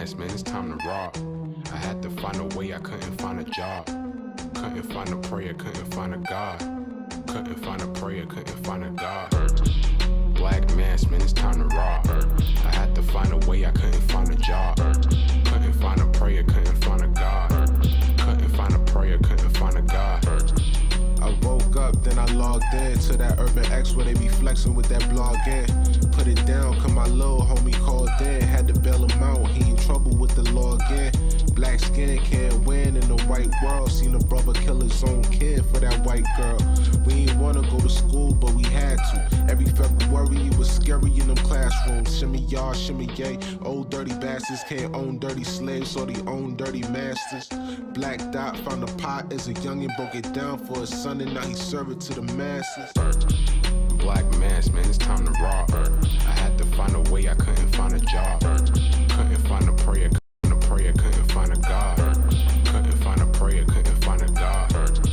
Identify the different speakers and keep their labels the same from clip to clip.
Speaker 1: mask, man, it's time to rock. I had to find a way, I couldn't find a job. Couldn't find a prayer, couldn't find a God. Couldn't find a prayer, couldn't find a God. Black mask, man, it's time to rock. I had to find a way, I couldn't find a job. Couldn't find a prayer, couldn't find a God. Couldn't find a prayer, couldn't find a God.
Speaker 2: I woke up, then I logged in to that Urban X where they be flexing with that blog in. Put it down, cause my little homie called in. Had to bail him out, he in trouble with the law again. Black skin can't win in the white world. Seen a brother kill his own kid for that white girl. We ain't wanna go to school, but we had to. Every February it was scary in them classrooms. Shimmy y'all, shimmy yay. Old dirty bastards can't own dirty slaves, or they own dirty masters. Black Dot found a pot as a youngin', broke it down for his son, and now he serve it to the masses.
Speaker 1: Black mask, man, it's time to rock. I had to find a way, I couldn't find a job. Couldn't find a prayer, couldn't find a God. Couldn't find a prayer, couldn't find a God.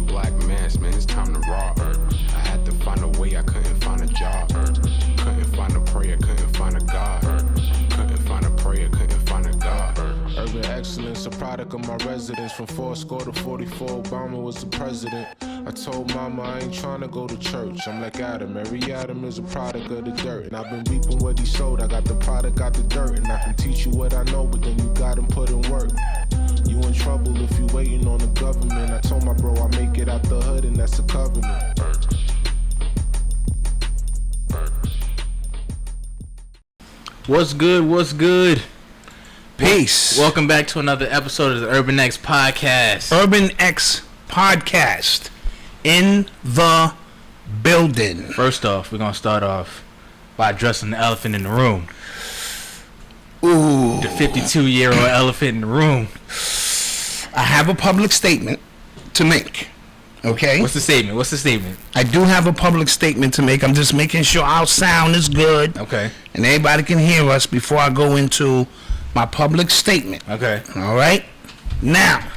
Speaker 1: Black mask, man, it's time to rock. I had to find a way, I couldn't find a job. Couldn't find a prayer, couldn't find a God. Couldn't find a prayer, couldn't find a God.
Speaker 2: Urban excellence, a product of my residence. From 4 to 44, Obama was the president. I told mama I ain't trying to go to church. I'm like Adam, every Adam is a product of the dirt. And I've been reaping what he sowed. I got the product, got the dirt. And I can teach you what I know, but then you gotta put in work. You in trouble if you waiting on the government. I told my bro I make it out the hood, and that's a covenant.
Speaker 3: What's good? What's good?
Speaker 4: Peace.
Speaker 3: Welcome back to another episode of the Urban X Podcast.
Speaker 4: Urban X Podcast in the building.
Speaker 3: First off, we're going to start off by addressing the elephant in the room.
Speaker 4: Ooh.
Speaker 3: The 52-year-old elephant in the room.
Speaker 4: I have a public statement to make. Okay?
Speaker 3: What's the statement?
Speaker 4: I do have a public statement to make. I'm just making sure our sound is good.
Speaker 3: Okay.
Speaker 4: And everybody can hear us before I go into my public statement.
Speaker 3: Okay.
Speaker 4: All right? Now,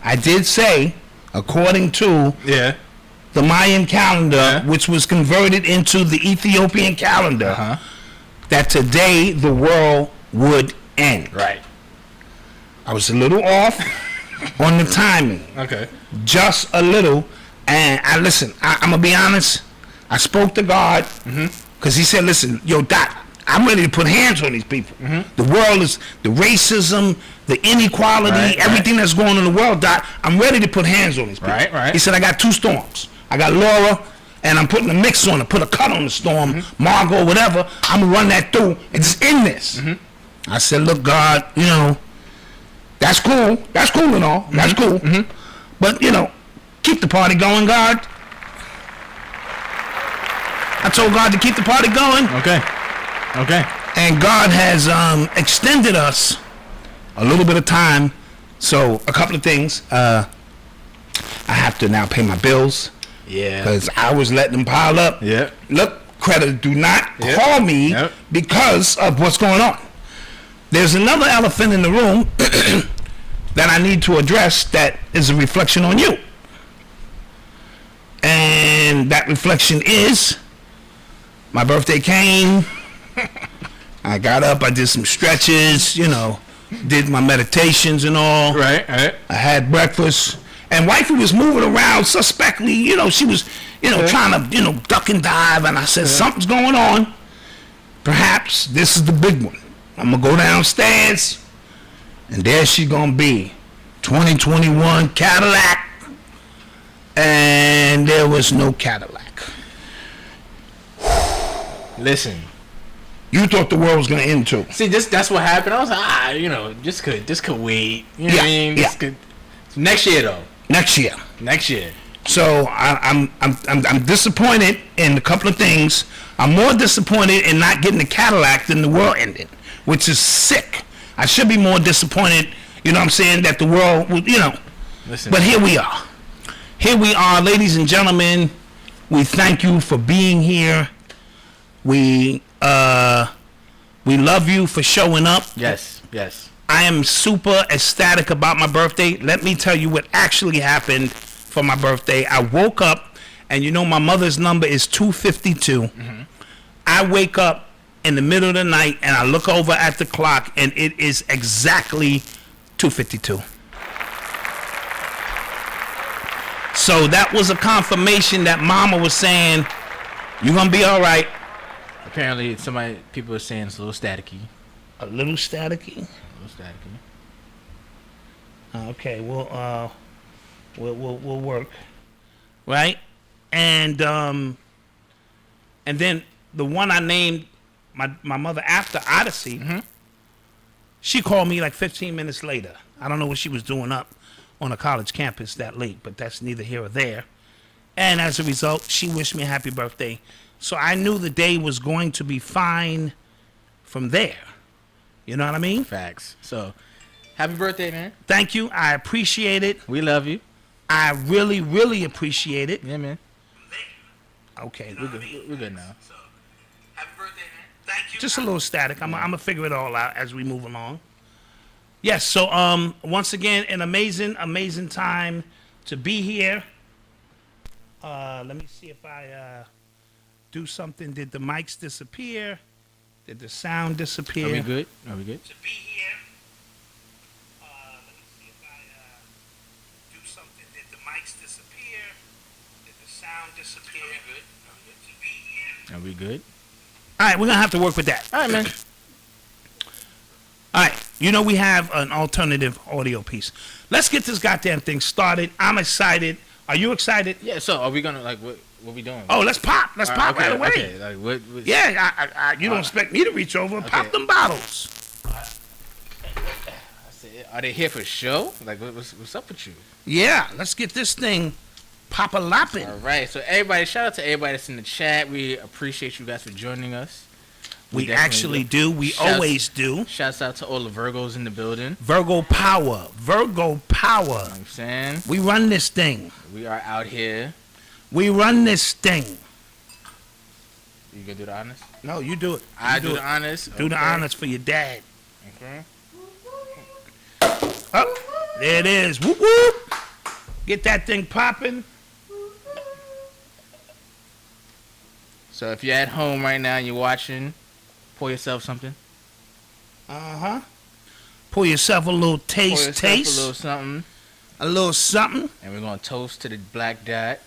Speaker 4: I did say, according to the Mayan calendar, which was converted into the Ethiopian calendar, that today the world would end.
Speaker 3: Right.
Speaker 4: I was a little off on the timing.
Speaker 3: Okay.
Speaker 4: Just a little. And I'm going to be honest. I spoke to God because he said, listen, yo, Doc, I'm ready to put hands on these people. The world is, the racism, the inequality, everything that's going on in the world, Doc, I'm ready to put hands on these people.
Speaker 3: Right.
Speaker 4: He said, I got two storms. I got Laura, and I'm putting a mix on it, put a cut on the storm, Margot, whatever. I'm going to run that through. It's in this. I said, look, God, you know, that's cool. That's cool and all. That's cool. But, you know, keep the party going, God. I told God to keep the party going.
Speaker 3: Okay.
Speaker 4: And God has extended us a little bit of time. So, a couple of things. I have to now pay my bills.
Speaker 3: Yeah.
Speaker 4: Because I was letting them pile up.
Speaker 3: Yeah.
Speaker 4: Look, creditor, do not call me because of what's going on. There's another elephant in the room that I need to address that is a reflection on you. And that reflection is, my birthday came, I got up, I did some stretches, you know, did my meditations and all.
Speaker 3: Right.
Speaker 4: I had breakfast, and wifey was moving around suspectly, you know, she was, you know, trying to, you know, duck and dive, and I said, something's going on. Perhaps this is the big one. I'm going to go downstairs, and there she going to be. 2021 Cadillac, and there was no Cadillac.
Speaker 3: Listen.
Speaker 4: You thought the world was going to end too.
Speaker 3: See, that's what happened. I was like, you know, this could wait. You know what I mean? This could, next year though. Next year.
Speaker 4: So I'm disappointed in a couple of things. I'm more disappointed in not getting the Cadillac than the world ended, which is sick. I should be more disappointed, you know what I'm saying, that the world would, you know.
Speaker 3: Listen.
Speaker 4: But here we are. Here we are, ladies and gentlemen. We thank you for being here. We love you for showing up.
Speaker 3: Yes.
Speaker 4: I am super ecstatic about my birthday. Let me tell you what actually happened for my birthday. I woke up, and you know my mother's number is 252. I wake up in the middle of the night, and I look over at the clock, and it is exactly 2:52. So that was a confirmation that Mama was saying, "You're gonna be all right."
Speaker 3: Apparently, people are saying it's a little staticky.
Speaker 4: A little staticky.
Speaker 3: A little staticky.
Speaker 4: Okay, we'll work, right? And then the one I named my mother after, Odyssey, she called me like 15 minutes later. I don't know what she was doing up on a college campus that late, but that's neither here or there. And as a result, she wished me a happy birthday. So I knew the day was going to be fine from there. You know what I mean?
Speaker 3: Facts. So, happy birthday, man.
Speaker 4: Thank you. I appreciate it.
Speaker 3: We love you.
Speaker 4: I really, really appreciate it.
Speaker 3: Yeah, man.
Speaker 4: Okay.
Speaker 3: We're good now.
Speaker 4: So, happy birthday, man. Thank you. Just a little static. I'm gonna figure it all out as we move along. Yes. So, once again, an amazing time to be here. Let me see if I do something. Did the mics disappear? Did the sound disappear?
Speaker 3: Are we good? To
Speaker 4: be here. Let me see if I do something. Did the mics disappear? Did the sound disappear? Are we good? To be here.
Speaker 3: Are we good?
Speaker 4: All right, we're going to have to work with that.
Speaker 3: All right, man.
Speaker 4: All right, we have an alternative audio piece. Let's get this goddamn thing started. I'm excited. Are you excited?
Speaker 3: Yeah, so are we going to, what we doing?
Speaker 4: Oh, let's pop. Let's pop
Speaker 3: okay,
Speaker 4: right away.
Speaker 3: Okay, what,
Speaker 4: yeah, you don't expect me to reach over and pop them bottles.
Speaker 3: Are they here for show? Like, what's up with you?
Speaker 4: Yeah, let's get this thing pop-a-lopping.
Speaker 3: All right, so everybody, shout out to everybody that's in the chat. We appreciate you guys for joining us.
Speaker 4: We actually do. We always do.
Speaker 3: Shouts out to all the Virgos in the building.
Speaker 4: Virgo power. Virgo power. You know
Speaker 3: what I'm saying?
Speaker 4: We run this thing.
Speaker 3: We are out here.
Speaker 4: We run this thing.
Speaker 3: You gonna do the honors?
Speaker 4: No, you do it.
Speaker 3: I do the honors.
Speaker 4: Do the honors for your dad.
Speaker 3: Okay.
Speaker 4: Oh, there it is. Whoop whoop. Get that thing popping.
Speaker 3: So if you're at home right now and you're watching, pour yourself something.
Speaker 4: Pour yourself a little taste.
Speaker 3: A little something.
Speaker 4: A little something.
Speaker 3: And we're gonna toast to the Black Dot.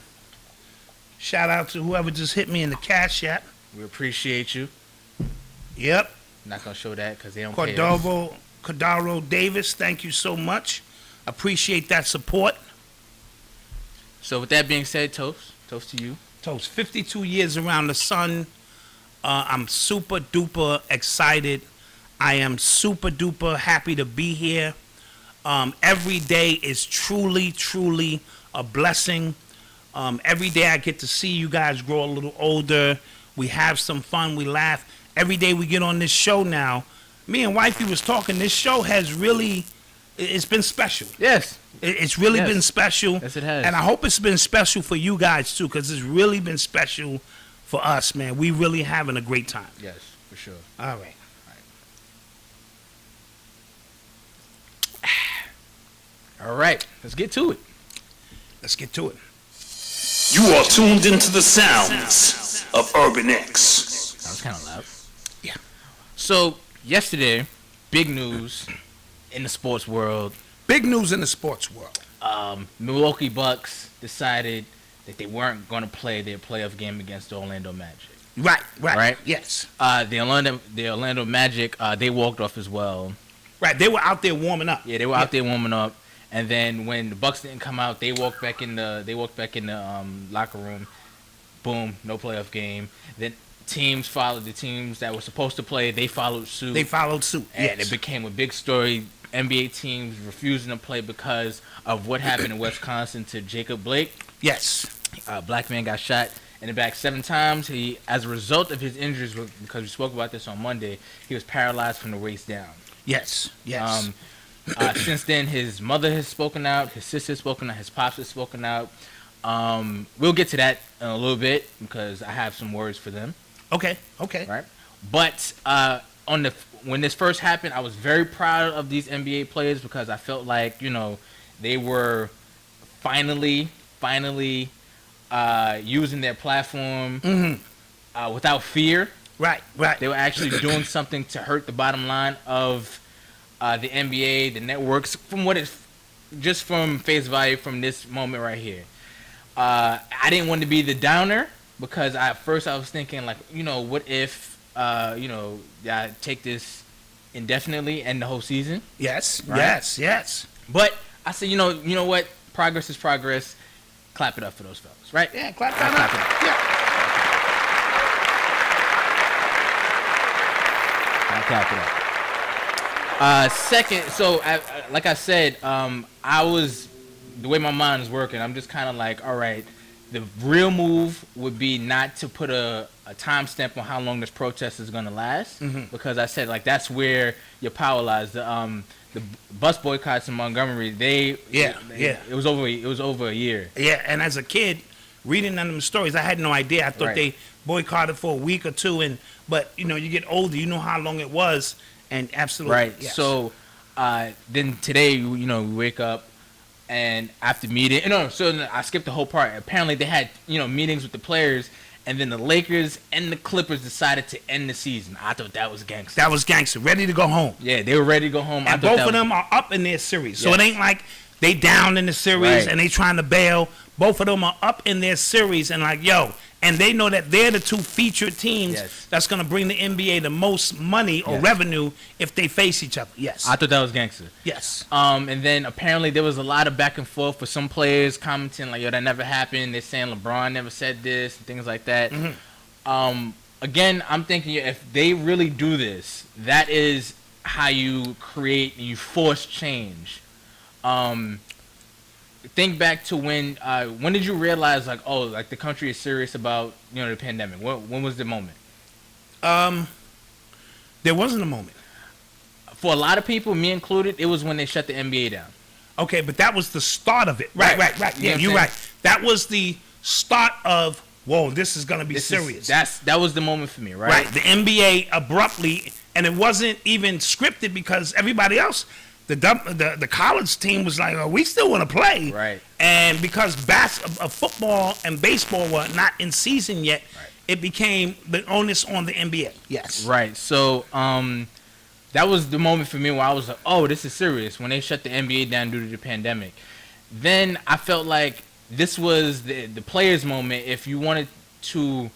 Speaker 4: Shout out to whoever just hit me in the Cash App.
Speaker 3: We appreciate you.
Speaker 4: Yep.
Speaker 3: Not gonna show that because they don't pay us.
Speaker 4: Cordaro Davis, thank you so much. Appreciate that support.
Speaker 3: So with that being said, toast to you.
Speaker 4: Toast. 52 years around the sun. I'm super duper excited. I am super duper happy to be here. Every day is truly a blessing. Every day I get to see you guys grow a little older. We have some fun. We laugh. Every day we get on this show now. Me and Wifey was talking. This show has really, it's been special.
Speaker 3: Yes.
Speaker 4: It's really been special.
Speaker 3: Yes, it has.
Speaker 4: And I hope it's been special for you guys too, because it's really been special for us, man. We really having a great time.
Speaker 3: Yes, for sure.
Speaker 4: All right.
Speaker 3: All right. Let's get to it.
Speaker 4: Let's get to it.
Speaker 5: You are tuned into the sounds of Urban X.
Speaker 3: That was kind of loud.
Speaker 4: Yeah.
Speaker 3: So, yesterday, big news in the sports world.
Speaker 4: Big news in the sports world.
Speaker 3: Milwaukee Bucks decided that they weren't going to play their playoff game against the Orlando Magic.
Speaker 4: Right. Yes.
Speaker 3: The Orlando Magic, they walked off as well.
Speaker 4: Right. They were out there warming up.
Speaker 3: Yeah, they were out there warming up. And then when the Bucks didn't come out, they walked back in the locker room. Boom, no playoff game. Then teams followed the teams that were supposed to play. They followed suit.
Speaker 4: And
Speaker 3: it became a big story. NBA teams refusing to play because of what happened in Wisconsin to Jacob Blake.
Speaker 4: Yes.
Speaker 3: A black man got shot in the back 7 times. He, as a result of his injuries, because we spoke about this on Monday, he was paralyzed from the waist down.
Speaker 4: Yes.
Speaker 3: Since then, his mother has spoken out, his sister has spoken out, his pops has spoken out. We'll get to that in a little bit because I have some words for them.
Speaker 4: Okay.
Speaker 3: Right. But when this first happened, I was very proud of these NBA players because I felt like, they were finally using their platform without fear.
Speaker 4: Right.
Speaker 3: They were actually doing something to hurt the bottom line of the NBA, the networks, just from face value from this moment right here. I didn't want to be the downer because at first I was thinking like, what if, I take this indefinitely and the whole season?
Speaker 4: Yes.
Speaker 3: Right?
Speaker 4: Yes.
Speaker 3: But I said, you know what? Progress is progress. Clap it up for those fellas, right?
Speaker 4: Yeah, clap that up.
Speaker 3: I'll clap it up. Second, so like I said, the way my mind is working, I'm just kind of like, all right, the real move would be not to put a timestamp on how long this protest is going to last, because I said like that's where your power lies. The bus boycotts in Montgomery, it was over a year.
Speaker 4: Yeah, and as a kid, reading them stories, I had no idea. I thought they boycotted for a week or two, but you get older, you know how long it was, and absolutely
Speaker 3: right.
Speaker 4: Yes.
Speaker 3: So then today, we wake up, and after meeting, so I skipped the whole part. Apparently, they had meetings with the players. And then the Lakers and the Clippers decided to end the season. I thought that was gangster.
Speaker 4: That was gangster. Ready to go home.
Speaker 3: Yeah, they were ready to go home.
Speaker 4: And both of them are up in their series. So it ain't like they down in the series and they trying to bail. Both of them are up in their series and like, and they know that they're the two featured teams that's going to bring the NBA the most money or revenue if they face each other. Yes.
Speaker 3: I thought that was gangster.
Speaker 4: Yes.
Speaker 3: And then apparently there was a lot of back and forth with some players commenting like, that never happened. They're saying LeBron never said this and things like that. Again, I'm thinking if they really do this, that is how you force change. Think back to when did you realize like the country is serious about the pandemic? When was the moment?
Speaker 4: There wasn't a moment.
Speaker 3: For a lot of people, me included, it was when they shut the NBA down.
Speaker 4: Okay, but that was the start of it. Right. Yeah, you're right. That was the start of this is gonna be serious.
Speaker 3: That was the moment for me, right?
Speaker 4: Right. The NBA abruptly, and it wasn't even scripted because everybody else. The college team was like, we still want to play.
Speaker 3: Right.
Speaker 4: And because football and baseball were not in season yet, it became the onus on the NBA. Yes.
Speaker 3: Right. So that was the moment for me where I was like, oh, this is serious. When they shut the NBA down due to the pandemic. Then I felt like this was the players' moment. If you wanted to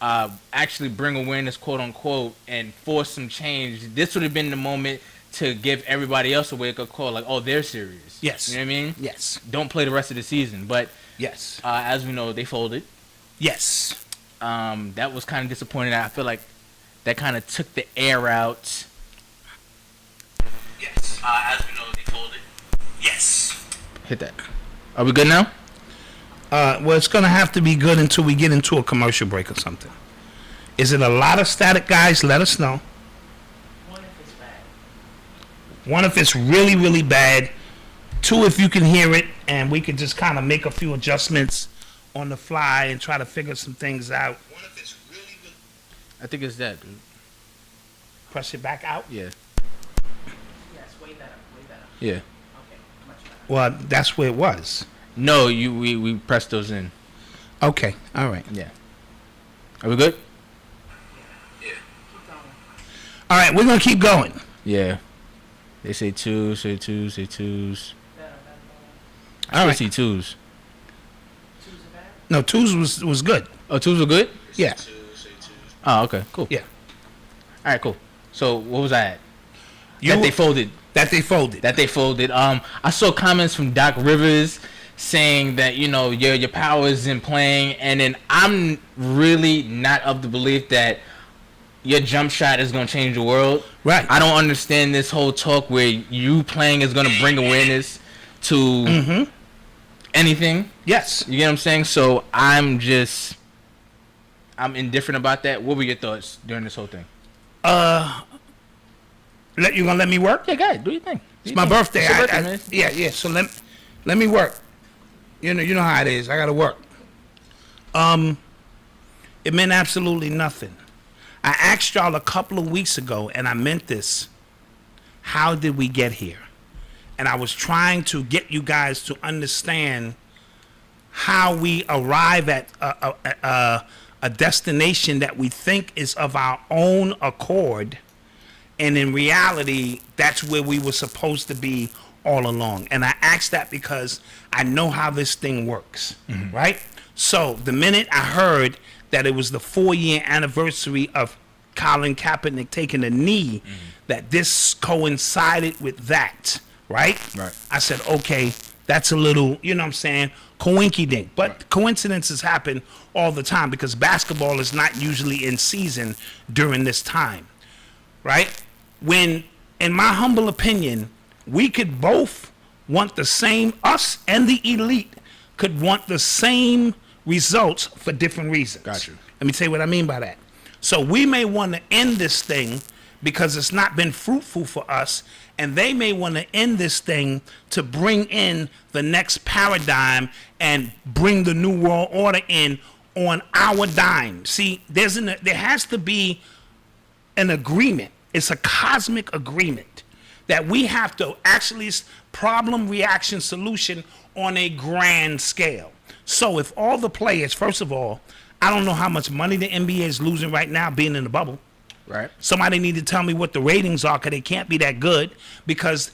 Speaker 3: actually bring awareness, quote unquote, and force some change, this would have been the moment to give everybody else a wake-up call, like, oh, they're serious.
Speaker 4: Yes.
Speaker 3: You know what I mean?
Speaker 4: Yes.
Speaker 3: Don't play the rest of the season. But
Speaker 4: yes,
Speaker 3: as we know, they folded.
Speaker 4: Yes.
Speaker 3: That was kind of disappointing. I feel like that kind of took the air out.
Speaker 4: Yes.
Speaker 3: As we know, they folded.
Speaker 4: Yes.
Speaker 3: Hit that. Are we good now?
Speaker 4: Well, it's going to have to be good until we get into a commercial break or something. Is it a lot of static, guys? Let us know. One, if it's really, really bad. Two, if you can hear it, and we can just kind of make a few adjustments on the fly and try to figure some things out. One, if it's really good.
Speaker 3: I think it's that, dude.
Speaker 4: Press it back out?
Speaker 3: Yeah.
Speaker 6: Yes, way that up.
Speaker 3: Yeah.
Speaker 6: Okay, much better.
Speaker 4: Well, that's where it was.
Speaker 3: No, we pressed those in.
Speaker 4: Okay, all right.
Speaker 3: Yeah. Are we good?
Speaker 6: Keep going.
Speaker 4: All right, we're going to keep going.
Speaker 3: Yeah. They say twos, say twos.
Speaker 6: Better.
Speaker 3: I
Speaker 4: All right.
Speaker 3: see twos.
Speaker 6: Twos are better?
Speaker 4: No, twos was good.
Speaker 3: Oh, twos were good?
Speaker 4: Yeah.
Speaker 3: Oh, okay, cool.
Speaker 4: Yeah.
Speaker 3: All right, cool. So what was I at?
Speaker 4: You-
Speaker 3: That they folded.
Speaker 4: That they folded.
Speaker 3: I saw comments from Doc Rivers saying that your power isn't playing, and then I'm really not of the belief that your jump shot is gonna change the world.
Speaker 4: Right.
Speaker 3: I don't understand this whole talk where you playing is gonna bring awareness to anything.
Speaker 4: Yes.
Speaker 3: You get what I'm saying? So I'm indifferent about that. What were your thoughts during this whole thing?
Speaker 4: You gonna let me work?
Speaker 3: Yeah, go ahead. Do your thing.
Speaker 4: It's my birthday.
Speaker 3: It's your birthday, man.
Speaker 4: Yeah. So let me work. You know how it is. I gotta work. It meant absolutely nothing. I asked y'all a couple of weeks ago, and I meant this. How did we get here? And I was trying to get you guys to understand how we arrive at a destination that we think is of our own accord, and in reality, that's where we were supposed to be all along. And I ask that because I know how this thing works, right? So the minute I heard that it was the 4-year anniversary of Colin Kaepernick taking a knee, that this coincided with that, right?
Speaker 3: Right.
Speaker 4: I said, okay, that's a little, you know what I'm saying, coinky-dink. But coincidences happen all the time because basketball is not usually in season during this time, right? When, in my humble opinion, we could both want the same, us and the elite could want the same results for different reasons.
Speaker 3: Got you.
Speaker 4: Let me tell you what I mean by that. So we may want to end this thing because it's not been fruitful for us, and they may want to end this thing to bring in the next paradigm and bring the new world order in on our dime. See, there has to be an agreement. It's a cosmic agreement that we have to actually problem, reaction, solution on a grand scale. So if all the players, first of all, I don't know how much money the NBA is losing right now being in the bubble.
Speaker 3: Right.
Speaker 4: Somebody need to tell me what the ratings are, because they can't be that good, because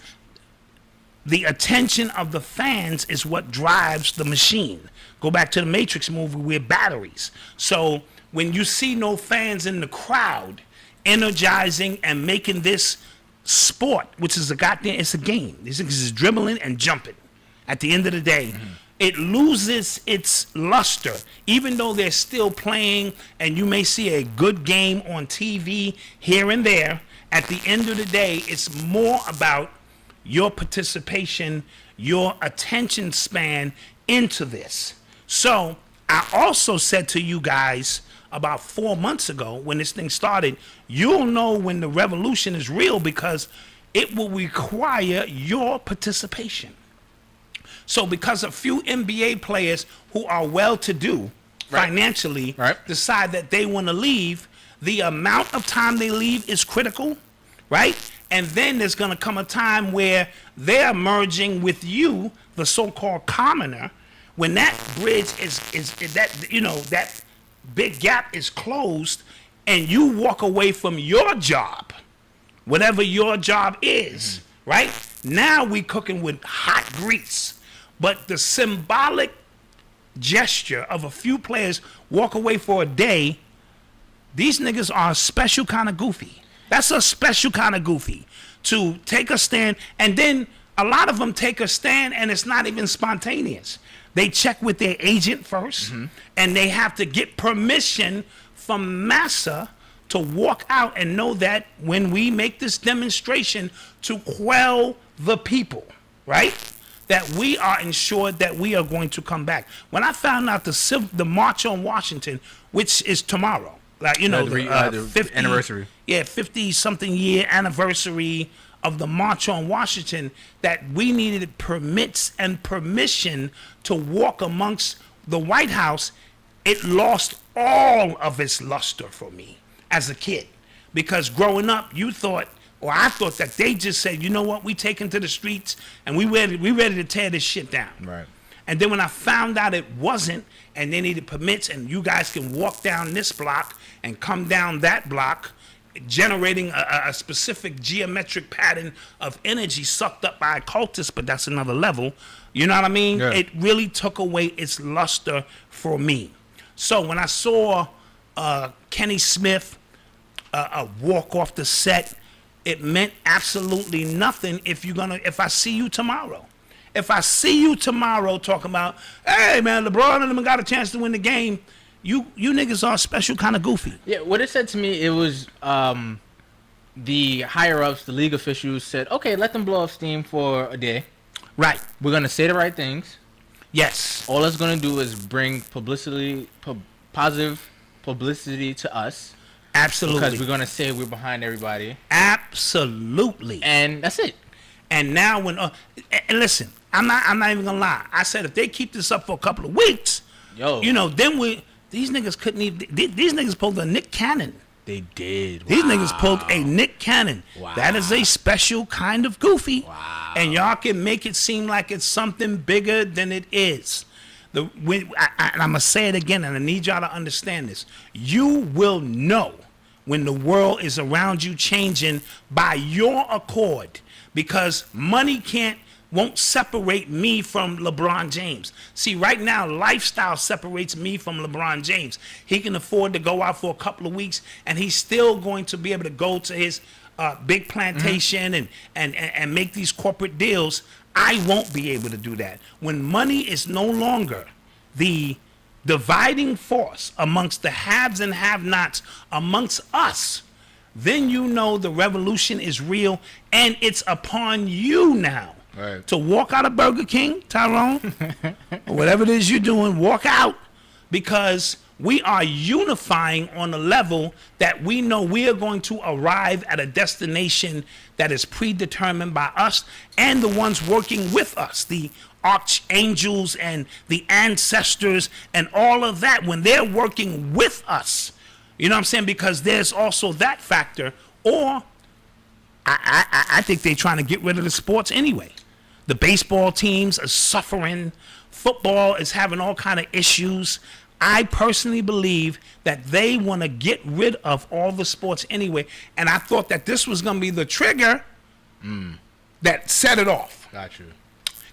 Speaker 4: the attention of the fans is what drives the machine. Go back to the Matrix movie with batteries. So when you see no fans in the crowd energizing and making this sport, which is it's a game. This is dribbling and jumping. At the end of the day, it loses its luster, even though they're still playing, and you may see a good game on TV here and there. At the end of the day, it's more about your participation, your attention span into this. So I also said to you guys about 4 months ago when this thing started, you'll know when the revolution is real because it will require your participation. So because a few NBA players who are well-to-do financially decide that they want to leave, the amount of time they leave is critical, right? And then there's going to come a time where they're merging with you, the so-called commoner, when that bridge is that, you know, that big gap is closed, and you walk away from your job, whatever your job is, right? Now we cooking with hot grease. But the symbolic gesture of a few players walk away for a day, these niggas are a special kind of goofy. That's a special kind of goofy to take a stand. And then a lot of them take a stand and it's not even spontaneous. They check with their agent first, and they have to get permission from Massa to walk out and know that when we make this demonstration to quell the people, right? That we are ensured that we are going to come back. When I found out the March on Washington, which is tomorrow, like, you know, the 50
Speaker 3: anniversary.
Speaker 4: Yeah, 50-something year anniversary of the March on Washington, that we needed permits and permission to walk amongst the White House. It lost all of its luster for me as a kid, because growing up, you thought, or I thought, that they just said, you know what, we taking to the streets and we ready to tear this shit down.
Speaker 3: Right.
Speaker 4: And then when I found out it wasn't, and they needed permits, and you guys can walk down this block and come down that block, generating a specific geometric pattern of energy sucked up by occultists, but that's another level. You know what I mean?
Speaker 3: Yeah.
Speaker 4: It really took away its luster for me. So when I saw Kenny Smith walk off the set, it meant absolutely nothing if I see you tomorrow. If I see you tomorrow talking about, hey man, LeBron and them got a chance to win the game, you niggas are a special kind of goofy.
Speaker 3: Yeah, what it said to me, it was the higher ups, the league officials said, okay, let them blow off steam for a day.
Speaker 4: Right.
Speaker 3: We're gonna say the right things.
Speaker 4: Yes.
Speaker 3: All it's gonna do is bring positive publicity to us.
Speaker 4: Absolutely.
Speaker 3: Because we're gonna say we're behind everybody.
Speaker 4: Absolutely.
Speaker 3: And that's it.
Speaker 4: And now when and listen, I'm not even gonna lie. I said if they keep this up for a couple of weeks, you know, then these niggas couldn't even. These niggas pulled a Nick Cannon.
Speaker 3: They did.
Speaker 4: These niggas pulled a Nick Cannon.
Speaker 3: Wow.
Speaker 4: That is a special kind of goofy.
Speaker 3: Wow.
Speaker 4: And y'all can make it seem like it's something bigger than it is. And I'm going to say it again, and I need y'all to understand this. You will know when the world is around you changing by your accord, because money won't separate me from LeBron James. See, right now, lifestyle separates me from LeBron James. He can afford to go out for a couple of weeks, and he's still going to be able to go to his big plantation and make these corporate deals. I won't be able to do that. When money is no longer the dividing force amongst the haves and have-nots amongst us, then you know the revolution is real, and it's upon you now.
Speaker 3: Right.
Speaker 4: To walk out of Burger King, Tyrone, or whatever it is you're doing, walk out, because we are unifying on a level that we know we are going to arrive at a destination that is predetermined by us and the ones working with us, the archangels and the ancestors and all of that. When they're working with us, you know what I'm saying? Because there's also that factor. Or I think they're trying to get rid of the sports anyway. The baseball teams are suffering. Football is having all kind of issues. I personally believe that they want to get rid of all the sports anyway. And I thought that this was going to be the trigger that set it off.
Speaker 3: Got you.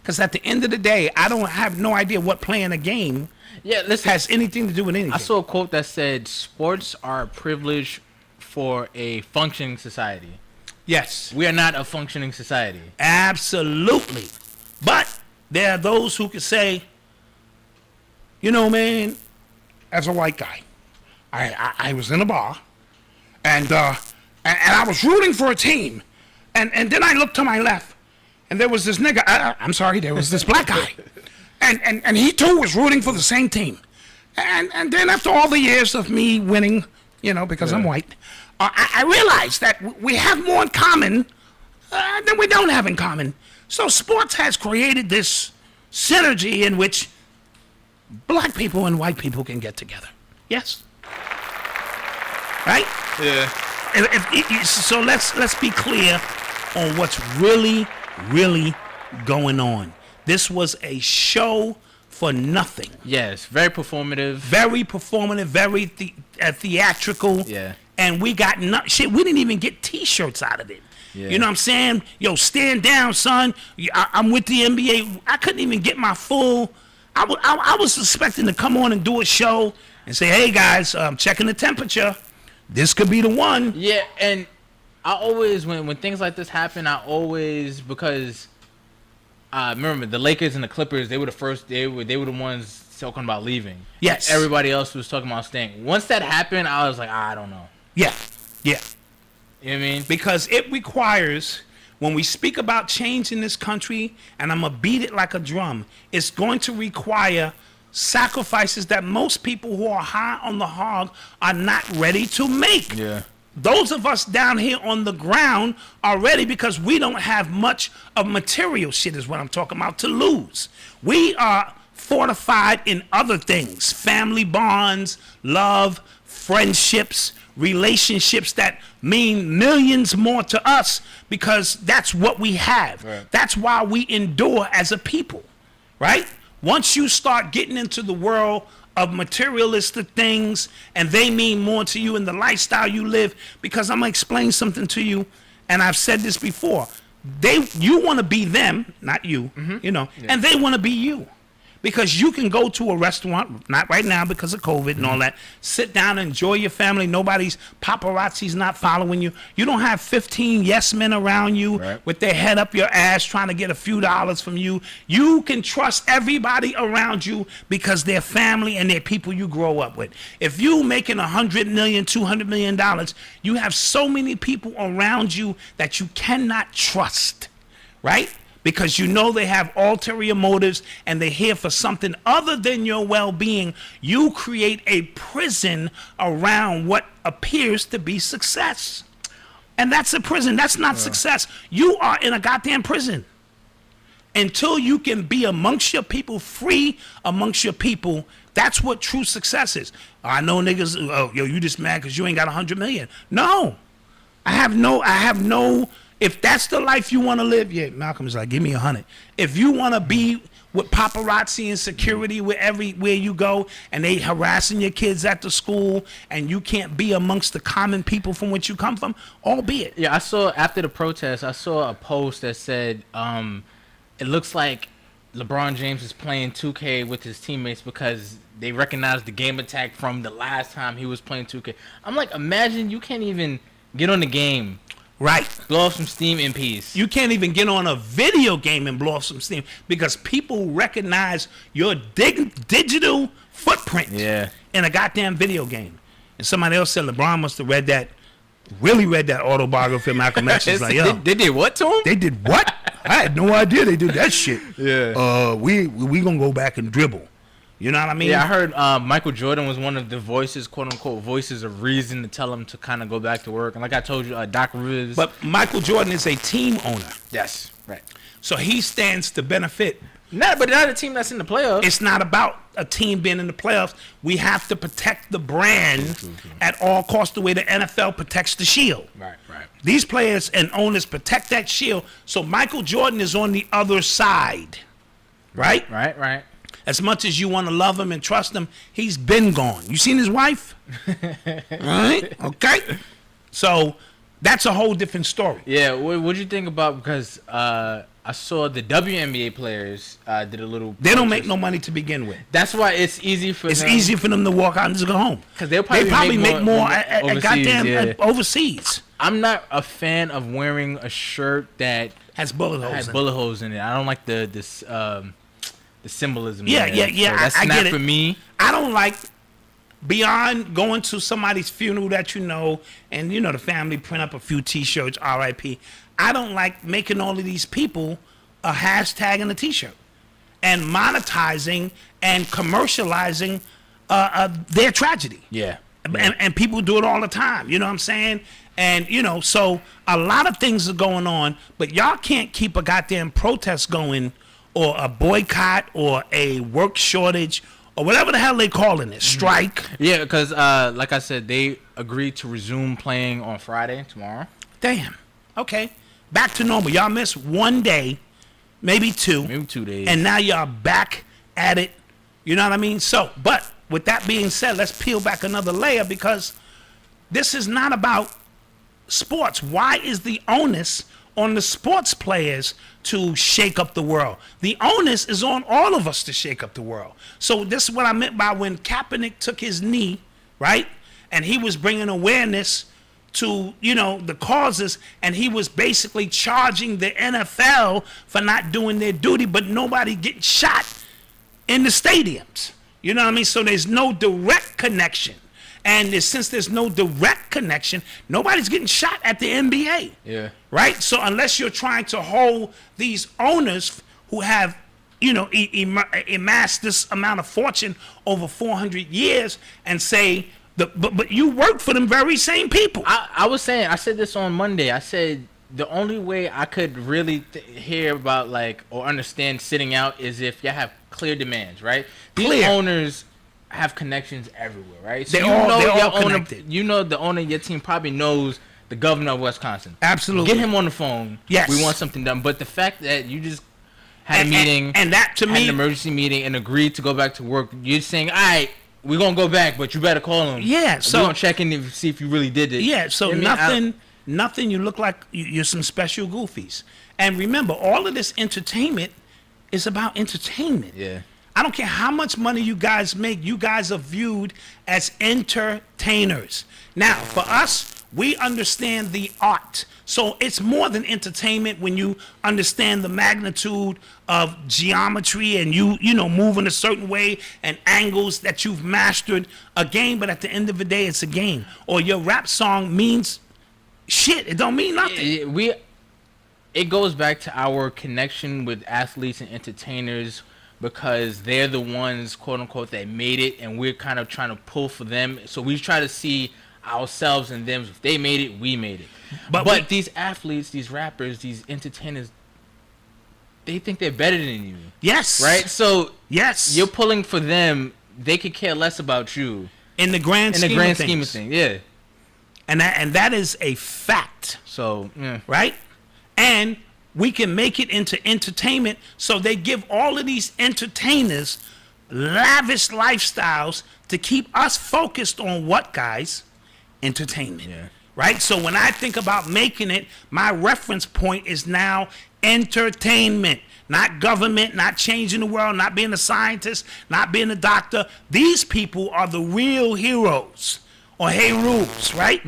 Speaker 4: Because at the end of the day, I don't have no idea what playing a game has anything to do with anything.
Speaker 3: I saw a quote that said, sports are a privilege for a functioning society.
Speaker 4: Yes.
Speaker 3: We are not a functioning society.
Speaker 4: Absolutely. But there are those who can say, you know, man, as a white guy, I was in a bar, and I was rooting for a team, and then I looked to my left, and there was this nigga, I'm sorry, there was this black guy, and he too was rooting for the same team. And then after all the years of me winning, you know, because I'm white, I realized that we have more in common than we don't have in common. So sports has created this synergy in which black people and white people can get together. Yes? Right?
Speaker 3: Yeah.
Speaker 4: So let's be clear on what's really going on. This was a show for nothing.
Speaker 3: Yes, very performative.
Speaker 4: Very performative, very theatrical.
Speaker 3: Yeah.
Speaker 4: And we got shit. We didn't even get T-shirts out of it.
Speaker 3: Yeah.
Speaker 4: You know what I'm saying? Yo, stand down, son. I'm with the NBA. I couldn't even get my full. I was expecting to come on and do a show and say, hey guys, I'm checking the temperature. This could be the one.
Speaker 3: Yeah, and I always, when things like this happen, because remember the Lakers and the Clippers, they were the first. They were the ones talking about leaving.
Speaker 4: Yes.
Speaker 3: Everybody else was talking about staying. Once that happened, I was like, I don't know.
Speaker 4: Yeah.
Speaker 3: You know what I mean?
Speaker 4: Because it requires, when we speak about change in this country, and I'm going to beat it like a drum, it's going to require sacrifices that most people who are high on the hog are not ready to make.
Speaker 3: Yeah.
Speaker 4: Those of us down here on the ground are ready because we don't have much of material shit is what I'm talking about to lose. We are fortified in other things, family bonds, love, friendships, relationships that mean millions more to us because that's what we have.
Speaker 3: Right.
Speaker 4: That's why we endure as a people, right? Once you start getting into the world of materialistic things and they mean more to you in the lifestyle you live, because I'm going to explain something to you, and I've said this before. You want to be them, not you, you know, and they want to be you. Because you can go to a restaurant, not right now because of COVID and all that, sit down and enjoy your family. Nobody's paparazzi's not following you. You don't have 15 yes men around you with their head up your ass trying to get a few dollars from you. You can trust everybody around you because they're family and they're people you grow up with. If you making $100 million, $200 million, you have so many people around you that you cannot trust, right? Because you know they have ulterior motives and they're here for something other than your well-being. You create a prison around what appears to be success. And that's a prison. That's not success. You are in a goddamn prison. Until you can be amongst your people, free amongst your people, that's what true success is. I know niggas, oh, yo, you just mad because you ain't got 100 million. No. I have no, if that's the life you want to live, yeah, Malcolm is like, give me 100. If you want to be with paparazzi and security where you go, and they harassing your kids at the school, and you can't be amongst the common people from which you come from, albeit.
Speaker 3: Yeah, I saw after the protest, I saw a post that said, it looks like LeBron James is playing 2K with his teammates because they recognize the game attack from the last time he was playing 2K. I'm like, imagine you can't even get on the game.
Speaker 4: Right.
Speaker 3: Blow off some steam in peace.
Speaker 4: You can't even get on a video game and blow off some steam because people recognize your digital footprint in a goddamn video game. And somebody else said LeBron must have really read that autobiography of Malcolm X. It's like, yo,
Speaker 3: they did what to him?
Speaker 4: They did what? I had no idea they did that shit.
Speaker 3: Yeah.
Speaker 4: We gonna go back and dribble. You know what I mean?
Speaker 3: Yeah, I heard Michael Jordan was one of the voices, quote unquote, voices of reason to tell him to kind of go back to work. And like I told you, Doc Rivers.
Speaker 4: But Michael Jordan is a team owner.
Speaker 3: Yes, right.
Speaker 4: So he stands to benefit.
Speaker 3: But not a team that's in the playoffs.
Speaker 4: It's not about a team being in the playoffs. We have to protect the brand at all costs, the way the NFL protects the shield.
Speaker 3: Right.
Speaker 4: These players and owners protect that shield. So Michael Jordan is on the other side. Right?
Speaker 3: Right.
Speaker 4: As much as you want to love him and trust him, he's been gone. You seen his wife? Right? Okay. So that's a whole different story.
Speaker 3: Yeah. What'd you think about, because I saw the WNBA players did a little.
Speaker 4: They don't make no money to begin with.
Speaker 3: That's why it's easy for them.
Speaker 4: It's easy for them to walk out and just go home.
Speaker 3: Because they
Speaker 4: probably make more at
Speaker 3: overseas,
Speaker 4: overseas.
Speaker 3: I'm not a fan of wearing a shirt that
Speaker 4: has bullet holes
Speaker 3: in it. I don't like the symbolism.
Speaker 4: Yeah.
Speaker 3: So that's
Speaker 4: I
Speaker 3: not
Speaker 4: get it.
Speaker 3: for me.
Speaker 4: I don't like, beyond going to somebody's funeral that and the family print up a few T-shirts, R.I.P. I don't like making all of these people a hashtag and a T-shirt and monetizing and commercializing their tragedy.
Speaker 3: Yeah.
Speaker 4: And people do it all the time. You know what I'm saying? And, so a lot of things are going on, but y'all can't keep a goddamn protest going or a boycott or a work shortage or whatever the hell they calling it, strike.
Speaker 3: Yeah, because like I said, they agreed to resume playing on Friday, tomorrow.
Speaker 4: Damn. Okay. Back to normal. Y'all missed 1 day, maybe 2.
Speaker 3: Maybe 2 days.
Speaker 4: And now y'all back at it. You know what I mean? So, but with that being said, let's peel back another layer, because this is not about sports. Why is the onus on the sports players to shake up the world? The onus is on all of us to shake up the world. So this is what I meant by when Kaepernick took his knee, right? And he was bringing awareness to, the causes, and he was basically charging the NFL for not doing their duty, but nobody getting shot in the stadiums. You know what I mean? So there's no direct connection. And since there's no direct connection, nobody's getting shot at the NBA.
Speaker 3: Yeah.
Speaker 4: Right? So unless you're trying to hold these owners who have, amassed this amount of fortune over 400 years and say, but you work for them very same people.
Speaker 3: I said this on Monday. I said the only way I could really hear about or understand sitting out is if you have clear demands, right? These owners have connections everywhere, right? So
Speaker 4: they're all connected.
Speaker 3: The owner of your team probably knows the governor of Wisconsin.
Speaker 4: Absolutely.
Speaker 3: Get him on the phone.
Speaker 4: Yes.
Speaker 3: We want something done. But the fact that you just had a meeting,
Speaker 4: and that to me,
Speaker 3: an emergency meeting, and agreed to go back to work, you're saying, all right, we're going to go back, but you better call him.
Speaker 4: Yeah. So
Speaker 3: we're going to check in to see if you really did it.
Speaker 4: Yeah. So nothing, you look like you're some special goofies. And remember, all of this entertainment is about entertainment.
Speaker 3: Yeah.
Speaker 4: I don't care how much money you guys make. You guys are viewed as entertainers. Now, for us, we understand the art. So it's more than entertainment when you understand the magnitude of geometry and you move in a certain way and angles that you've mastered a game. But at the end of the day, it's a game. Or your rap song means shit. It don't mean nothing.
Speaker 3: It goes back to our connection with athletes and entertainers, because they're the ones, quote unquote, that made it, and we're kind of trying to pull for them. So we try to see ourselves and them. If they made it, we made it. But these athletes, these rappers, these entertainers, they think they're better than you.
Speaker 4: Yes.
Speaker 3: Right? So
Speaker 4: yes,
Speaker 3: you're pulling for them. They could care less about you.
Speaker 4: In the grand scheme of things,
Speaker 3: yeah.
Speaker 4: And that is a fact.
Speaker 3: So, yeah.
Speaker 4: Right? And we can make it into entertainment. So they give all of these entertainers lavish lifestyles to keep us focused on what, guys? Entertainment.
Speaker 3: Yeah.
Speaker 4: Right? So when I think about making it, my reference point is now entertainment, not government, not changing the world, not being a scientist, not being a doctor. These people are the real heroes or heroes, right?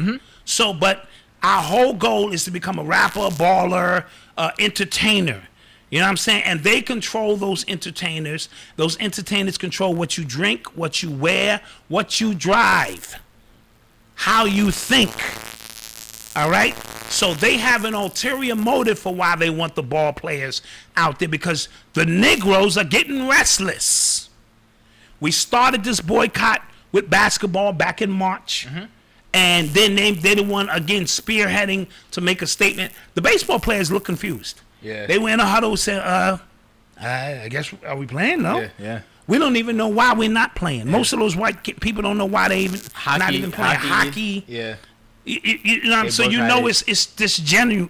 Speaker 4: So, but our whole goal is to become a rapper, a baller, entertainer. You know what I'm saying? And they control those entertainers. Those entertainers control what you drink, what you wear, what you drive, how you think. All right? So they have an ulterior motive for why they want the ball players out there, because the Negroes are getting restless. We started this boycott with basketball back in March. And then they're the one, again, spearheading to make a statement. The baseball players look confused.
Speaker 3: Yeah.
Speaker 4: They were in a huddle saying, I guess, are we playing? No.
Speaker 3: Yeah.
Speaker 4: We don't even know why we're not playing. Most of those white people don't know why they even not even playing hockey.
Speaker 3: Yeah.
Speaker 4: You know what I'm saying? So you know it's disgenuine.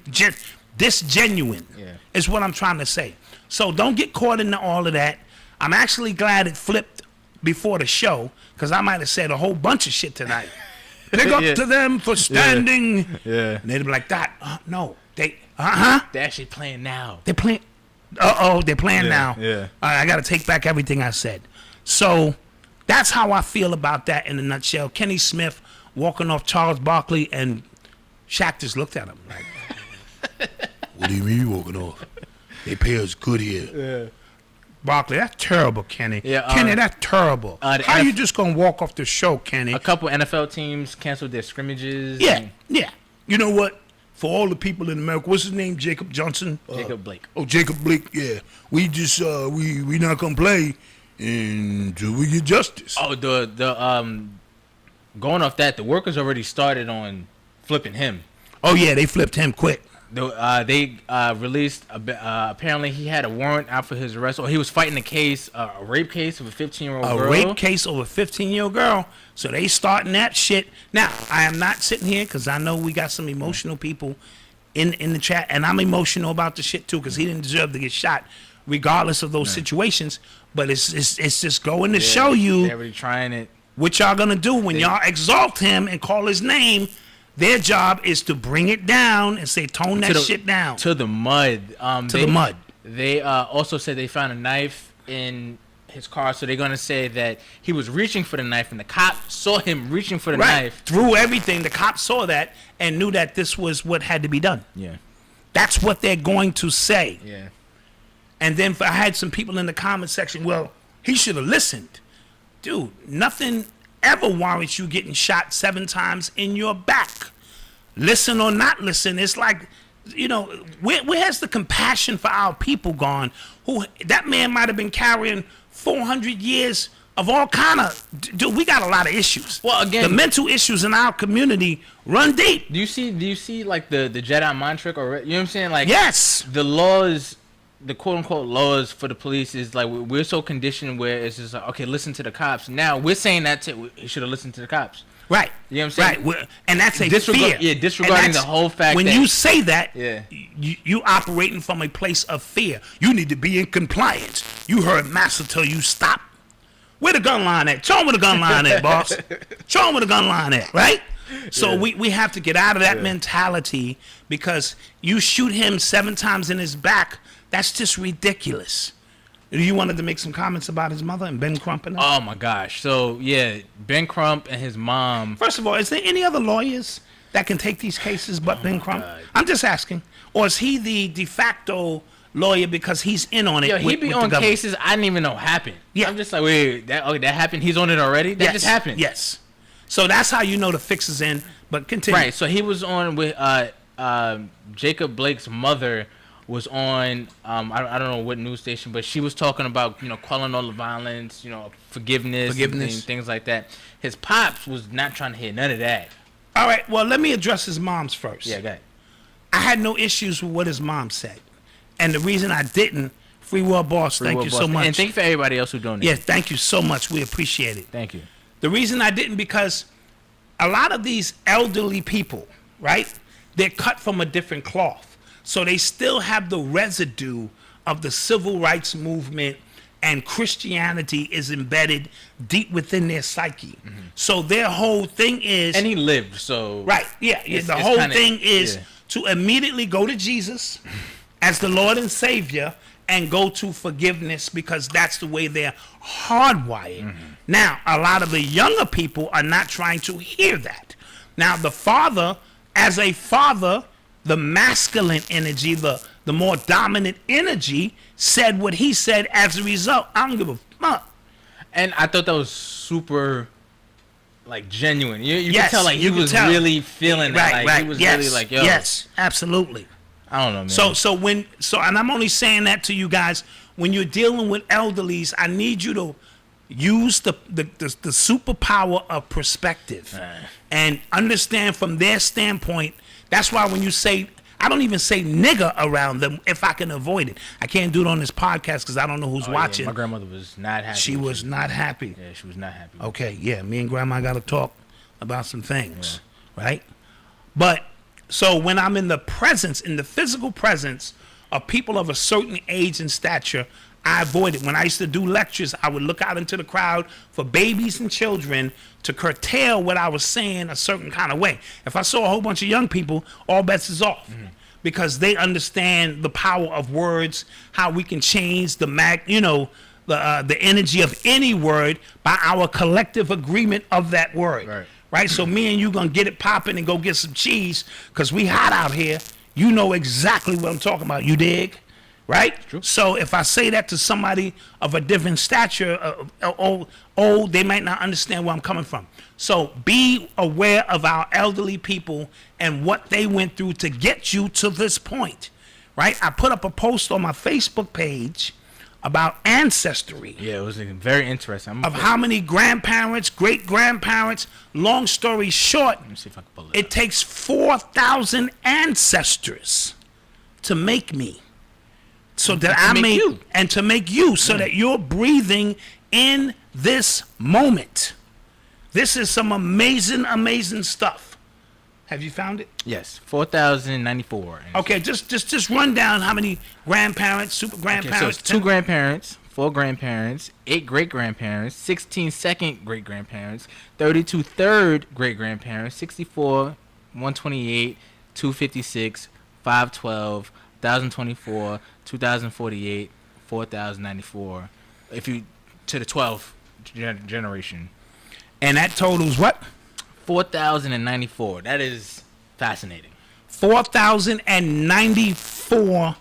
Speaker 3: Yeah.
Speaker 4: Is what I'm trying to say. So don't get caught into all of that. I'm actually glad it flipped before the show, because I might have said a whole bunch of shit tonight. Big up to them for standing.
Speaker 3: Yeah.
Speaker 4: And they'd be like, that. No. They,
Speaker 3: They're actually playing now.
Speaker 4: They're playing. They're playing now.
Speaker 3: Yeah.
Speaker 4: All right, I got to take back everything I said. So that's how I feel about that in a nutshell. Kenny Smith walking off Charles Barkley, and Shaq just looked at him like, what do you mean you walking off? They pay us good here.
Speaker 3: Yeah.
Speaker 4: Barkley, that's terrible, Kenny.
Speaker 3: Yeah,
Speaker 4: Kenny, that's terrible. How you
Speaker 3: NF
Speaker 4: just going to walk off the show, Kenny?
Speaker 3: A couple NFL teams canceled their scrimmages.
Speaker 4: Yeah. You know what? For all the people in America, what's his name? Jacob Johnson?
Speaker 3: Jacob Blake.
Speaker 4: Oh, Jacob Blake, yeah. We just, we not going to play until we get justice.
Speaker 3: Oh, going off that, the workers already started on flipping him.
Speaker 4: Oh, yeah, they flipped him quick.
Speaker 3: They released, apparently he had a warrant out for his arrest, or he was fighting a case, a rape case of a 15-year-old girl.
Speaker 4: A rape case of a 15-year-old girl. So they starting that shit. Now, I am not sitting here because I know we got some emotional people in the chat, and I'm emotional about the shit too, because he didn't deserve to get shot regardless of those situations. But it's just going to show you
Speaker 3: they're already trying it.
Speaker 4: What y'all going to do when y'all exalt him and call his name. Their job is to bring it down and say, tone that shit down.
Speaker 3: To the mud.
Speaker 4: The mud.
Speaker 3: They also said they found a knife in his car, so they're going to say that he was reaching for the knife, and the cop saw him reaching for the knife.
Speaker 4: Through everything, the cop saw that and knew that this was what had to be done.
Speaker 3: Yeah.
Speaker 4: That's what they're going to say.
Speaker 3: Yeah.
Speaker 4: And then I had some people in the comment section, well, he should have listened. Dude, nothing ever warrants you getting shot 7 times in your back. Listen or not listen, it's like, you know, where has the compassion for our people gone? Who that man might have been carrying 400 years of all kind of, dude, we got a lot of issues.
Speaker 3: Well, again,
Speaker 4: the mental issues in our community run deep.
Speaker 3: Do you see like the Jedi mind trick, or you know what I'm saying? Like,
Speaker 4: yes,
Speaker 3: the laws, the quote unquote laws for the police is like we're so conditioned where it's just like, okay, listen to the cops. Now we're saying that he should have listened to the cops.
Speaker 4: Right.
Speaker 3: You know what I'm saying?
Speaker 4: Right. And that's a fear.
Speaker 3: Yeah, disregarding the whole fact
Speaker 4: when
Speaker 3: that
Speaker 4: you say that,
Speaker 3: yeah,
Speaker 4: you operating from a place of fear. You need to be in compliance. You heard Master tell you stop. Where the gun line at? Show him where the gun line at, boss. Show him where the gun line at, right? So we have to get out of that mentality, because you shoot him 7 times in his back. That's just ridiculous. You wanted to make some comments about his mother and Ben Crump and that?
Speaker 3: Oh my gosh. So yeah, Ben Crump and his mom.
Speaker 4: First of all, is there any other lawyers that can take these cases but Ben Crump? God. I'm just asking. Or is he the de facto lawyer because he's in on it?
Speaker 3: Yo, he be on cases I didn't even know happened.
Speaker 4: Yeah.
Speaker 3: I'm just like, wait, that happened? He's on it already? That just happened?
Speaker 4: Yes. So that's how you know the fix is in. But continue.
Speaker 3: Right. So he was on with Jacob Blake's mother was on, I don't know what news station, but she was talking about, you know, quelling all the violence, you know, forgiveness. And things like that. His pops was not trying to hear none of that.
Speaker 4: All right, well, let me address his mom's first.
Speaker 3: Yeah, go ahead.
Speaker 4: I had no issues with what his mom said. And the reason I didn't, Free World Boss, thank you so much.
Speaker 3: And thank you for everybody else who donated.
Speaker 4: Yeah, thank you so much. We appreciate it.
Speaker 3: Thank you.
Speaker 4: The reason I didn't, because a lot of these elderly people, right, they're cut from a different cloth. So they still have the residue of the civil rights movement, and Christianity is embedded deep within their psyche. So their whole thing is,
Speaker 3: And he lived, so
Speaker 4: right, yeah,
Speaker 3: it's
Speaker 4: the whole
Speaker 3: kinda-
Speaker 4: thing is
Speaker 3: yeah.
Speaker 4: to immediately go to Jesus as the Lord and Savior and go to forgiveness, because that's the way they're hardwired. Now, a lot of the younger people are not trying to hear that. Now, the father, as a father, the masculine energy, the more dominant energy, said what he said. As a result, I don't give a fuck.
Speaker 3: And I thought that was super, like, genuine. You
Speaker 4: Yes,
Speaker 3: could tell, like,
Speaker 4: you
Speaker 3: he
Speaker 4: could
Speaker 3: was
Speaker 4: tell.
Speaker 3: really feeling that.
Speaker 4: Right,
Speaker 3: Like, he was
Speaker 4: yes,
Speaker 3: really like, yo,
Speaker 4: yes, absolutely.
Speaker 3: I don't know, man.
Speaker 4: So and I'm only saying that to you guys, when you're dealing with elderlies, I need you to use the superpower of perspective and understand from their standpoint. That's why when you say, I don't even say nigger around them if I can avoid it. I can't do it on this podcast because I don't know who's
Speaker 3: Oh,
Speaker 4: watching.
Speaker 3: Yeah, my grandmother was not happy.
Speaker 4: She was not happy.
Speaker 3: Yeah, she was not happy.
Speaker 4: Okay, yeah, me and grandma got to talk about some things, right? But so when I'm in the presence, in the physical presence of people of a certain age and stature, I avoid it. When I used to do lectures, I would look out into the crowd for babies and children to curtail what I was saying a certain kind of way. If I saw a whole bunch of young people, all bets is off. Because they understand the power of words, how we can change the the energy of any word by our collective agreement of that word. Right? So me and you gonna get it popping and go get some cheese because we hot out here. You know exactly what I'm talking about. You dig? Right?
Speaker 3: True.
Speaker 4: So if I say that to somebody of a different stature, old, they might not understand where I'm coming from. So be aware of our elderly people and what they went through to get you to this point. Right? I put up a post on my Facebook page about ancestry.
Speaker 3: Yeah, it was very interesting.
Speaker 4: Of how many grandparents, great-grandparents. Long story short,
Speaker 3: Let me see if I can pull it.
Speaker 4: it takes 4,000 ancestors to make me. So that I
Speaker 3: make
Speaker 4: may,
Speaker 3: you.
Speaker 4: and to make you, so that you're breathing in this moment. This is some amazing, amazing stuff. Have you found it?
Speaker 3: Yes, 4,094.
Speaker 4: Okay, just run down how many grandparents, super
Speaker 3: Okay,
Speaker 4: grandparents.
Speaker 3: so it's 2 grandparents, 4 grandparents, 8 great-grandparents, 16 second great-grandparents, 32 third great-grandparents, 64, 128, 256, 512, 1,024, 2,048, 4,094. If you to the 12th generation,
Speaker 4: And that totals what?
Speaker 3: 4,094. That is fascinating.
Speaker 4: 4,094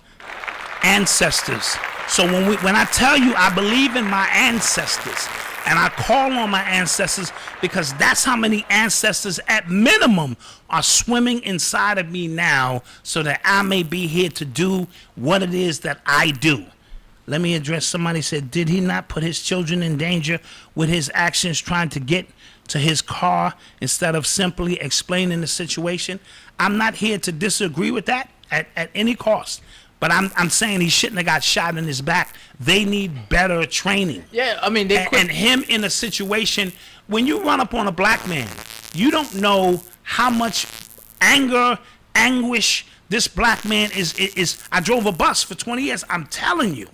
Speaker 4: ancestors. So when I tell you I believe in my ancestors and I call on my ancestors, because that's how many ancestors at minimum are swimming inside of me now, so that I may be here to do what it is that I do. Let me address somebody said, did he not put his children in danger with his actions trying to get to his car instead of simply explaining the situation? I'm not here to disagree with that at any cost. But I'm saying he shouldn't have got shot in his back. They need better training.
Speaker 3: Yeah, I mean,
Speaker 4: And him in a situation, when you run up on a black man, you don't know how much anger, anguish this black man is. I drove a bus for 20 years. I'm telling you.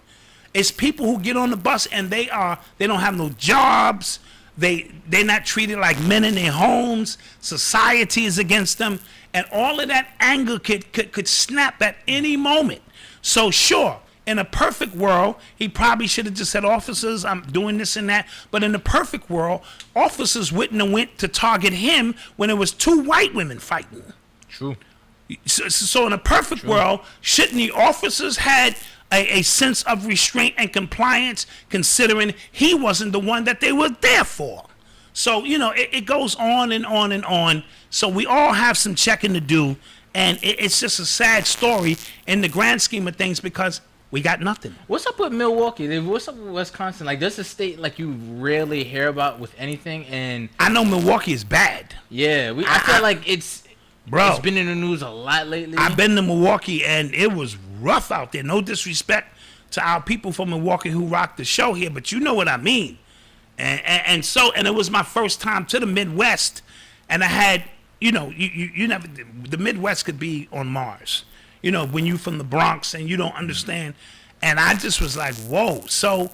Speaker 4: It's people who get on the bus and they don't have no jobs. They're not treated like men in their homes. Society is against them. And all of that anger could snap at any moment. So sure, in a perfect world, he probably should have just said, officers, I'm doing this and that. But in the perfect world, officers wouldn't have went to target him when it was 2 white women fighting.
Speaker 3: True.
Speaker 4: So in a perfect world, shouldn't the officers had a sense of restraint and compliance, considering he wasn't the one that they were there for? So, it goes on and on and on. So we all have some checking to do. And it's just a sad story in the grand scheme of things, because we got nothing.
Speaker 3: What's up with Milwaukee? What's up with Wisconsin? Like, there's a state like you rarely hear about with anything. And
Speaker 4: I know Milwaukee is bad.
Speaker 3: yeah, I feel like it's been in the news a lot lately.
Speaker 4: I've been to Milwaukee and it was rough out there. No disrespect to our people from Milwaukee who rock the show here, but you know what I mean. And it was my first time to the Midwest, and I had, you never, the Midwest could be on Mars. when you from the Bronx and you don't understand. And I just was like, whoa. So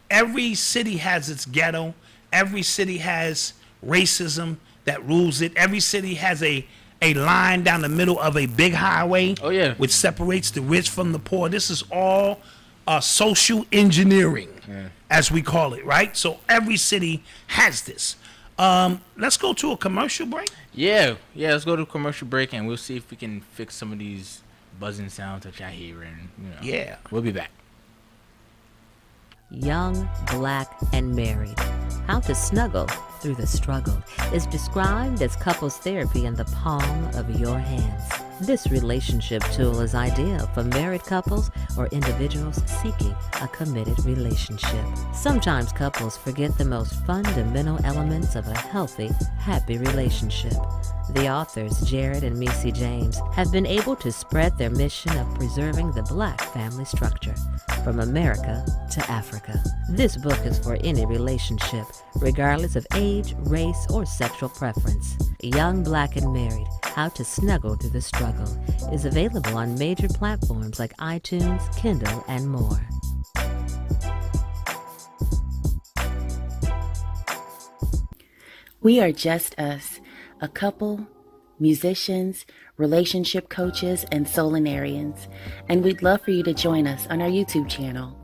Speaker 4: every city has its ghetto. Every city has racism that rules it. Every city has a line down the middle of a big highway.
Speaker 3: Oh, yeah.
Speaker 4: Which separates the rich from the poor. This is all social engineering, as we call it, right? So every city has this. Let's go to a commercial break.
Speaker 3: Yeah, let's go to a commercial break and we'll see if we can fix some of these buzzing sounds that y'all hear. And,
Speaker 4: Yeah.
Speaker 3: We'll be back.
Speaker 7: Young, Black, and Married. How to Snuggle Through the Struggle is described as couples therapy in the palm of your hands. This relationship tool is ideal for married couples or individuals seeking a committed relationship. Sometimes couples forget the most fundamental elements of a healthy, happy relationship. The authors, Jared and Missy James, have been able to spread their mission of preserving the Black family structure from America to Africa. This book is for any relationship, regardless of age, race, or sexual preference. Young, Black, and Married, How to Snuggle Through the Struggle is available on major platforms like iTunes, Kindle, and more.
Speaker 8: We are just us, a couple, musicians, relationship coaches, and Soulinarians, and we'd love for you to join us on our YouTube channel,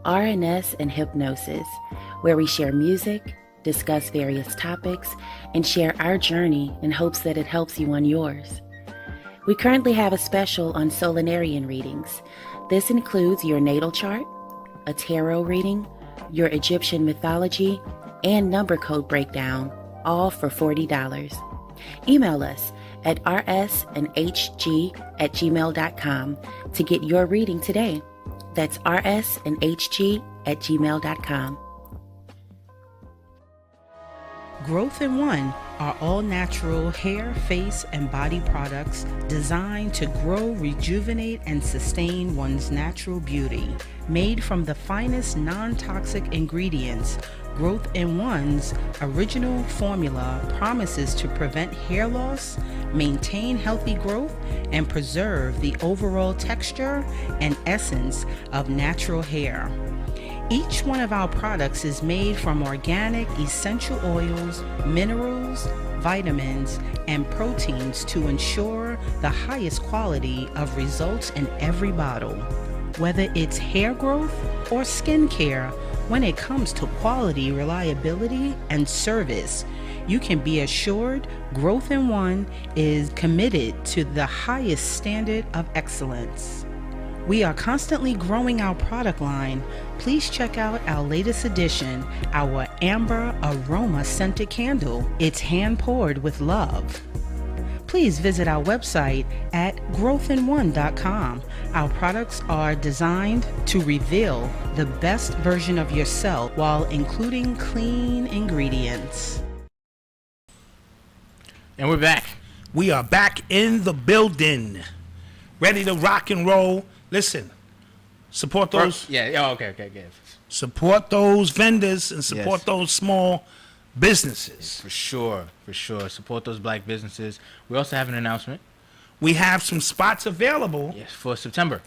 Speaker 8: R&S and Hip-Gnosis, where we share music, discuss various topics, and share our journey in hopes that it helps you on yours. We currently have a special on Soulinarian readings. This includes your natal chart, a tarot reading, your Egyptian mythology, and number code breakdown, all for $40. Email us at rsandhg@gmail.com to get your reading today. That's rsandhg@gmail.com.
Speaker 9: Growth in One are all-natural hair, face, and body products designed to grow, rejuvenate, and sustain one's natural beauty. Made from the finest non-toxic ingredients, Growth in One's original formula promises to prevent hair loss, maintain healthy growth, and preserve the overall texture and essence of natural hair. Each one of our products is made from organic essential oils, minerals, vitamins, and proteins to ensure the highest quality of results in every bottle. Whether it's hair growth or skin care, when it comes to quality, reliability, and service, you can be assured Growth in One is committed to the highest standard of excellence. We are constantly growing our product line. Please check out our latest edition, our Amber Aroma Scented Candle. It's hand poured with love. Please visit our website at growthin1.com. Our products are designed to reveal the best version of yourself while including clean ingredients.
Speaker 3: And we're back.
Speaker 4: We are back in the building, ready to rock and roll. Listen, support those.
Speaker 3: Okay.
Speaker 4: Support those vendors and support
Speaker 3: Yes.
Speaker 4: those small businesses.
Speaker 3: For sure. Support those Black businesses. We also have an announcement.
Speaker 4: We have some spots available.
Speaker 3: Yes, for September.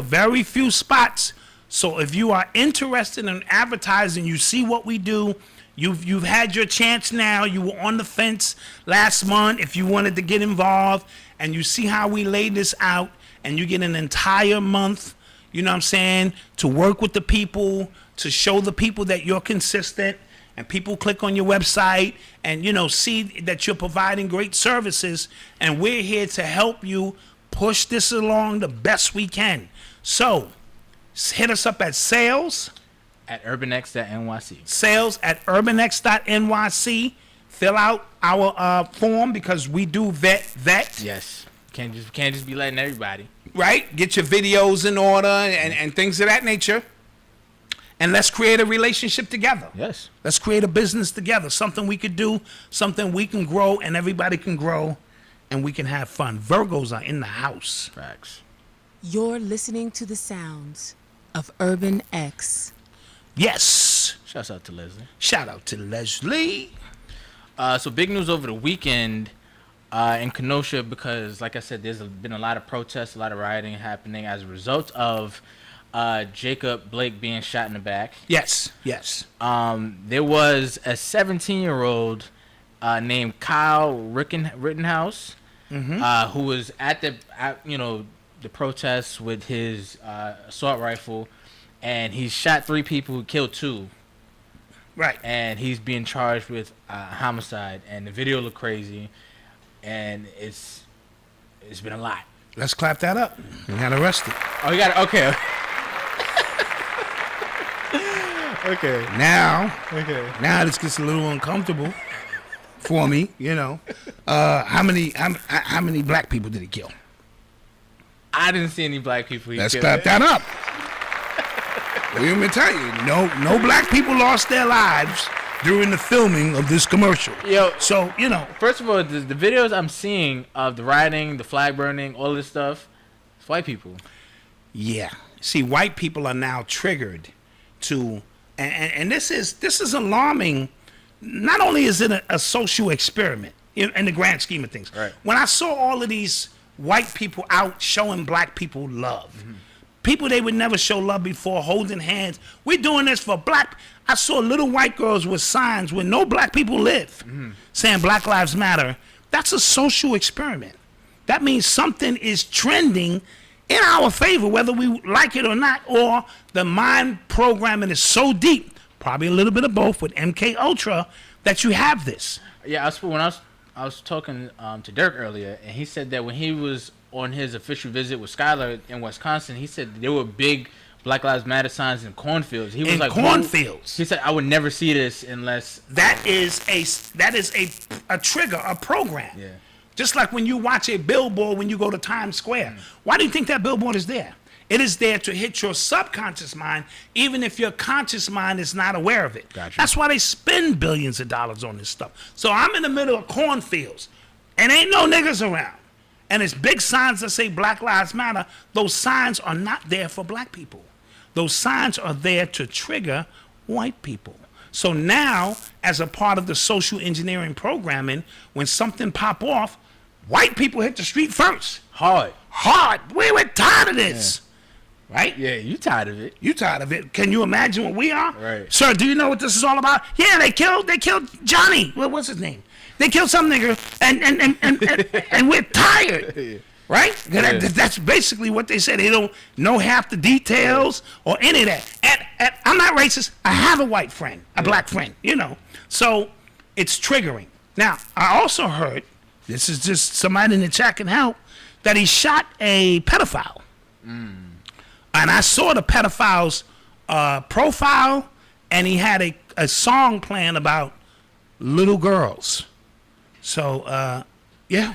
Speaker 4: Very few spots. So if you are interested in advertising, you see what we do. You've had your chance now. You were on the fence last month if you wanted to get involved, and you see how we laid this out, and you get an entire month, you know what I'm saying, to work with the people, to show the people that you're consistent, and people click on your website and, see that you're providing great services, and we're here to help you push this along the best we can. So hit us up at sales
Speaker 3: At urbanx.nyc.
Speaker 4: sales at urbanx.nyc. Fill out our form because we do vet.
Speaker 3: Yes. Can't just be letting everybody.
Speaker 4: Right? Get your videos in order and things of that nature. And let's create a relationship together.
Speaker 3: Yes.
Speaker 4: Let's create a business together. Something we could do, something we can grow, and everybody can grow, and we can have fun. Virgos are in the house.
Speaker 3: Facts.
Speaker 10: You're listening to the sounds of Urban X.
Speaker 4: Yes.
Speaker 3: Shouts out to Leslie.
Speaker 4: Shout out to Leslie.
Speaker 3: So big news over the weekend. in Kenosha because, like I said, there's been a lot of protests, a lot of rioting happening as a result of Jacob Blake being shot in the back.
Speaker 4: Yes.
Speaker 3: There was a 17-year-old named Kyle Rittenhouse who was at the protests with his assault rifle, and he shot 3 people who killed 2.
Speaker 4: Right.
Speaker 3: And he's being charged with homicide, and the video looked crazy, and it's been a lot.
Speaker 4: Let's clap that up. He got arrested.
Speaker 3: Oh, he got it. Okay. Okay.
Speaker 4: Now this gets a little uncomfortable for me. How many black people did he kill?
Speaker 3: I didn't see any black people.
Speaker 4: Let's clap that up. Let me tell you, no black people lost their lives during the filming of this commercial. So
Speaker 3: First of all, the videos I'm seeing of the rioting, the flag burning, all this stuff, it's white people.
Speaker 4: Yeah. See, white people are now triggered to, and this is alarming. Not only is it a social experiment in the grand scheme of things.
Speaker 3: Right.
Speaker 4: When I saw all of these white people out showing black people love, people they would never show love before, holding hands. We're doing this for black. I saw little white girls with signs where no black people live, saying Black Lives Matter. That's a social experiment. That means something is trending in our favor, whether we like it or not, or the mind programming is so deep, probably a little bit of both with MK Ultra, that you have this.
Speaker 3: Yeah, I was talking to Dirk earlier, and he said that when he was on his official visit with Skylar in Wisconsin, he said there were big Black Lives Matter signs in cornfields. He was like,
Speaker 4: cornfields.
Speaker 3: He said, I would never see this unless
Speaker 4: that is a trigger, a program.
Speaker 3: Yeah.
Speaker 4: Just like when you watch a billboard when you go to Times Square. Why do you think that billboard is there? It is there to hit your subconscious mind, even if your conscious mind is not aware of it.
Speaker 3: Gotcha.
Speaker 4: That's why they spend billions of dollars on this stuff. So I'm in the middle of cornfields, and ain't no niggas around. And it's big signs that say Black Lives Matter. Those signs are not there for black people. Those signs are there to trigger white people. So now, as a part of the social engineering programming, when something pop off, white people hit the street first.
Speaker 3: hard.
Speaker 4: We're tired of this. Yeah. Right?
Speaker 3: Yeah, you tired of it.
Speaker 4: You tired of it. Can you imagine what we are?
Speaker 3: Right.
Speaker 4: Sir, do you know what this is all about? Yeah, they killed Johnny. What's his name? They killed some nigger, and we're tired. Yeah. Right?
Speaker 3: Yeah.
Speaker 4: That's basically what they said. They don't know half the details or any of that. And I'm not racist. I have a white friend, a black friend, So it's triggering. Now, I also heard, this is just somebody in the chat can help, that he shot a pedophile. And I saw the pedophile's profile, and he had a song playing about little girls. So, yeah.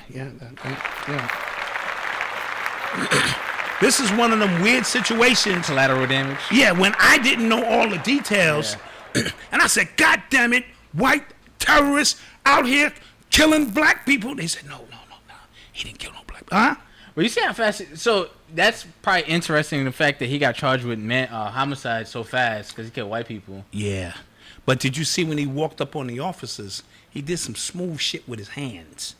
Speaker 4: This is one of them weird situations.
Speaker 3: Collateral damage?
Speaker 4: Yeah, when I didn't know all the details, and I said, God damn it, white terrorists out here killing black people. They said, no, he didn't kill no black people. Huh?
Speaker 3: Well, you see how fast. So that's probably interesting, the fact that he got charged with homicide so fast because he killed white people.
Speaker 4: Yeah. But did you see when he walked up on the officers, he did some smooth shit with his hands.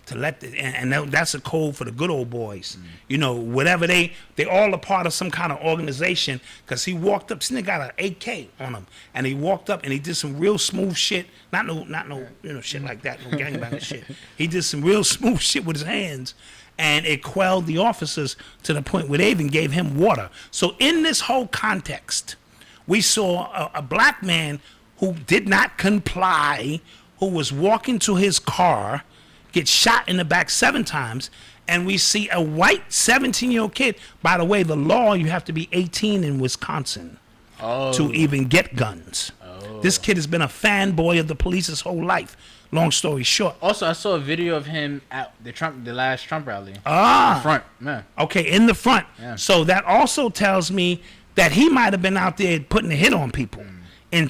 Speaker 4: That's a code for the good old boys. Whatever they all a part of some kind of organization, because he walked up, this nigga got an AK on him, and he walked up and he did some real smooth shit, not no shit like that, no gangbang shit. He did some real smooth shit with his hands, and it quelled the officers to the point where they even gave him water. So in this whole context, we saw a black man who did not comply, who was walking to his car, get shot in the back 7 times, and we see a white 17-year-old kid. By the way, the law, you have to be 18 in Wisconsin to even get guns. This kid has been a fanboy of the police his whole life. Long story short.
Speaker 3: Also, I saw a video of him at the last Trump rally.
Speaker 4: In
Speaker 3: the front, man.
Speaker 4: Okay, in the front.
Speaker 3: Yeah.
Speaker 4: So that also tells me that he might have been out there putting a hit on people in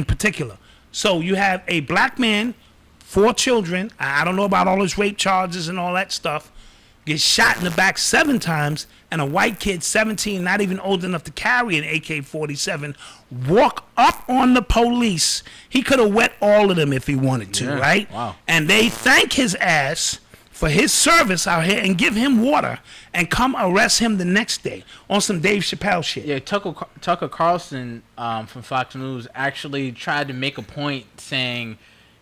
Speaker 4: particular. So you have a black man, 4 children, I don't know about all his rape charges and all that stuff, gets shot in the back 7 times, and a white kid, 17, not even old enough to carry an AK-47, walk up on the police. He could have wet all of them if he wanted to, right?
Speaker 3: Wow.
Speaker 4: And they thank his ass for his service out here and give him water and come arrest him the next day on some Dave Chappelle shit.
Speaker 3: Yeah, Tucker Carlson from Fox News actually tried to make a point saying,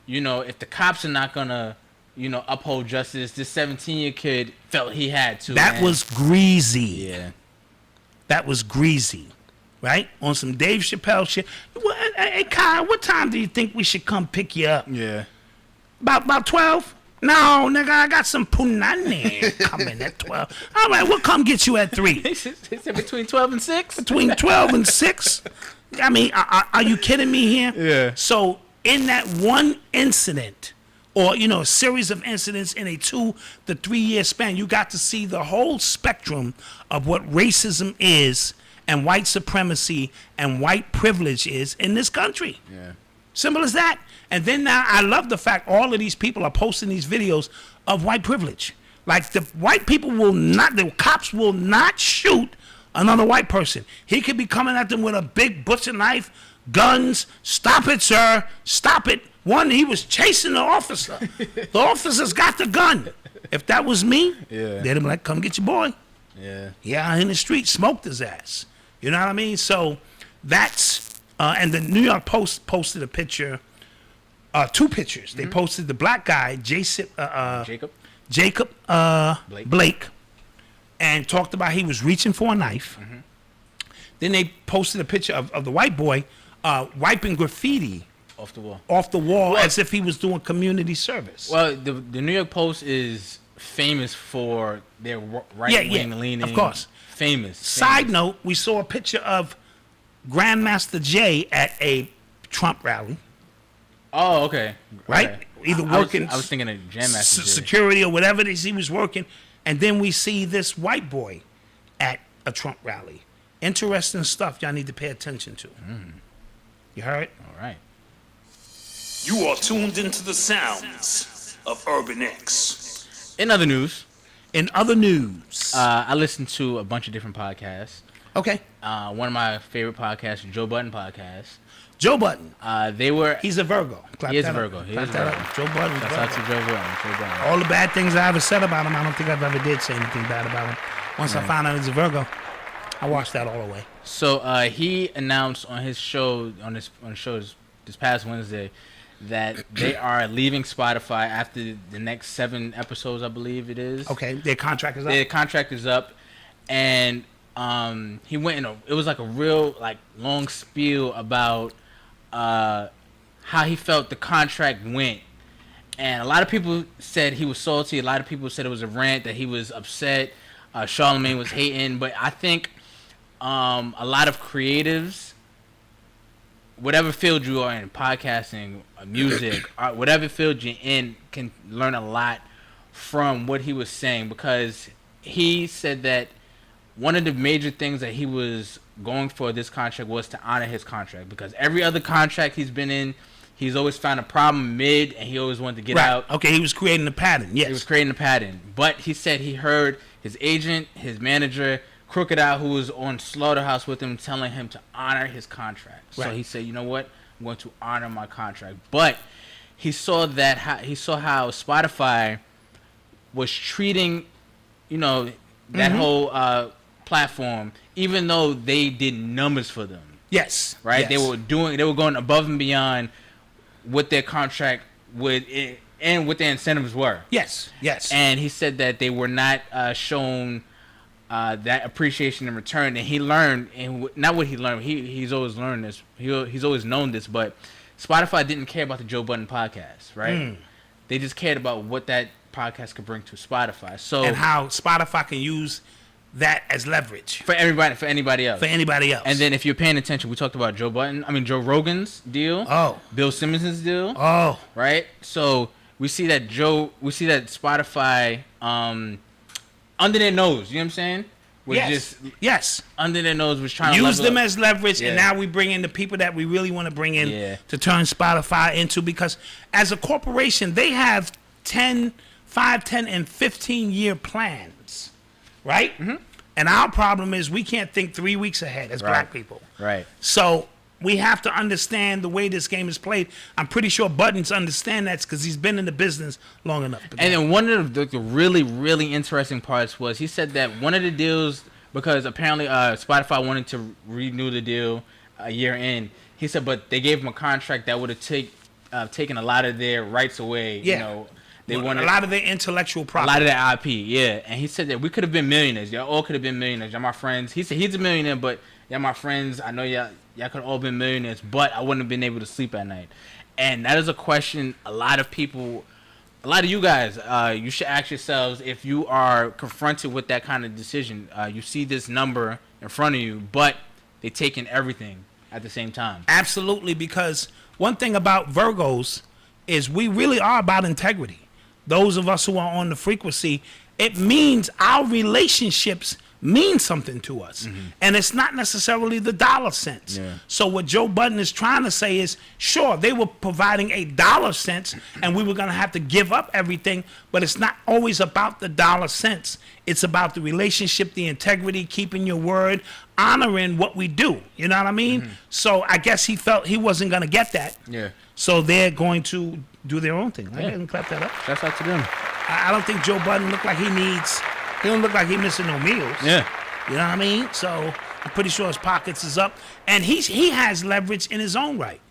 Speaker 3: you know, if the cops are not gonna, you know, uphold justice, this 17-year kid felt he had to.
Speaker 4: That was greasy.
Speaker 3: Yeah.
Speaker 4: That was greasy, right? On some Dave Chappelle shit. Hey, Kyle, what time do you think we should come pick you up?
Speaker 3: Yeah.
Speaker 4: About 12? No, nigga, I got some punani coming at 12. All right, we'll come get you at 3.
Speaker 3: He said between 12 and 6?
Speaker 4: Between 12 and 6? I mean, are you kidding me here?
Speaker 3: Yeah.
Speaker 4: So, in that one incident, or, you know, a series of incidents in a 2 to 3 year span, you got to see the whole spectrum of what racism is and white supremacy and white privilege is in this country.
Speaker 3: Yeah.
Speaker 4: Simple as that. And then now I love the fact all of these people are posting these videos of white privilege. Like the white people will not, the cops will not shoot another white person. He could be coming at them with a big butcher knife, guns. Stop it, sir. Stop it. One, he was chasing the officer. The officer's got the gun. If that was me, they'd be like, come get your boy.
Speaker 3: Yeah.
Speaker 4: Yeah, in the street, smoked his ass. You know what I mean? So that's, and the New York Post posted a picture, 2 pictures. They posted the black guy, Jacob Blake, and talked about he was reaching for a knife. Then they posted a picture of the white boy wiping graffiti
Speaker 3: off the wall.
Speaker 4: Well, as if he was doing community service.
Speaker 3: Well, the New York Post is famous for their right-wing leaning.
Speaker 4: Of course.
Speaker 3: Famous.
Speaker 4: Side note, we saw a picture of Grandmaster Jay at a Trump rally.
Speaker 3: Oh, okay.
Speaker 4: Right?
Speaker 3: Okay.
Speaker 4: Either working
Speaker 3: I was thinking of Jam Master Jay.
Speaker 4: security or whatever it is he was working. And then we see this white boy at a Trump rally. Interesting stuff y'all need to pay attention to. You heard?
Speaker 3: All right.
Speaker 5: You are tuned into the sounds of Urban X.
Speaker 3: In other news,
Speaker 4: I
Speaker 3: I listened to a bunch of different podcasts.
Speaker 4: Okay.
Speaker 3: One of my favorite podcasts, Joe Budden podcast.
Speaker 4: Joe Budden.
Speaker 3: He's
Speaker 4: a Virgo.
Speaker 3: He is a Virgo.
Speaker 4: Clap that up. Joe Budden.
Speaker 3: Shout out to Joe Budden.
Speaker 4: All the bad things I ever said about him, I don't think I've ever did say anything bad about him. Once I found out he's a Virgo, I watched that all the way.
Speaker 3: So he announced on his show, on the show this past Wednesday, that they are leaving Spotify after the next 7 episodes, I believe it is.
Speaker 4: Okay, their contract is up.
Speaker 3: Their contract is up, and he went it was like a real long spiel about how he felt the contract went. And a lot of people said he was salty. A lot of people said it was a rant, that he was upset. Charlemagne was hating. But I think a lot of creatives, whatever field you are in, podcasting, music, whatever field you're in, can learn a lot from what he was saying. Because he said that one of the major things that he was going for this contract was to honor his contract. Because every other contract he's been in, he's always found a problem mid, and he always wanted to get out.
Speaker 4: Okay, he was creating a pattern, yes.
Speaker 3: He was creating a pattern. But he said he heard his agent, his manager, Crocodile, who was on Slaughterhouse with him, telling him to honor his contract.
Speaker 4: Right.
Speaker 3: So he said, you know what? I'm going to honor my contract. But he saw how Spotify was treating, that whole platform, even though they did numbers for them.
Speaker 4: Yes.
Speaker 3: Right?
Speaker 4: Yes.
Speaker 3: They were going above and beyond what their contract would and what their incentives were.
Speaker 4: Yes. Yes.
Speaker 3: And he said that they were not shown that appreciation in return. And he learned, and not what he learned. He's always learned this. He's always known this. But Spotify didn't care about the Joe Budden podcast, right? They just cared about what that podcast could bring to Spotify. So
Speaker 4: and how Spotify can use that as leverage
Speaker 3: for anybody else. And then if you're paying attention, we talked about Joe Rogan's deal.
Speaker 4: Oh.
Speaker 3: Bill Simmons' deal.
Speaker 4: Oh.
Speaker 3: Right? So we see that Spotify under their nose, you know what I'm saying?
Speaker 4: Yes.
Speaker 3: Under their nose was trying
Speaker 4: to use them
Speaker 3: up.
Speaker 4: as leverage, and now we bring in the people that we really want to bring in to turn Spotify into, because as a corporation, they have 5, 10, and 15-year plans, right? Mm-hmm. And our problem is we can't think 3 weeks ahead as black people.
Speaker 3: Right.
Speaker 4: So we have to understand the way this game is played. I'm pretty sure Buttons understand that because he's been in the business long enough.
Speaker 3: And then one of the really, really interesting parts was he said that one of the deals, because apparently Spotify wanted to renew the deal a year in, he said, but they gave him a contract that would have taken a lot of their rights away.
Speaker 4: Yeah.
Speaker 3: You know, they wanted
Speaker 4: a lot of their intellectual property.
Speaker 3: A lot of their IP, yeah. And he said that we could have been millionaires. Y'all all could have been millionaires. Y'all my friends. He said he's a millionaire, but y'all my friends. I know y'all could have all been millionaires, but I wouldn't have been able to sleep at night. And that is a question a lot of people, a lot of you guys, you should ask yourselves if you are confronted with that kind of decision. You see this number in front of you, but they're taking everything at the same time.
Speaker 4: Absolutely, because one thing about Virgos is we really are about integrity. Those of us who are on the frequency, it means our relationships mean something to us. And it's not necessarily the dollar cents.
Speaker 3: Yeah.
Speaker 4: So what Joe Budden is trying to say is, sure, they were providing a dollar cents and we were going to have to give up everything, but it's not always about the dollar cents. It's about the relationship, the integrity, keeping your word, honoring what we do. You know what I mean? So I guess he felt he wasn't going to get that.
Speaker 3: Yeah.
Speaker 4: So they're going to do their own thing. I didn't clap that up.
Speaker 3: That's up to them.
Speaker 4: I don't think Joe Budden look like he don't look like he's missing no meals.
Speaker 3: Yeah.
Speaker 4: You know what I mean? So I'm pretty sure his pockets is up. And he has leverage in his own right.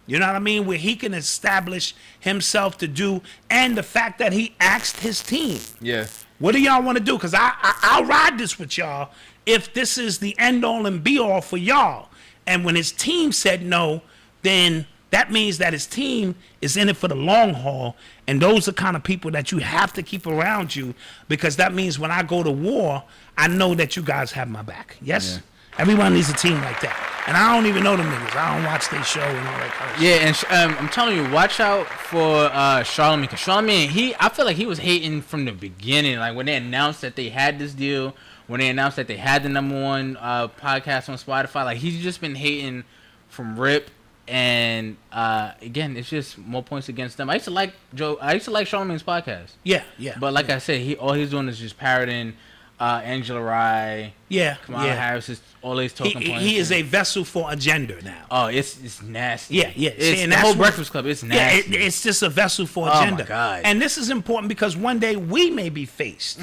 Speaker 4: You know what I mean? Where he can establish himself to do, and the fact that he asked his team.
Speaker 3: Yeah.
Speaker 4: What do y'all want to do? Because I'll ride this with y'all if this is the end all and be all for y'all. And when his team said no, then that means that his team is in it for the long haul. And those are kind of people that you have to keep around you, because that means when I go to war, I know that you guys have my back. Yes?
Speaker 3: Yeah.
Speaker 4: Everyone needs a team like that. And I don't even know them niggas. I don't watch their show and all that kind of stuff.
Speaker 3: Yeah, and I'm telling you, watch out for Charlamagne. Because Charlamagne, I feel like he was hating from the beginning. Like when they announced that they had this deal, when they announced that they had the #1 podcast on Spotify, like he's just been hating from rip. And again, it's just more points against them. I used to like Charlamagne's podcast.
Speaker 4: Yeah.
Speaker 3: But like I said, all he's doing is just parroting Angela Rye.
Speaker 4: Yeah.
Speaker 3: Kamala Harris is always talking points.
Speaker 4: He is a vessel for a gender now.
Speaker 3: Oh, it's nasty.
Speaker 4: Yeah.
Speaker 3: It's the whole Breakfast Club. It's nasty.
Speaker 4: Yeah, it's just a vessel for a
Speaker 3: Oh,
Speaker 4: gender.
Speaker 3: my God.
Speaker 4: And this is important because one day we may be faced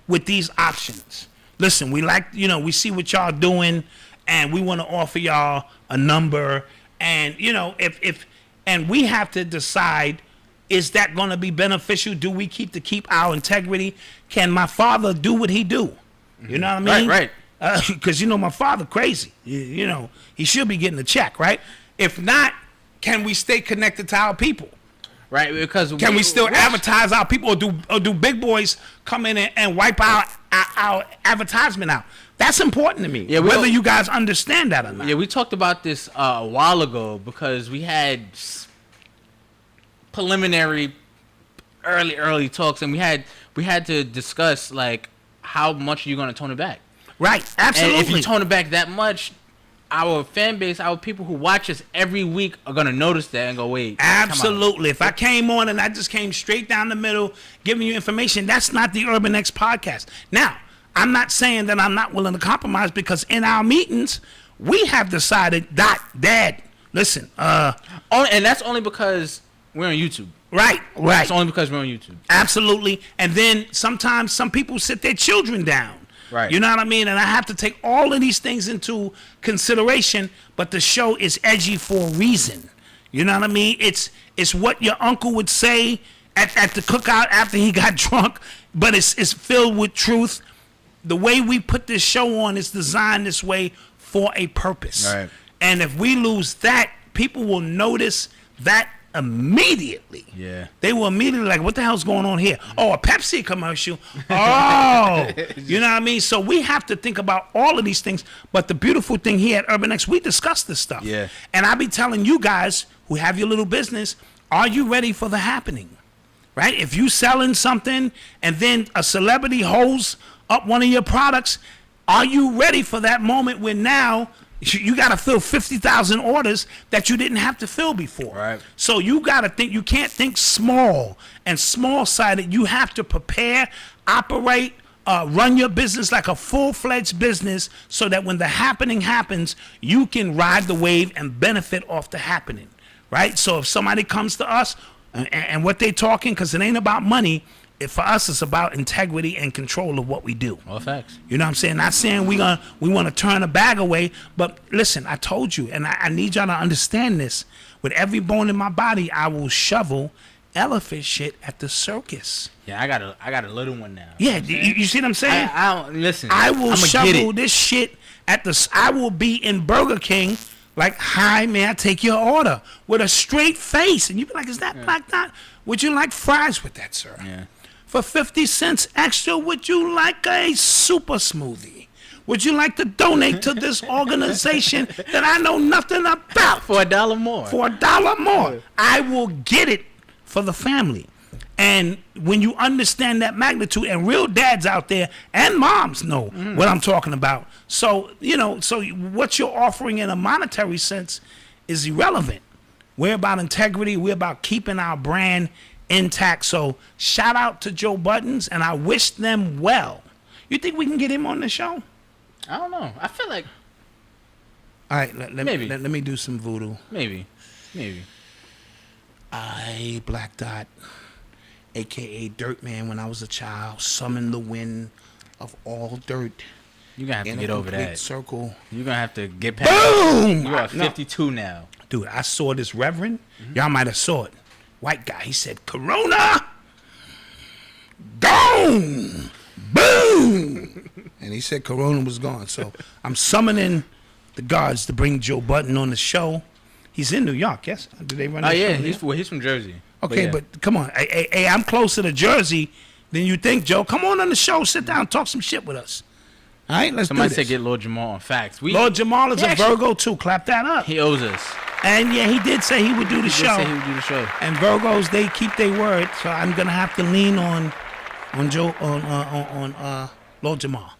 Speaker 4: with these options. Listen, we see what y'all doing, and we want to offer y'all a number. And and we have to decide, is that going to be beneficial? Do we keep our integrity? Can my father do what he do? You know what I mean?
Speaker 3: Right.
Speaker 4: Because my father crazy. He should be getting a check, right? If not, can we stay connected to our people?
Speaker 3: Right, because
Speaker 4: can we still advertise our people, or do big boys come in and wipe our advertisement out? That's important to me. Yeah, whether you guys understand that or not.
Speaker 3: Yeah, we talked about this a while ago because we had preliminary, early talks, and we had to discuss like how much are you going to tone it back.
Speaker 4: Right, absolutely.
Speaker 3: And if you tone it back that much, our fan base, our people who watch us every week are going to notice that and go, wait.
Speaker 4: Absolutely. If I came on and I just came straight down the middle giving you information, that's not the Urban X podcast. Now, I'm not saying that I'm not willing to compromise, because in our meetings, we have decided that, listen.
Speaker 3: And that's only because we're on YouTube.
Speaker 4: Right.
Speaker 3: It's only because we're on YouTube.
Speaker 4: Absolutely. And then sometimes some people sit their children down.
Speaker 3: Right.
Speaker 4: You know what I mean? And I have to take all of these things into consideration, but the show is edgy for a reason. You know what I mean? It's what your uncle would say at the cookout after he got drunk, but it's filled with truth. The way we put this show on is designed this way for a purpose.
Speaker 3: Right.
Speaker 4: And if we lose that, people will notice that immediately.
Speaker 3: Yeah.
Speaker 4: They will immediately like, what the hell's going on here? Oh, a Pepsi commercial. Oh, you know what I mean? So we have to think about all of these things. But the beautiful thing here at Urban X, we discuss this stuff.
Speaker 3: Yeah.
Speaker 4: And I be telling you guys who have your little business, are you ready for the happening? Right? If you selling something and then a celebrity holds up one of your products, are you ready for that moment where now you got to fill 50,000 orders that you didn't have to fill before?
Speaker 3: Right.
Speaker 4: So you got to think, you can't think small and small-sided. You have to prepare, operate, run your business like a full-fledged business so that when the happening happens, you can ride the wave and benefit off the happening, right? So if somebody comes to us and what they talking, because it ain't about money, for us it's about integrity and control of what we do.
Speaker 3: All facts.
Speaker 4: You know what I'm saying? Not saying we want to turn a bag away, but listen, I told you, and I need y'all to understand this. With every bone in my body, I will shovel elephant shit at the circus.
Speaker 3: Yeah, I got a little one now.
Speaker 4: Yeah, you see what I'm saying?
Speaker 3: I don't listen.
Speaker 4: I will
Speaker 3: I'ma
Speaker 4: shovel this shit at the. I will be in Burger King like, "Hi, may I take your order?" with a straight face, and you be like, "Is that black dot? Would you like fries with that, sir?"
Speaker 3: Yeah.
Speaker 4: For 50 cents extra, would you like a super smoothie? Would you like to donate to this organization that I know nothing about?
Speaker 3: For $1 more.
Speaker 4: For $1 more. I will get it for the family. And when you understand that magnitude, and real dads out there and moms know what I'm talking about. So, so what you're offering in a monetary sense is irrelevant. We're about integrity. We're about keeping our brand intact. So shout out to Joe Buddens, and I wish them well. You think we can get him on the show?
Speaker 3: I don't know. I feel like
Speaker 4: all right, let me do some voodoo.
Speaker 3: Maybe.
Speaker 4: I, Black Dot, aka Dirt Man, when I was a child, summoned the wind of all dirt.
Speaker 3: You're gonna have to get over that
Speaker 4: circle.
Speaker 3: You're gonna have to get past.
Speaker 4: Boom!
Speaker 3: You are 52 now,
Speaker 4: dude. I saw this reverend. Y'all might have saw it. White guy. He said, "Corona, gone, boom," and he said Corona was gone. So I'm summoning the guards to bring Joe Budden on the show. He's in New York, yes? Do they run the show?
Speaker 3: Yeah, he's from Jersey.
Speaker 4: Okay, but come on. Hey, I'm closer to Jersey than you think, Joe. Come on the show. Sit down. Talk some shit with us. All right, let's
Speaker 3: Somebody
Speaker 4: do this.
Speaker 3: said get Lord Jamal on facts.
Speaker 4: Lord Jamal is a Virgo, too. Clap that up.
Speaker 3: He owes us.
Speaker 4: And, yeah, he did say he would do the show.
Speaker 3: He would do the show.
Speaker 4: And Virgos, they keep their word. So I'm going to have to lean on Lord Jamal.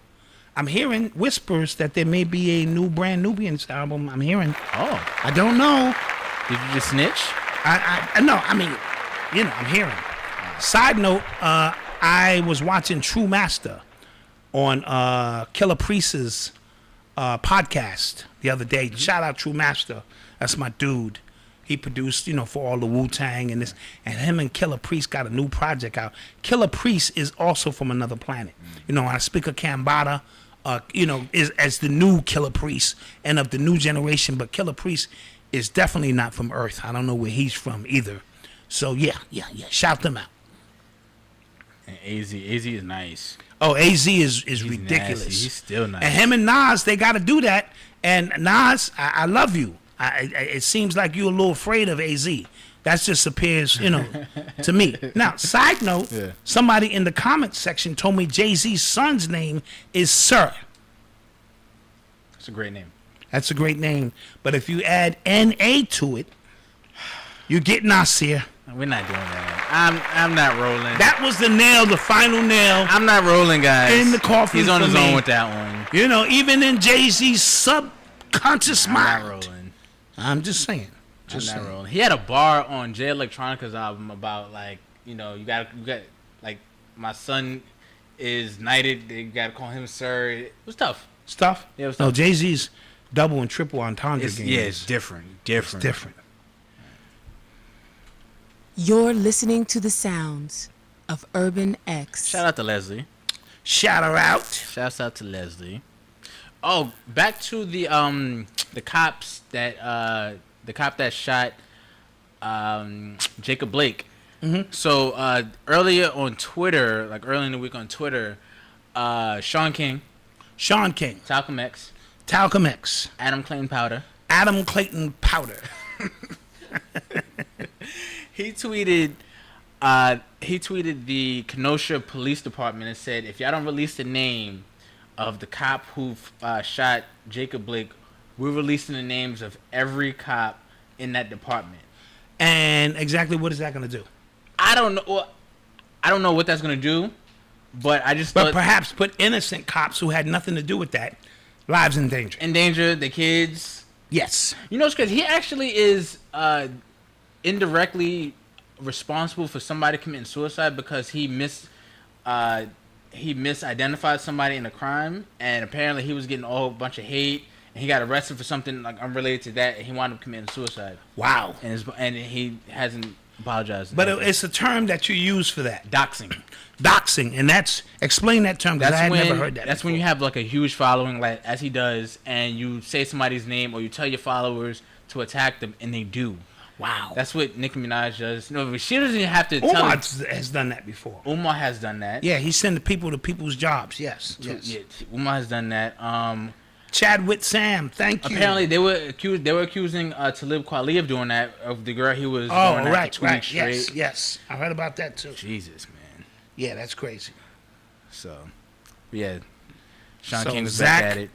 Speaker 4: I'm hearing whispers that there may be a new Brand Nubians album. I'm hearing.
Speaker 3: Oh.
Speaker 4: I don't know.
Speaker 3: Did you just snitch?
Speaker 4: No, I mean, I'm hearing. Side note, I was watching True Master on Killer Priest's podcast the other day. Shout out True Master. That's my dude. He produced, for all the Wu-Tang and this. And him and Killer Priest got a new project out. Killer Priest is also from another planet. I speak of Kambata, is as the new Killer Priest and of the new generation. But Killer Priest is definitely not from Earth. I don't know where he's from either. So, yeah. Shout them out.
Speaker 3: And AZ is nice.
Speaker 4: Oh, AZ is ridiculous.
Speaker 3: Nasty. He's still nice.
Speaker 4: And him and Nas, they got to do that. And Nas, I love you. It seems like you're a little afraid of AZ. That just appears, to me. Now, side note, somebody in the comments section told me Jay-Z's son's name is Sir.
Speaker 3: That's a great name.
Speaker 4: That's a great name. But if you add N-A to it, you get Nasir.
Speaker 3: We're not doing that. I'm not rolling.
Speaker 4: That was the nail, the final nail.
Speaker 3: I'm not rolling, guys.
Speaker 4: In the coffin.
Speaker 3: He's on his
Speaker 4: me.
Speaker 3: own with that one.
Speaker 4: Even in Jay-Z's subconscious mind.
Speaker 3: I'm not rolling.
Speaker 4: I'm just saying.
Speaker 3: I'm not rolling. He had a bar on Jay Electronica's album about you got like my son is knighted. You got to call him sir. It was tough.
Speaker 4: It's tough.
Speaker 3: Yeah, it was tough.
Speaker 4: No, Jay-Z's double and triple entendre game.
Speaker 3: Yeah, it's different.
Speaker 4: It's different.
Speaker 10: You're listening to the sounds of Urban X.
Speaker 3: Shout out to Leslie.
Speaker 4: Shout her out.
Speaker 3: Shouts out to Leslie. Oh, back to the cops that the cop that shot Jacob Blake.
Speaker 4: Mm-hmm.
Speaker 3: So earlier on Twitter, early in the week on Twitter, Sean King, Talcum X, Adam Clayton Powder. He tweeted the Kenosha Police Department and said, if y'all don't release the name of the cop who shot Jacob Blake, we're releasing the names of every cop in that department.
Speaker 4: And exactly what is that going to do?
Speaker 3: I don't know. Well, I don't know what that's going to do, but I just thought
Speaker 4: perhaps put innocent cops who had nothing to do with that lives in danger.
Speaker 3: The kids.
Speaker 4: Yes.
Speaker 3: It's because he actually is indirectly responsible for somebody committing suicide because he he misidentified somebody in a crime, and apparently he was getting a whole bunch of hate, and he got arrested for something like unrelated to that, and he wound up committing suicide.
Speaker 4: Wow.
Speaker 3: And he hasn't apologized.
Speaker 4: But it's a term that you use for that.
Speaker 3: Doxing.
Speaker 4: Doxing, and explain that term, because I had never heard that
Speaker 3: That's
Speaker 4: before.
Speaker 3: when you have like a huge following, like as he does, and you say somebody's name or you tell your followers to attack them, and they do.
Speaker 4: Wow.
Speaker 3: That's what Nicki Minaj does. No, she doesn't even have to
Speaker 4: Umar
Speaker 3: tell.
Speaker 4: has done that before.
Speaker 3: Umar has done that.
Speaker 4: Yeah, he sent the people to people's jobs. Yes.
Speaker 3: Yeah, Umar has done that.
Speaker 4: Chadwick Sam, thank you.
Speaker 3: Apparently, they were accusing Talib Kweli of doing that, of the girl he was going after 2 weeks straight.
Speaker 4: Yes. I heard about that too.
Speaker 3: Jesus, man.
Speaker 4: Yeah, that's crazy.
Speaker 3: So, yeah, Sean
Speaker 4: So
Speaker 3: King was
Speaker 4: Zach
Speaker 3: back at it.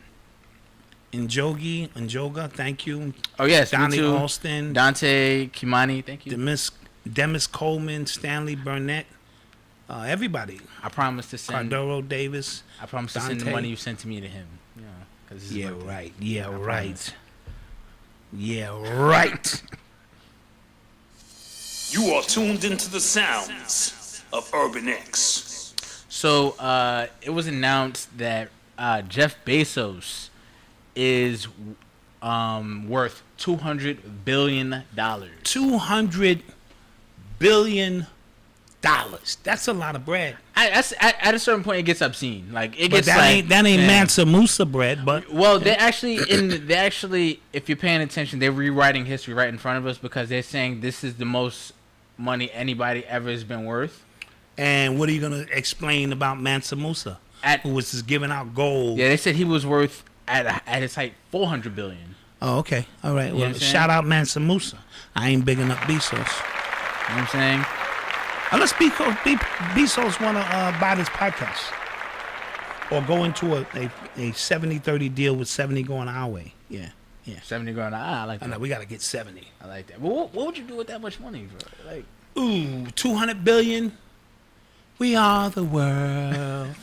Speaker 4: Njoga, thank you.
Speaker 3: Oh yes,
Speaker 4: Donnie
Speaker 3: me too.
Speaker 4: Alston,
Speaker 3: Dante Kimani, thank you.
Speaker 4: Demis Coleman, Stanley Burnett, everybody.
Speaker 3: I promise to send
Speaker 4: Cardoro Davis.
Speaker 3: I promise to send the money you sent to me to him. You know, 'cause this is
Speaker 4: Yeah,
Speaker 3: my birthday.
Speaker 4: right. Yeah,
Speaker 3: I
Speaker 4: right.
Speaker 3: promise.
Speaker 4: Yeah, right.
Speaker 5: You are tuned into the sounds of Urban X.
Speaker 3: So it was announced that Jeff Bezos is worth $200 billion.
Speaker 4: $200 billion. That's a lot of bread.
Speaker 3: At a certain point, it gets obscene. Like it
Speaker 4: But
Speaker 3: gets
Speaker 4: that ain't
Speaker 3: man.
Speaker 4: Mansa Musa bread. But
Speaker 3: Well, they actually, if you're paying attention, they're rewriting history right in front of us, because they're saying this is the most money anybody ever has been worth.
Speaker 4: And what are you gonna explain about Mansa Musa, who was just giving out gold?
Speaker 3: Yeah, they said he was worth at his height $400 billion.
Speaker 4: Oh, okay. All right.
Speaker 3: You know
Speaker 4: Well,
Speaker 3: what I'm saying?
Speaker 4: shout out Mansa Musa. I ain't bigging up Bezos.
Speaker 3: You know what I'm saying?
Speaker 4: Unless Bezos want to buy this podcast or go into a 70-30 deal with 70 going our way. Yeah.
Speaker 3: 70 grand. I like that.
Speaker 4: I know, we got to get 70.
Speaker 3: I like that. But what would you do with that much money, bro? Like,
Speaker 4: ooh, 200 billion. We are the world.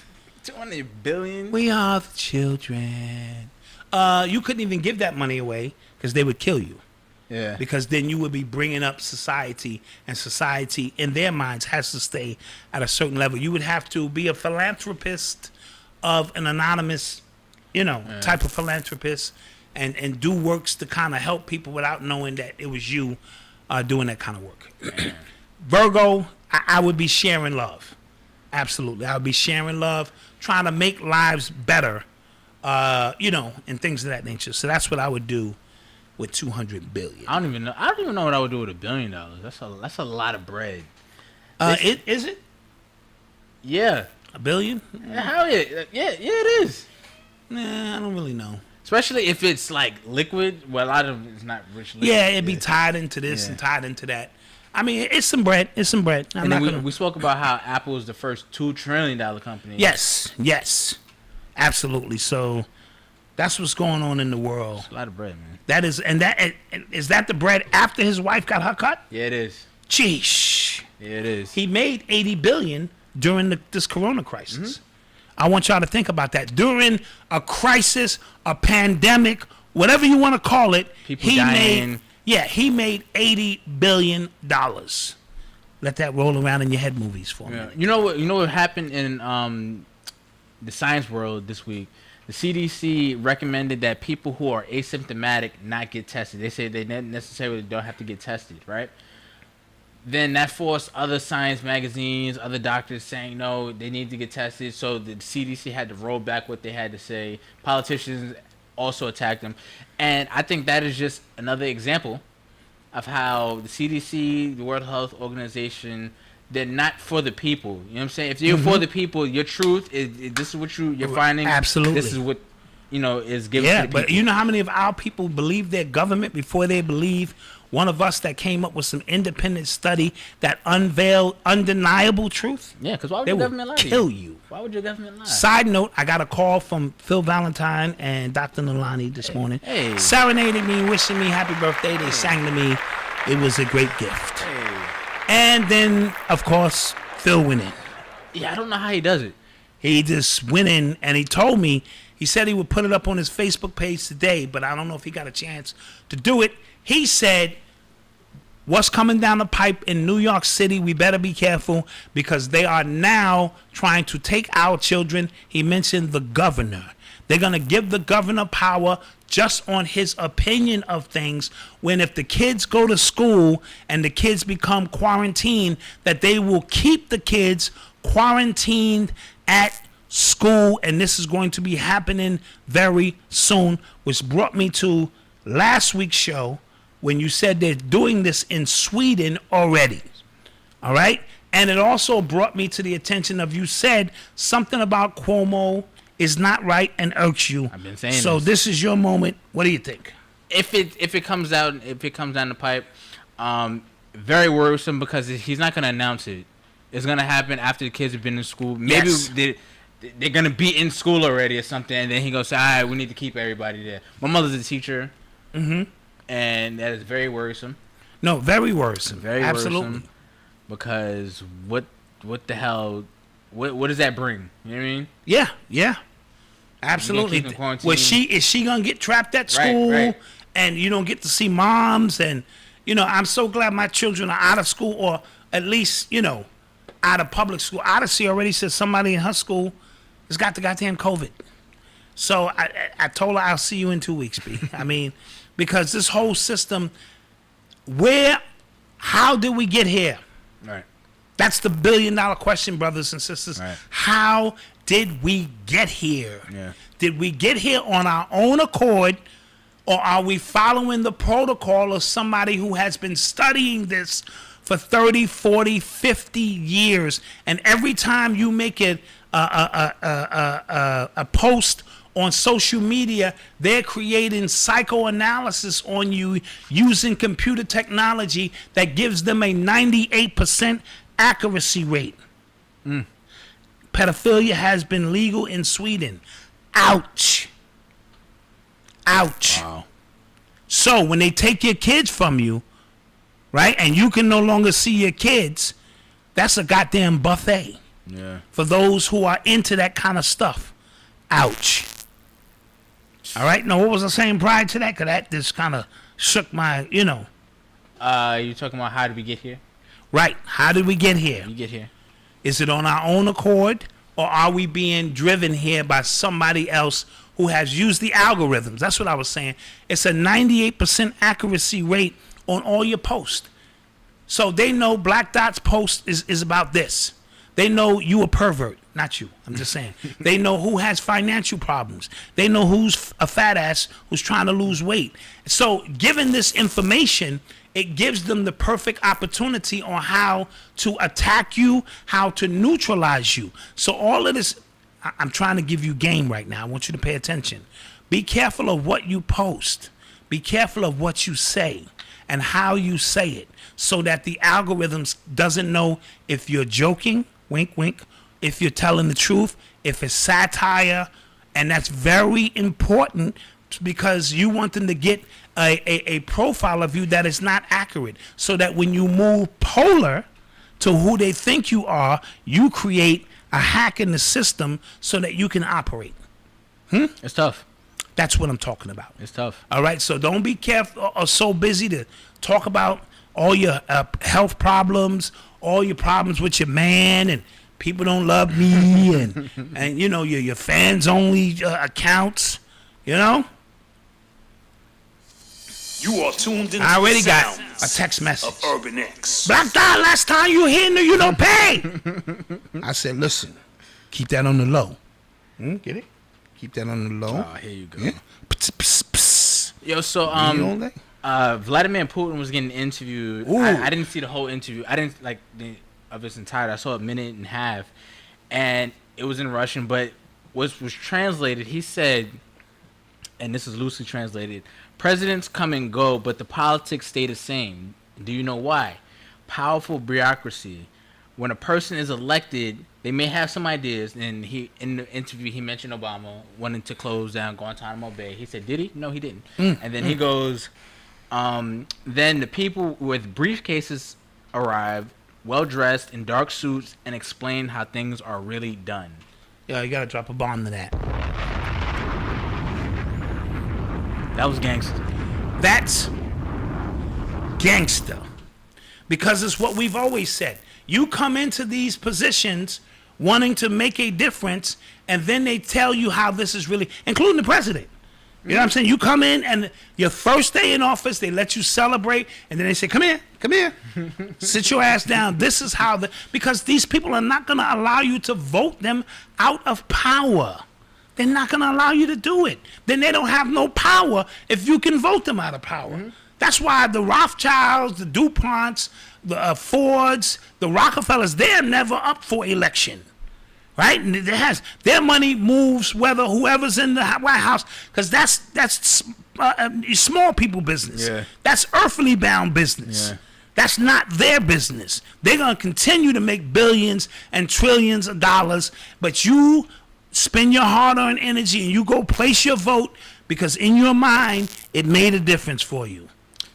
Speaker 3: 200 billion.
Speaker 4: We are the children. You couldn't even give that money away because they would kill you.
Speaker 3: Yeah.
Speaker 4: Because then you would be bringing up society, and society in their minds has to stay at a certain level. You would have to be a philanthropist of an anonymous, type of philanthropist, and do works to kind of help people without knowing that it was you doing that kind of work. Virgo, I would be sharing love. Absolutely. I would be sharing love, trying to make lives better, and things of that nature. So that's what I would do with 200 billion.
Speaker 3: I don't even know what I would do with $1 billion. That's a lot of bread.
Speaker 4: Is it?
Speaker 3: Yeah.
Speaker 4: $1 billion?
Speaker 3: Hell yeah. Yeah, it is.
Speaker 4: Nah, I don't really know.
Speaker 3: Especially if it's like liquid. Well, a lot of it's not rich liquid.
Speaker 4: Yeah, it'd be tied into this and tied into that. I mean, it's some bread.
Speaker 3: And then we spoke about how Apple is the first $2 trillion company.
Speaker 4: Yes. Absolutely. So that's what's going on in the world.
Speaker 3: It's a lot of bread, man.
Speaker 4: That is, is that the bread after his wife got her cut?
Speaker 3: Yeah, it is.
Speaker 4: Sheesh.
Speaker 3: Yeah, it is.
Speaker 4: He made $80 billion during this corona crisis. Mm-hmm. I want y'all to think about that. During a crisis, a pandemic, whatever you want to call it,
Speaker 3: People dying.
Speaker 4: He made $80 billion. Let that roll around in your head movies for me.
Speaker 3: You know what happened in the science world this week? The CDC recommended that people who are asymptomatic not get tested. They say they necessarily don't have to get tested, right? Then that forced other science magazines, other doctors saying no, they need to get tested. So the CDC had to roll back what they had to say. Politicians also attacked them. And I think that is just another example of how the CDC, the World Health Organization, they're not for the people. You know what I'm saying? If you're for the people, your truth is this is what you're finding.
Speaker 4: Absolutely.
Speaker 3: This is what is given to the people.
Speaker 4: But you know how many of our people believe their government before they believe one of us that came up with some independent study that unveiled undeniable truth?
Speaker 3: Yeah, because why would
Speaker 4: they
Speaker 3: your government lie to you?
Speaker 4: kill you.
Speaker 3: Why would your government lie?
Speaker 4: Side note, I got a call from Phil Valentine and Dr. Nalani this morning.
Speaker 3: Hey.
Speaker 4: Serenading me, wishing me happy birthday. They sang to me. It was a great gift.
Speaker 3: Hey.
Speaker 4: And then, of course, Phil went in.
Speaker 3: Yeah, I don't know how he does it.
Speaker 4: He just went in and he told me, he said he would put it up on his Facebook page today, but I don't know if he got a chance to do it. He said what's coming down the pipe in New York City, we better be careful because they are now trying to take our children. He mentioned the governor. They're going to give the governor power just on his opinion of things, when if the kids go to school and the kids become quarantined, that they will keep the kids quarantined at school. And this is going to be happening very soon, which brought me to last week's show when you said they're doing this in Sweden already. All right? And it also brought me to the attention of, you said something about Cuomo is not right and irks you.
Speaker 3: I've been saying
Speaker 4: so this is your moment. What do you think?
Speaker 3: If it comes down the pipe, very worrisome because he's not going to announce it. It's going to happen after the kids have been in school. Maybe they're going to be in school already or something, and then he goes, all right, we need to keep everybody there. My mother's a teacher. Mm-hmm. And that is very worrisome.
Speaker 4: No, very worrisome.
Speaker 3: Very
Speaker 4: Absolutely.
Speaker 3: worrisome. Because what the hell? What does that bring? You know what I mean?
Speaker 4: Yeah. Absolutely. Is she gonna get trapped at school?
Speaker 3: Right.
Speaker 4: And you don't get to see moms? And I'm so glad my children are out of school, or at least out of public school. Odyssey already said somebody in her school has got the goddamn COVID. So I told her I'll see you in 2 weeks, B. I mean. Because this whole system, how did we get here?
Speaker 3: Right.
Speaker 4: That's the billion-dollar question, brothers and sisters.
Speaker 3: Right.
Speaker 4: How did we get here?
Speaker 3: Yeah.
Speaker 4: Did we get here on our own accord, or are we following the protocol of somebody who has been studying this for 30, 40, 50 years? And every time you make it a post on social media, they're creating psychoanalysis on you using computer technology that gives them a 98% accuracy rate. Pedophilia has been legal in Sweden. Ouch. Wow. So when they take your kids from you, right, and you can no longer see your kids, that's a goddamn buffet.
Speaker 3: Yeah.
Speaker 4: For those who are into that kind of stuff. Ouch. All right. Now, what was I saying prior to that? Because that just kind of shook my,
Speaker 3: You talking about how did we get here?
Speaker 4: Right. How did we get here?
Speaker 3: You get here.
Speaker 4: Is it on our own accord, or are we being driven here by somebody else who has used the algorithms? That's what I was saying. It's a 98% accuracy rate on all your posts. So they know Black Dot's post is about this. They know you a pervert, not you. I'm just saying. They know who has financial problems. They know who's a fat ass who's trying to lose weight. So given this information, it gives them the perfect opportunity on how to attack you, how to neutralize you. So all of this, I'm trying to give you game right now. I want you to pay attention. Be careful of what you post. Be careful of what you say and how you say it, so that the algorithms doesn't know if you're joking, wink, wink, if you're telling the truth, if it's satire. And that's very important because you want them to get a profile of you that is not accurate, so that when you move polar to who they think you are, you create a hack in the system so that you can operate.
Speaker 3: It's tough.
Speaker 4: That's what I'm talking about.
Speaker 3: It's tough.
Speaker 4: All right, so don't be careful or so busy to talk about all your health problems, all your problems with your man, and people don't love me, and your fans only accounts,
Speaker 5: You are tuned in.
Speaker 4: I already got a text message
Speaker 5: of Urban X.
Speaker 4: Black Dot, last time you here, you don't pay. I said, listen, keep that on the low. Get it? Keep that on the low.
Speaker 3: Oh, here you go.
Speaker 4: Yeah.
Speaker 3: Yo, so Vladimir Putin was getting interviewed. I didn't see the whole interview. I didn't like of his entire. I saw a minute and a half, and it was in Russian, but was translated. He said, and this is loosely translated: presidents come and go, but the politics stay the same. Do you know why? Powerful bureaucracy. When a person is elected, they may have some ideas. And in the interview, he mentioned Obama wanting to close down Guantanamo Bay. He said, did he? No, he didn't. And then he goes, then the people with briefcases arrive, well-dressed in dark suits, and explain how things are really done.
Speaker 4: Yeah, you got to drop a bomb to that.
Speaker 3: That was gangster.
Speaker 4: That's gangster. because it's what we've always said. You come into these positions wanting to make a difference, and then they tell you how this is really, including the president. You know what I'm saying? You come in, and your first day in office, they let you celebrate, and then they say, come here, sit your ass down. This is how because these people are not going to allow you to vote them out of power. They're not going to allow you to do it. Then they don't have no power if you can vote them out of power. That's why the Rothschilds, the DuPonts, the Fords, the Rockefellers, they're never up for election. Right? And their money moves whether whoever's in the White House, because that's small people business.
Speaker 3: Yeah.
Speaker 4: That's earthly bound business.
Speaker 3: Yeah.
Speaker 4: That's not their business. They're going to continue to make billions and trillions of dollars, but you spend your hard-earned energy and you go place your vote because in your mind it made a difference for you.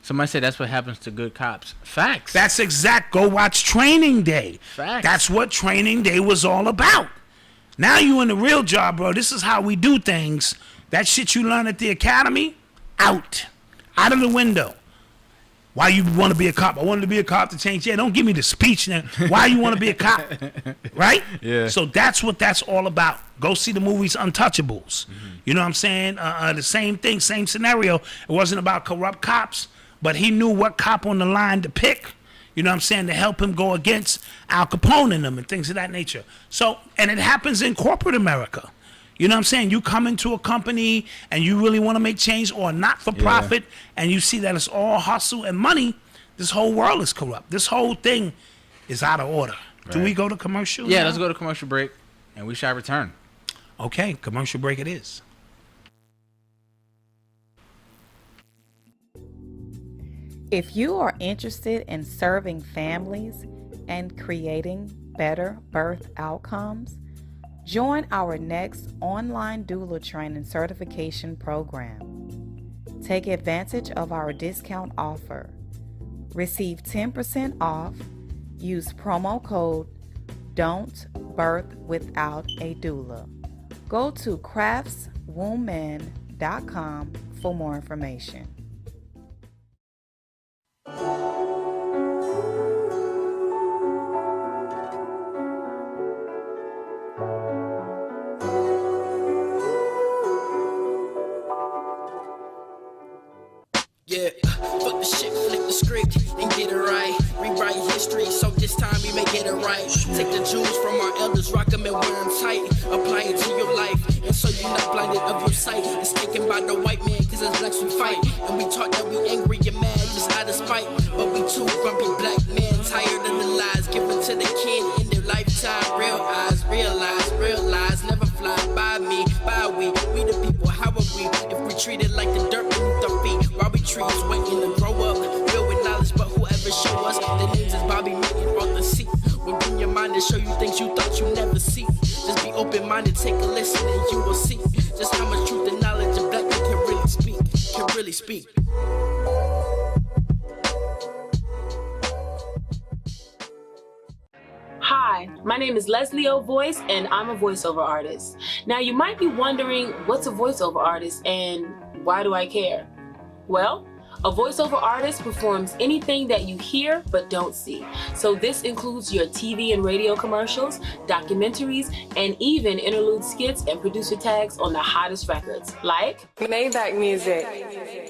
Speaker 3: Somebody said that's what happens to good cops. Facts.
Speaker 4: That's exact. Go watch Training Day.
Speaker 3: Facts.
Speaker 4: That's what Training Day was all about. Now you in the real job, bro. This is how we do things. That shit you learn at the academy, out of the window. Why you want to be a cop? I wanted to be a cop to change. Yeah, don't give me the speech now. Why you want to be a cop? Right?
Speaker 3: Yeah.
Speaker 4: So that's what that's all about. Go see the movies Untouchables. You know what I'm saying? The same thing, same scenario. It wasn't about corrupt cops, but he knew what cop on the line to pick, you know what I'm saying, to help him go against Al Capone and them and things of that nature. So, and it happens in corporate America. You know what I'm saying? You come into a company and you really want to make change, or not for profit, and you see that it's all hustle and money, this whole world is corrupt. This whole thing is out of order. Right. Do we go to commercial?
Speaker 3: Yeah,
Speaker 4: now?
Speaker 3: let's go to commercial break, and we shall return.
Speaker 4: Okay, commercial break it is.
Speaker 11: If you are interested in serving families and creating better birth outcomes, join our next online doula training certification program. Take advantage of our discount offer. Receive 10% off. Use promo code DON'TBIRTHWITHOUT-A-DOULA. Go to craftswombman.com for more information.
Speaker 12: Yeah, fuck the shit, flip the script and get it right. Rewrite history, so this time we may get it right. Take the jewels from our elders, rock them and wear them tight. Apply it to your life, and so you're not blinded of your sight. It's taken by the white man, cause it's blacks we fight. And we talk that we angry and mad, just out of spite. But we too grumpy black men, tired of the lies given to the kid in their lifetime. Real eyes, realize, never fly by me, by we the people, how are we? If we treat it like the dirt beneath our feet, why we trees waiting to grow up, filled with knowledge, but whoever show us, the names is Bobby, Mick, and Arthur C. We'll bring your mind and show you things you thought you never see. Just be open-minded, take a listen, and you will see just how much truth and knowledge a black man can really speak.
Speaker 10: Hi, my name is Leslie O Voice, and I'm a voiceover artist. Now, you might be wondering, what's a voiceover artist and why do I care? Well, a voiceover artist performs anything that you hear but don't see. So this includes your TV and radio commercials, documentaries, and even interlude skits and producer tags on the hottest records, like
Speaker 13: Maybach music.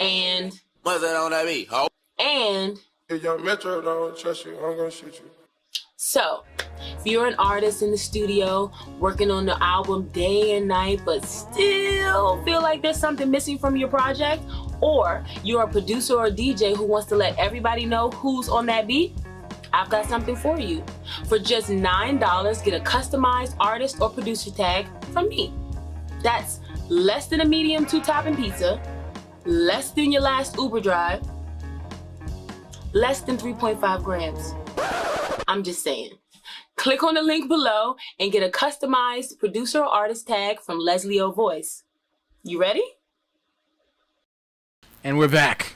Speaker 10: And
Speaker 12: What's that on that beat, ho?
Speaker 10: And
Speaker 13: If your metro don't trust you, I'm gonna shoot you.
Speaker 10: So, if you're an artist in the studio working on the album day and night but still feel like there's something missing from your project, or you're a producer or a DJ who wants to let everybody know who's on that beat, I've got something for you. For just $9, get a customized artist or producer tag from me. That's less than a medium 2-topping pizza, less than your last Uber drive, less than 3.5 grams. I'm just saying. Click on the link below and get a customized producer or artist tag from Leslie O Voice. You ready?
Speaker 4: And we're back.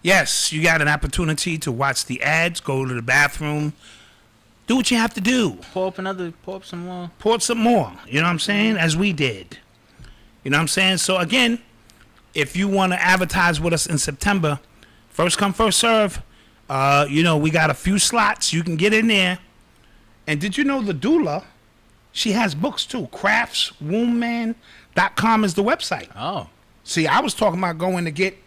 Speaker 4: Yes, you got an opportunity to watch the ads, go to the bathroom, do what you have to do.
Speaker 3: Pour up some more.
Speaker 4: Pour some more, you know what I'm saying, as we did. You know what I'm saying? So again, if you want to advertise with us in September, first come, first serve. We got a few slots. You can get in there. And did you know the Doula, she has books too. craftswoman.com is the website.
Speaker 3: Oh.
Speaker 4: See, I was talking about going to get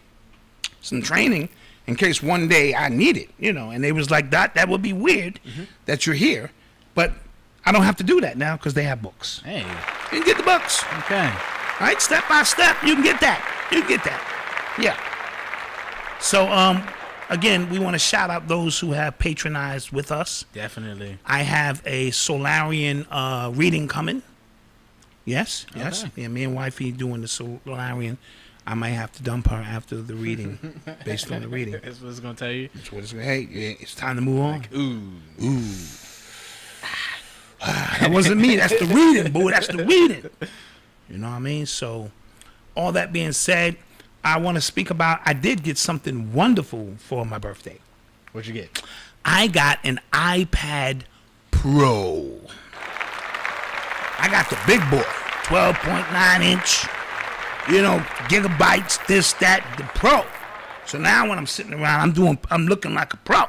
Speaker 4: some training in case one day I need it, and they was like, that would be weird that you're here. But I don't have to do that now because they have books.
Speaker 3: Hey.
Speaker 4: You can get the books.
Speaker 3: Okay.
Speaker 4: All right, step by step, you can get that. Yeah. So, again, we want to shout out those who have patronized with us.
Speaker 3: Definitely.
Speaker 4: I have a Soulinarian reading coming. Yes. Yeah, me and wifey doing the Soulinarian. I might have to dump her after the reading, based on the reading.
Speaker 3: That's what it's gonna tell you.
Speaker 4: That's what it's gonna. Hey, it's time to move on.
Speaker 3: Like, ooh.
Speaker 4: That wasn't me. That's the reading, boo. That's the reading. You know what I mean? So, all that being said, I want to speak about. I did get something wonderful for my birthday.
Speaker 3: What'd you get?
Speaker 4: I got an iPad Pro. I got the big boy, 12.9 inch. Gigabytes, this, that, the Pro. So now when I'm sitting around, I'm looking like a pro.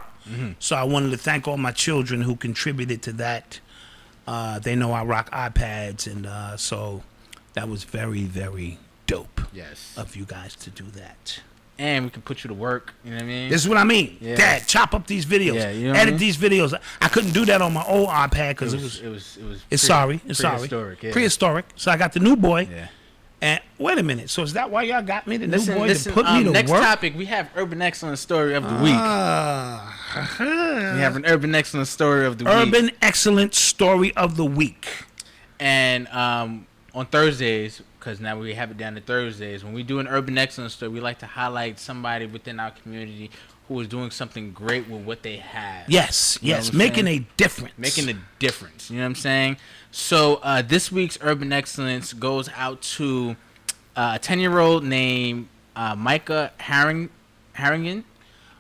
Speaker 4: So I wanted to thank all my children who contributed to that. They know I rock iPads, and so that was very, very dope.
Speaker 3: Yes.
Speaker 4: Of you guys to do that.
Speaker 3: And we can put you to work. You know what I mean?
Speaker 4: This is what I mean.
Speaker 3: Yeah.
Speaker 4: Dad, chop up these videos.
Speaker 3: Yeah, you know
Speaker 4: edit these videos. I couldn't do that on my old iPad because it's sorry.
Speaker 3: Prehistoric. Yeah.
Speaker 4: Prehistoric. So I got the new boy.
Speaker 3: Yeah.
Speaker 4: And wait a minute. So is that why y'all got me the new boy
Speaker 3: listen,
Speaker 4: to put me to
Speaker 3: next
Speaker 4: work?
Speaker 3: topic, we have Urban Excellence Story of the Week. We have an Urban Excellence Story of the Week.
Speaker 4: Urban Excellence Story of the Week.
Speaker 3: And on Thursdays, because now we have it down to Thursdays, when we do an Urban Excellence Story, we like to highlight somebody within our community who is doing something great with what they have.
Speaker 4: Yes, making a difference.
Speaker 3: Making a difference. You know what I'm saying? So this week's Urban Excellence goes out to a 10-year-old named Micah Harrigan.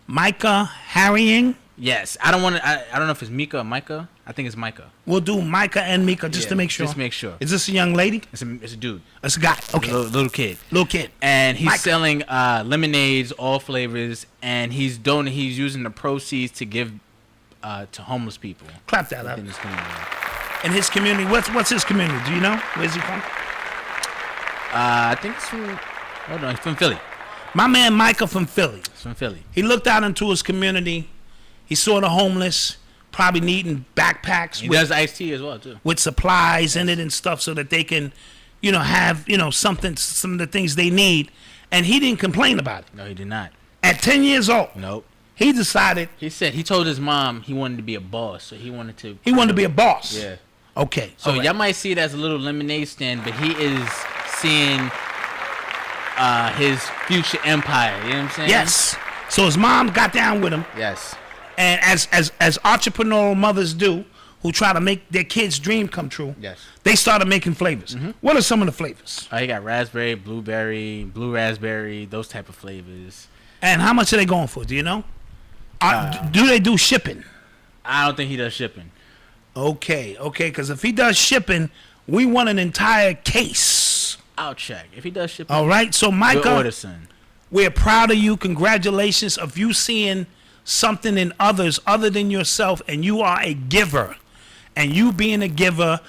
Speaker 4: Micah Harrigan?
Speaker 3: Yes. I don't know if it's Mika or Micah. I think it's Micah.
Speaker 4: We'll do Micah and Mika just to make sure.
Speaker 3: Just make sure.
Speaker 4: Is this a young lady?
Speaker 3: It's a dude.
Speaker 4: It's a guy. Okay.
Speaker 3: Little kid. And he's selling lemonades, all flavors, and he's using the proceeds to give to homeless people.
Speaker 4: Clap that up. In his community, what's his community? Do you know? Where's he from?
Speaker 3: I think it's from Philly.
Speaker 4: My man Micah from Philly.
Speaker 3: It's from Philly.
Speaker 4: He looked out into his community. He saw the homeless, probably needing backpacks.
Speaker 3: He does iced tea as well too,
Speaker 4: with supplies in it and stuff, so that they can, have something, some of the things they need. And he didn't complain about it.
Speaker 3: No, he did not.
Speaker 4: At 10 years old.
Speaker 3: Nope.
Speaker 4: He decided.
Speaker 3: He told his mom he wanted to be a boss, so he wanted to.
Speaker 4: He wanted to be a boss.
Speaker 3: Yeah.
Speaker 4: Okay.
Speaker 3: So y'all might see it as a little lemonade stand, but he is seeing his future empire. You know what I'm saying?
Speaker 4: Yes. So his mom got down with him.
Speaker 3: Yes.
Speaker 4: And as entrepreneurial mothers do, who try to make their kids' dream come true,
Speaker 3: yes,
Speaker 4: they started making flavors. What are some of the flavors?
Speaker 3: He got raspberry, blueberry, blue raspberry, those type of flavors.
Speaker 4: And how much are they going for? Do you know? Do they do shipping?
Speaker 3: I don't think he does shipping.
Speaker 4: Okay, because if he does shipping, we want an entire case.
Speaker 3: I'll check. If he does shipping.
Speaker 4: All right, so Micah,
Speaker 3: order, son.
Speaker 4: We're proud of you. Congratulations of you seeing something in others other than yourself, and you are a giver. And you being a giver,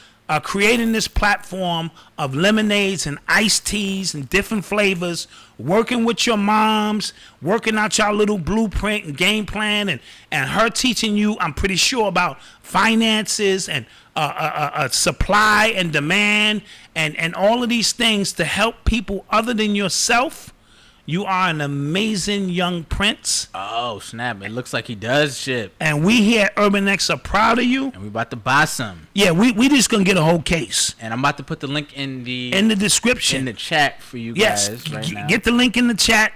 Speaker 4: creating this platform of lemonades and iced teas and different flavors, working with your moms, working out your little blueprint and game plan, and her teaching you, I'm pretty sure, about finances and supply and demand and all of these things to help people other than yourself. You are an amazing young prince.
Speaker 3: Oh, snap. It looks like he does ship.
Speaker 4: And we here at Urban X are proud of you.
Speaker 3: And we about to buy some.
Speaker 4: Yeah, we just going to get a whole case.
Speaker 3: And I'm about to put the link in the
Speaker 4: description.
Speaker 3: In the chat for you guys right now.
Speaker 4: Get the link in the chat,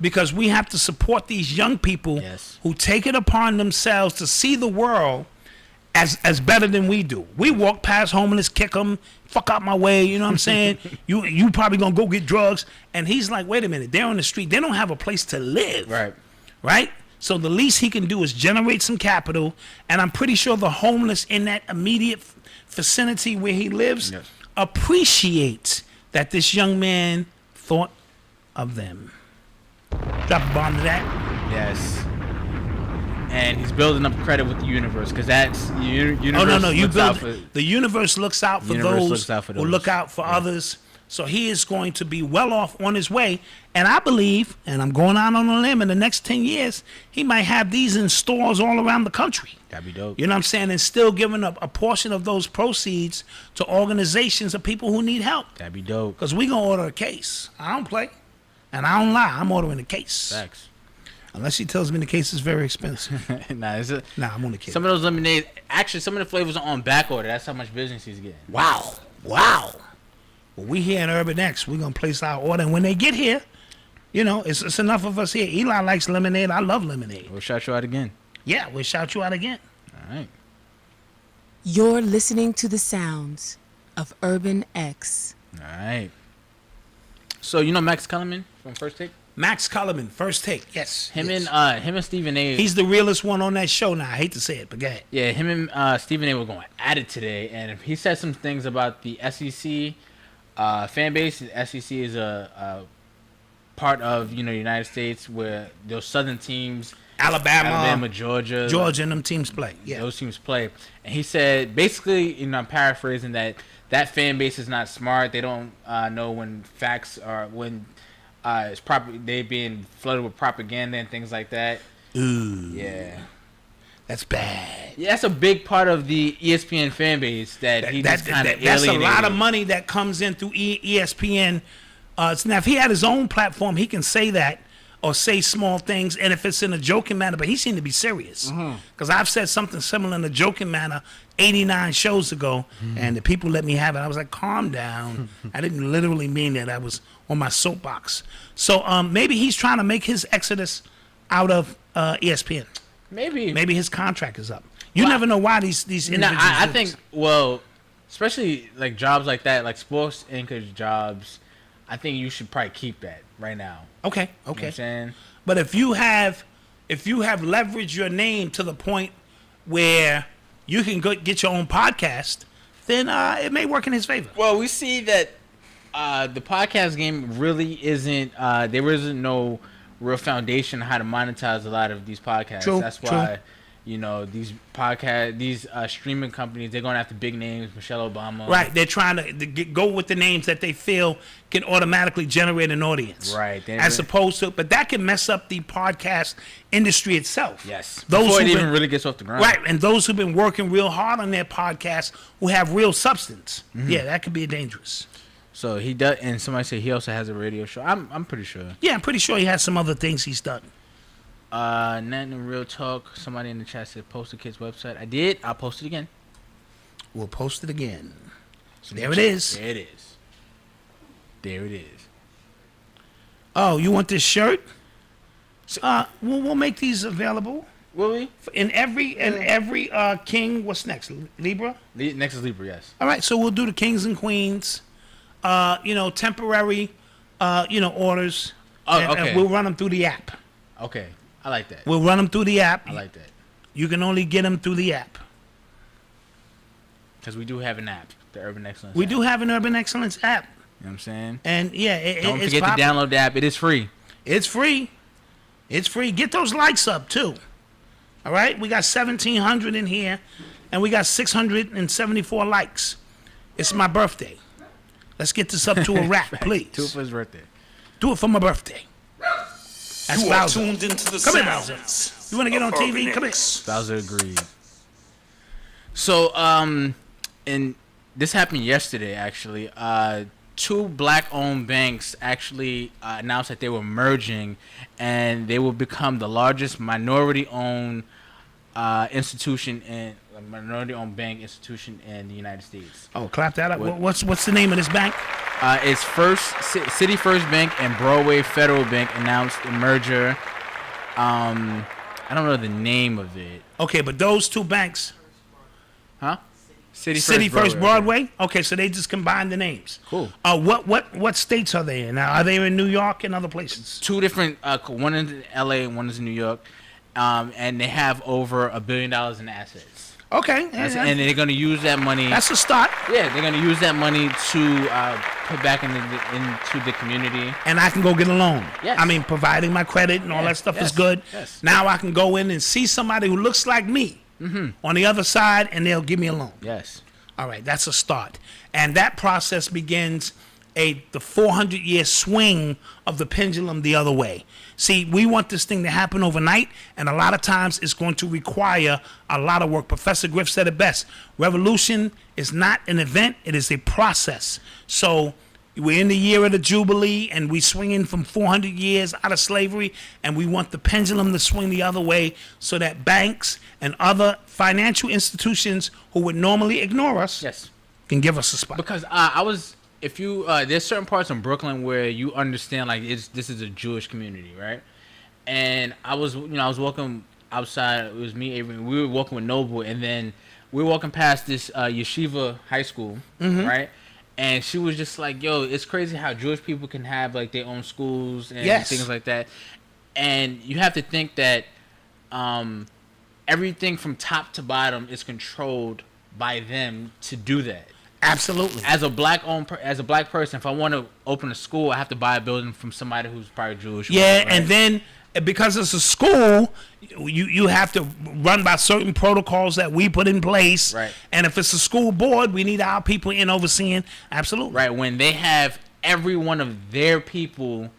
Speaker 4: because we have to support these young people who take it upon themselves to see the world as better than we do. We walk past homeless, kick them, fuck out my way, you know what I'm saying? you probably gonna go get drugs. And he's like, wait a minute, they're on the street, they don't have a place to live. Right? So the least he can do is generate some capital, and I'm pretty sure the homeless in that immediate vicinity where he lives appreciates that this young man thought of them. Drop a bomb to that.
Speaker 3: Yes. and he's building up credit with the universe because that's universe.
Speaker 4: Oh no, you
Speaker 3: looks out
Speaker 4: build
Speaker 3: for,
Speaker 4: the universe looks out for
Speaker 3: Universe
Speaker 4: those
Speaker 3: looks out for
Speaker 4: who
Speaker 3: those.
Speaker 4: look out for others. So he is going to be well off on his way, and I believe, and I'm going out on a limb, in the next 10 years, he might have these in stores all around the country.
Speaker 3: That'd be dope.
Speaker 4: You know what I'm saying? And still giving up a portion of those proceeds to organizations of people who need help.
Speaker 3: That'd be dope.
Speaker 4: Because we going to order a case. I don't play. And I don't lie. I'm ordering a case.
Speaker 3: Facts.
Speaker 4: Unless he tells me the case is very expensive.
Speaker 3: Nah,
Speaker 4: I'm on the case.
Speaker 3: Some of those lemonade, actually, some of the flavors are on back order. That's how much business he's getting.
Speaker 4: Wow. Well, we here in Urban X, we're going to place our order. And when they get here, you know, it's enough of us here. Eli likes lemonade. I love lemonade.
Speaker 3: We'll shout you out again.
Speaker 4: Yeah, we'll shout you out again.
Speaker 3: All right.
Speaker 10: You're listening to the sounds of Urban X.
Speaker 3: All right. So, you know Max Kellerman from First Take?
Speaker 4: Max Kellerman, First Take, yes.
Speaker 3: Him and Stephen A.
Speaker 4: He's the realest one on that show now. I hate to say it, but go ahead.
Speaker 3: Yeah, him and Stephen A. were going at it today, and he said some things about the SEC fan base. The SEC is a part of, you know, the United States where those southern teams, Alabama, Georgia, and them teams play. Yeah, those teams play. And he said, basically, you know, I'm paraphrasing, that fan base is not smart. They don't know when facts are it's proper. They being flooded with propaganda and things like that.
Speaker 4: Ooh,
Speaker 3: yeah,
Speaker 4: that's bad.
Speaker 3: Yeah, that's a big part of the ESPN fan base that he just kind of alienated.
Speaker 4: That's a lot of money that comes in through ESPN. Now, if he had his own platform, he can say that or say small things, and if it's in a joking manner, but he seemed to be serious. Because I've said something similar in a joking manner 89 shows ago, and the people let me have it. I was like, calm down. I didn't literally mean that. I was on my soapbox. So maybe he's trying to make his exodus out of ESPN. Maybe his contract is up. You never know why these individuals
Speaker 3: I
Speaker 4: do
Speaker 3: think,
Speaker 4: this.
Speaker 3: well, especially like jobs like that, like sports anchor jobs, I think you should probably keep that right now.
Speaker 4: Okay.
Speaker 3: You know what I'm saying?
Speaker 4: But if you have leveraged your name to the point where you can go get your own podcast, then it may work in his favor.
Speaker 3: Well, we see that the podcast game really isn't. There isn't no real foundation on how to monetize a lot of these podcasts.
Speaker 4: True,
Speaker 3: That's why, you know, these streaming companies, they're going after big names, Michelle Obama.
Speaker 4: Right, they're trying to go with the names that they feel can automatically generate an audience.
Speaker 3: Right.
Speaker 4: As opposed to, but that can mess up the podcast industry itself.
Speaker 3: Yes.
Speaker 4: Those
Speaker 3: Before it
Speaker 4: who've
Speaker 3: even
Speaker 4: been-
Speaker 3: really gets off the ground.
Speaker 4: Right, and those who've been working real hard on their podcasts who have real substance. Yeah, that could be dangerous.
Speaker 3: So he does, and somebody said he also has a radio show. I'm pretty sure.
Speaker 4: Yeah, I'm pretty sure he has some other things he's done.
Speaker 3: Nothing in real talk. Somebody in the chat said post the kid's website. I did. I'll post it again.
Speaker 4: We'll post it again. So there it is.
Speaker 3: There it is. There it is.
Speaker 4: Oh, you want this shirt? We'll make these available.
Speaker 3: Will we?
Speaker 4: In every king. What's next? Libra.
Speaker 3: Next is Libra. Yes.
Speaker 4: All right, so we'll do the kings and queens. Temporary, orders. And we'll run them through the app.
Speaker 3: Okay, I like that.
Speaker 4: We'll run them through the app.
Speaker 3: I like that.
Speaker 4: You can only get them through the app.
Speaker 3: Because we do have an app, the Urban Excellence.
Speaker 4: We
Speaker 3: app.
Speaker 4: do have an Urban Excellence app.
Speaker 3: You know what I'm saying?
Speaker 4: And yeah,
Speaker 3: Don't
Speaker 4: it's
Speaker 3: forget to download the app. It is free.
Speaker 4: It's free. It's free. Get those likes up too. All right, we got 1,700 in here, and we got 674 likes. It's my birthday. Let's get this up to a wrap, please.
Speaker 3: Do it for his birthday.
Speaker 4: Do it for my birthday. That's
Speaker 5: You are
Speaker 4: Bowser.
Speaker 5: tuned into the
Speaker 4: Come here,
Speaker 5: sounds
Speaker 4: Bowser. You want to get on
Speaker 5: of
Speaker 4: TV?
Speaker 5: Urban
Speaker 4: Come here.
Speaker 5: X.
Speaker 3: Bowser agreed. So, and this happened yesterday, actually. Two black-owned banks actually announced that they were merging, and they will become the largest minority-owned minority-owned bank institution in the United States.
Speaker 4: Oh, clap that up. What's the name of this bank?
Speaker 3: It's City First Bank and Broadway Federal Bank announced a merger. I don't know the name of it.
Speaker 4: Okay, but those two banks.
Speaker 3: Huh?
Speaker 4: City First Broadway. Okay, so they just combined the names.
Speaker 3: Cool.
Speaker 4: What states are they in? Now, are they in New York and other places?
Speaker 3: Two different. One is in L.A. and one is in New York, and they have over $1 billion in assets.
Speaker 4: Okay.
Speaker 3: And they're going to use that money.
Speaker 4: That's a start.
Speaker 3: Yeah, they're going to use that money to put back into the community.
Speaker 4: And I can go get a loan.
Speaker 3: Yes.
Speaker 4: I mean, providing my credit and all that stuff is good.
Speaker 3: Yes.
Speaker 4: Now I can go in and see somebody who looks like me on the other side, and they'll give me a loan.
Speaker 3: Yes.
Speaker 4: All right, that's a start. And that process begins the 400-year swing of the pendulum the other way. See, we want this thing to happen overnight, and a lot of times it's going to require a lot of work. Professor Griff said it best. Revolution is not an event, it is a process. So we're in the year of the Jubilee, and we're swinging from 400 years out of slavery, and we want the pendulum to swing the other way so that banks and other financial institutions who would normally ignore us can give us a spot.
Speaker 3: Because there's certain parts in Brooklyn where you understand like this is a Jewish community, right? And I was walking outside. It was me, Avery. We were walking with Noble, and then we were walking past this yeshiva high school, right? And she was just like, "Yo, it's crazy how Jewish people can have like their own schools and things like that." And you have to think that everything from top to bottom is controlled by them to do that.
Speaker 4: Absolutely.
Speaker 3: As a black person, if I want to open a school, I have to buy a building from somebody who's probably Jewish.
Speaker 4: Yeah, right? And then because it's a school, you have to run by certain protocols that we put in place.
Speaker 3: Right.
Speaker 4: And if it's a school board, we need our people in overseeing. Absolutely.
Speaker 3: Right. When they have every one of their people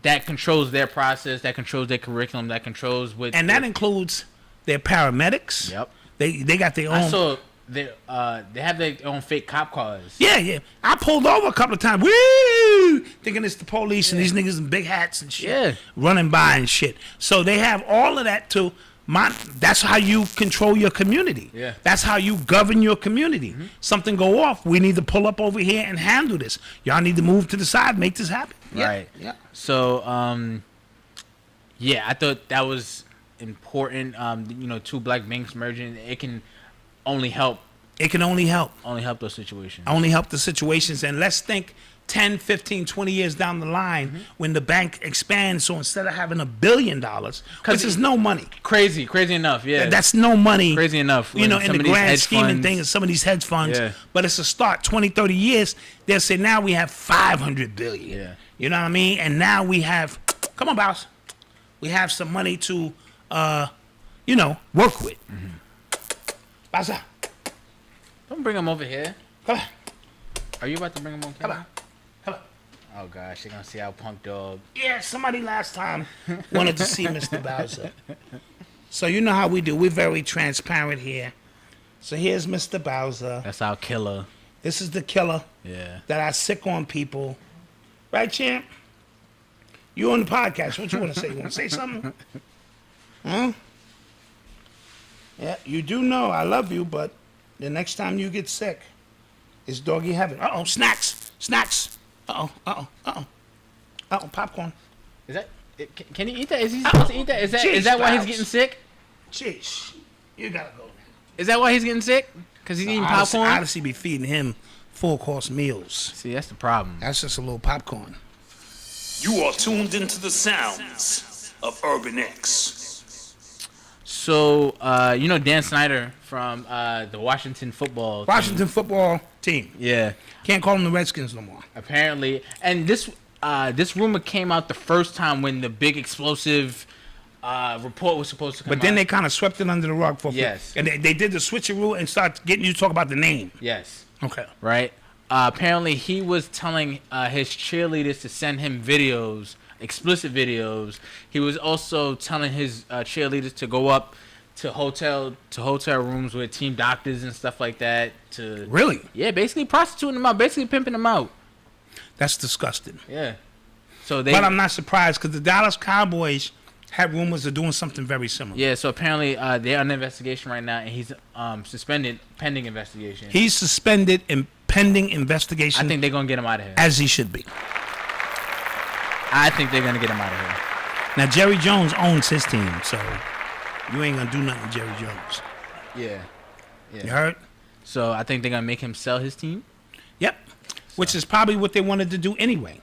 Speaker 3: that controls their process, that controls their curriculum, that controls what.
Speaker 4: And that includes their paramedics.
Speaker 3: Yep.
Speaker 4: They got their own.
Speaker 3: I saw they have their own fake cop cars.
Speaker 4: Yeah. I pulled over a couple of times. Woo! Thinking it's the police and these niggas in big hats and shit. Running by and shit. So they have all of that to that's how you control your community.
Speaker 3: Yeah.
Speaker 4: That's how you govern your community. Something go off, we need to pull up over here and handle this. Y'all need to move to the side, make this happen.
Speaker 3: Right.
Speaker 4: Yeah.
Speaker 3: So I thought that was important. Two black banks merging, it can only help.
Speaker 4: It can only help.
Speaker 3: Only help those situations.
Speaker 4: Only help the situations. And let's think 10, 15, 20 years down the line when the bank expands. So instead of having $1 billion, which is no money.
Speaker 3: Crazy enough, yeah.
Speaker 4: That's no money.
Speaker 3: Crazy enough.
Speaker 4: In the grand scheme of things, some of these hedge funds.
Speaker 3: Yeah.
Speaker 4: But it's a start. 20, 30 years, they'll say now we have $500 billion.
Speaker 3: Yeah.
Speaker 4: You know what I mean? And now we have, come on, boss. We have some money to, work with. Basa.
Speaker 3: Don't bring him over here.
Speaker 4: Come on.
Speaker 3: Are you about to bring him on camera?
Speaker 4: Come on.
Speaker 3: Oh gosh, they're gonna see our punk dog.
Speaker 4: Yeah, somebody last time wanted to see Mr. Bowser. So you know how we do. We're very transparent here. So here's Mr. Bowser.
Speaker 3: That's our killer.
Speaker 4: This is the killer.
Speaker 3: Yeah.
Speaker 4: That I sick on people. Right, champ? You on the podcast. What you want to say? You want to say something? Huh? Yeah, you do know I love you, but the next time you get sick, it's doggy heaven. Uh-oh, snacks. Uh-oh, popcorn.
Speaker 3: Is that? Can he eat that? Is he supposed to eat that? Is that why he's getting sick?
Speaker 4: Jeez, you gotta go now.
Speaker 3: Is that why he's getting sick? Because he's eating popcorn?
Speaker 4: I honestly be feeding him full-course meals.
Speaker 3: See, that's the problem.
Speaker 4: That's just a little popcorn.
Speaker 5: You are tuned into the sounds of Urban X.
Speaker 3: So, Dan Snyder from the Washington football
Speaker 4: team.
Speaker 3: Yeah.
Speaker 4: Can't call them the Redskins no more.
Speaker 3: Apparently. And this rumor came out the first time when the big explosive report was supposed to come out.
Speaker 4: But then they kind of swept it under the rug for
Speaker 3: Yes.
Speaker 4: And they did the switcheroo and start getting you to talk about the name.
Speaker 3: Yes.
Speaker 4: Okay.
Speaker 3: Right? Apparently he was telling his cheerleaders to send him videos, explicit videos. He was also telling his cheerleaders to go up to hotel rooms with team doctors and stuff like that.
Speaker 4: Really?
Speaker 3: Yeah, basically prostituting them out, basically pimping them out.
Speaker 4: That's disgusting.
Speaker 3: Yeah. But
Speaker 4: I'm not surprised because the Dallas Cowboys had rumors of doing something very similar.
Speaker 3: Yeah, so apparently they're under investigation right now, and he's suspended pending investigation.
Speaker 4: He's suspended in pending investigation.
Speaker 3: I think they're going to get him out of here.
Speaker 4: As he should be.
Speaker 3: I think they're going to get him out of here.
Speaker 4: Now, Jerry Jones owns his team, so you ain't going to do nothing to Jerry Jones.
Speaker 3: Yeah.
Speaker 4: You heard?
Speaker 3: So I think they're going to make him sell his team?
Speaker 4: Yep. So. Which is probably what they wanted to do anyway.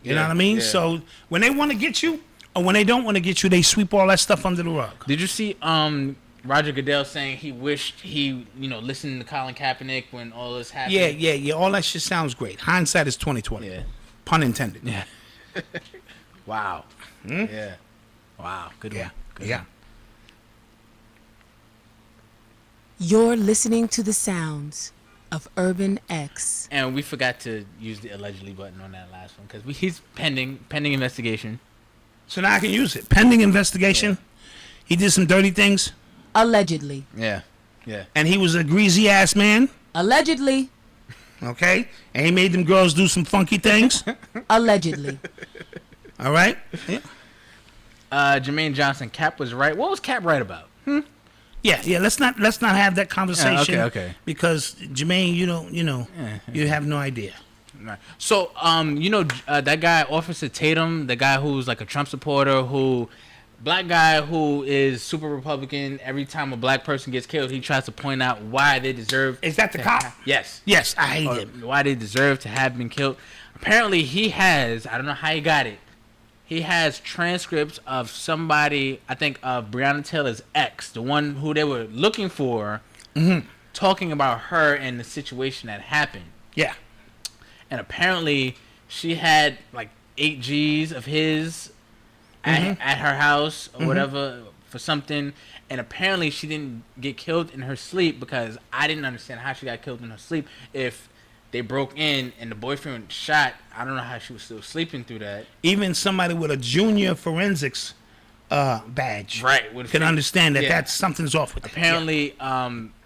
Speaker 4: You know what I mean? Yeah. So when they want to get you, or when they don't want to get you, they sweep all that stuff under the rug.
Speaker 3: Did you see Roger Goodell saying he wished he, listened to Colin Kaepernick when all this happened.
Speaker 4: Yeah. All that shit sounds great. Hindsight is 20/20.
Speaker 3: Yeah.
Speaker 4: Pun intended.
Speaker 3: Yeah. Wow. Yeah. Wow. Good one. Good one.
Speaker 10: You're listening to the sounds of Urban X.
Speaker 3: And we forgot to use the allegedly button on that last one because he's pending investigation.
Speaker 4: So now I can use it. Pending investigation. Yeah. He did some dirty things.
Speaker 10: Allegedly.
Speaker 3: Yeah.
Speaker 4: And he was a greasy ass man.
Speaker 10: Allegedly.
Speaker 4: Okay. And he made them girls do some funky things.
Speaker 10: Allegedly.
Speaker 4: All right. Yeah.
Speaker 3: Jermaine Johnson, Cap was right. What was Cap right about?
Speaker 4: Yeah. Let's not have that conversation.
Speaker 3: Okay.
Speaker 4: Because Jermaine, you have no idea.
Speaker 3: Right. So, that guy, Officer Tatum, the guy who's like a Trump supporter, black guy who is super Republican. Every time a black person gets killed, he tries to point out why they deserve.
Speaker 4: Is that the cop?
Speaker 3: Yes.
Speaker 4: Yes, I hate him.
Speaker 3: Why they deserve to have been killed. Apparently, he has. I don't know how he got it. He has transcripts of somebody. I think of Breonna Taylor's ex, the one who they were looking for, talking about her and the situation that happened.
Speaker 4: Yeah.
Speaker 3: And apparently, she had like 8 G's of his. At her house or whatever for something, and apparently she didn't get killed in her sleep because I didn't understand how she got killed in her sleep. If they broke in and the boyfriend shot, I don't know how she was still sleeping through that.
Speaker 4: Even somebody with a junior forensics badge, can understand that that's something's off with it.
Speaker 3: Apparently,